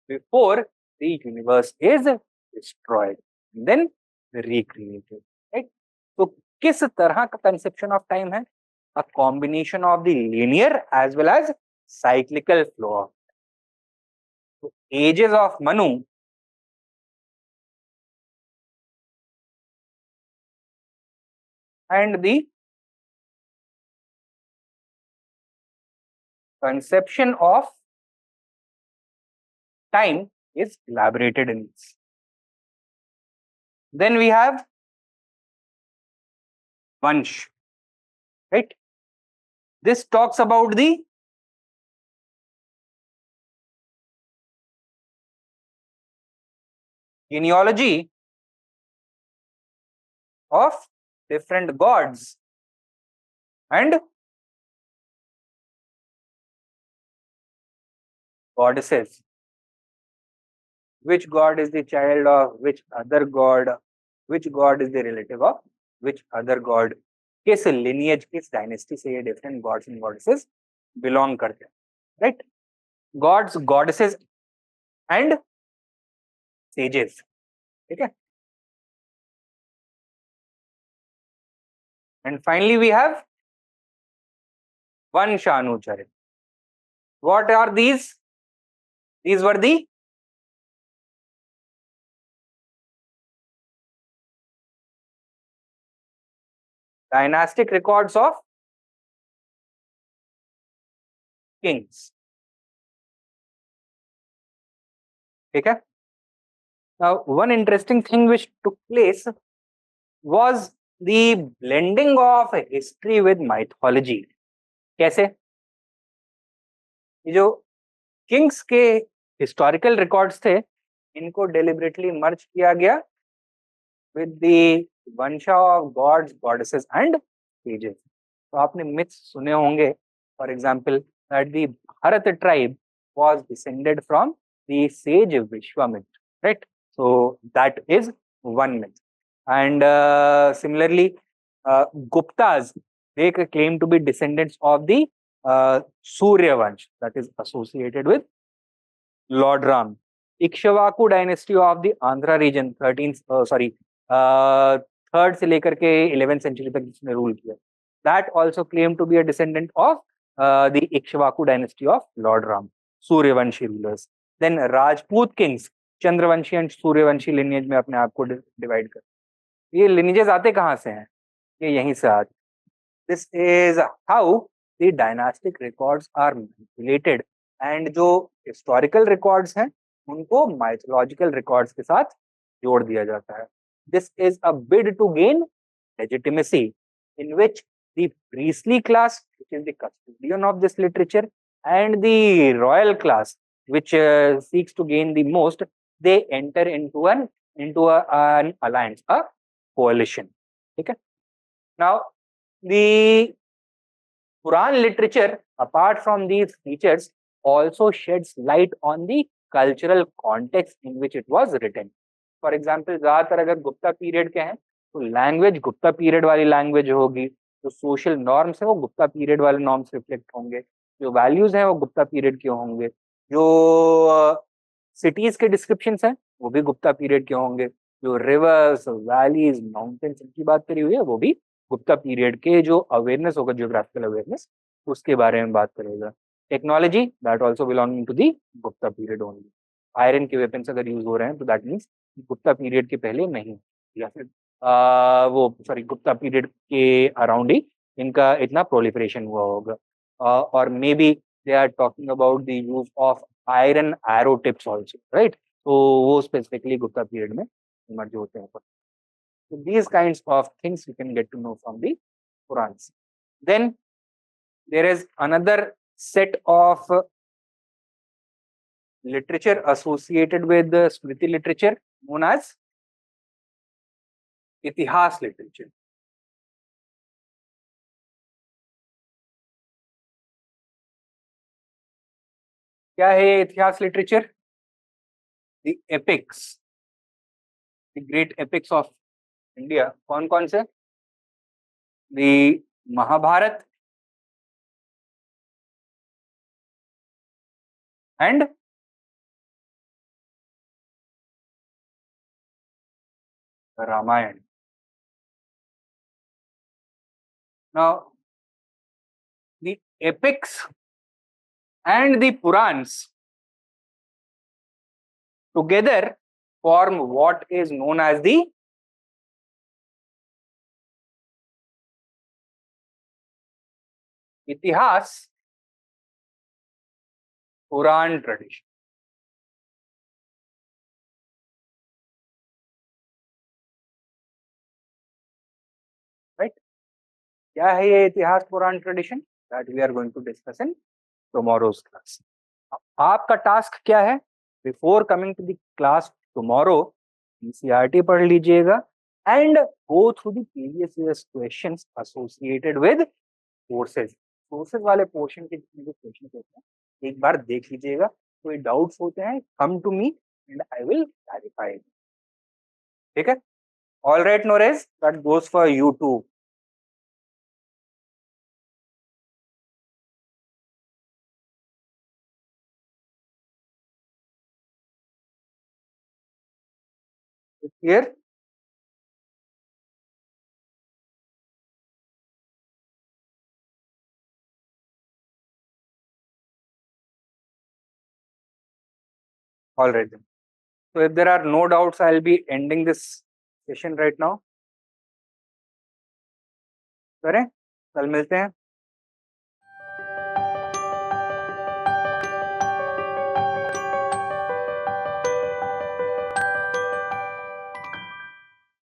before the universe is destroyed then recreated, right? तो किस तरह का कंसेप्शन ऑफ टाइम है? A combination of the linear as well as cyclical flow of, तो ages of Manu and the conception of time is elaborated in this. Then we have Vansh, right? This talks about the genealogy of different gods and goddesses. Which god is the child of which other god? Which god is the relative of which other god? किस lineage, किस dynasty से ये different gods and goddesses belong करते हैं, right? Gods, goddesses and sages, ठीक है? And finally we have Vanshanucharit. What are these? These were the dynastic records of kings. Okay. Now, one interesting thing which took place was the blending of history with mythology. कैसे? ये जो Kings के historical records थे, इनको deliberately मर्ज किया गया with the वंशा of gods, goddesses and sages. तो आपने मिथ्स सुने होंगे, for example, that the Bharat tribe was descended from the sage Vishwamitra, right? So that is one myth. And similarly, Guptas, they claim to be descendants of the Surya Vansh that is associated with Lord Ram. Ikshvaku dynasty of the Andhra region, 13th, third से लेकर के 11th century तक जिसने rule किया, that also claimed to be a descendant of the Ikshvaku dynasty of Lord Ram, Suryavanshi rulers. Then Rajput kings, Chandravanshi and Suryavanshi lineage में अपने आप को डिवाइड कर, ये lineages आते कहाँ से हैं? ये यहीं से आते. This is how the dynastic records are manipulated, and जो historical records हैं उनको mythological records के साथ जोड़ दिया जाता है. This is a bid to gain legitimacy, in which the priestly class, which is the custodian of this literature, and the royal class, which seeks to gain the most, they enter into an alliance, a coalition. Okay. Now, the Quran literature, apart from these features, also sheds light on the cultural context in which it was written. For example, ज्यादातर अगर Gupta period के हैं तो language Gupta period वाली language होगी, जो social norms है वो गुप्ता पीरियड वाले नॉर्म्स रिफ्लेक्ट होंगे, जो वैल्यूज हैं वो गुप्ता पीरियड के होंगे, जो सिटीज के डिस्क्रिप्शंस हैं वो भी गुप्ता पीरियड के होंगे, जो रिवर्स, वैलीज, माउंटेन्स की बात करी हुई है वो भी गुप्ता पीरियड के जो अवेयरनेस होगा, जियोग्राफिकल अवेयरनेस, उसके बारे में बात करेगा. Technology, that also belonging to the Gupta period only. Iron के वेपन्स अगर यूज हो रहे हैं तो दैट मीन्स गुप्ता पीरियड के पहले नहीं, या फिर गुप्ता पीरियड के अराउंड ही इनका इतना प्रोलिफरेशन हुआ होगा. और maybe they are talking about the use of iron arrow tips also, right? तो वो स्पेसिफिकली गुप्ता पीरियड में इमर्ज होते हैं. So these kinds of things you can get to know from the Purans. Then there is another set of literature associated with the Smriti literature known as Itihas literature. क्या है ये इतिहास literature? The epics, the great epics of India. कौन कौन से? The Mahabharata and Ramayana. Now, the epics and the Purans together form what is known as the Itihas Puran tradition. Right? क्या है ये इतिहास पुराण tradition? That we are going to discuss in tomorrow's class. आपका task क्या है? Before coming to the class tomorrow, ECRT पढ़ लीजिएगा and go through the previous year's questions associated with sources. Sources वाले portion के जितने भी questions होते हैं एक बार देख लीजिएगा. कोई doubts होते हैं come to me and I will clarify it. ठीक है? All right, Norez, that goes for you too. Clear? All right then. So if there are no doubts, I'll be ending this session right now. करें? कल मिलते हैं.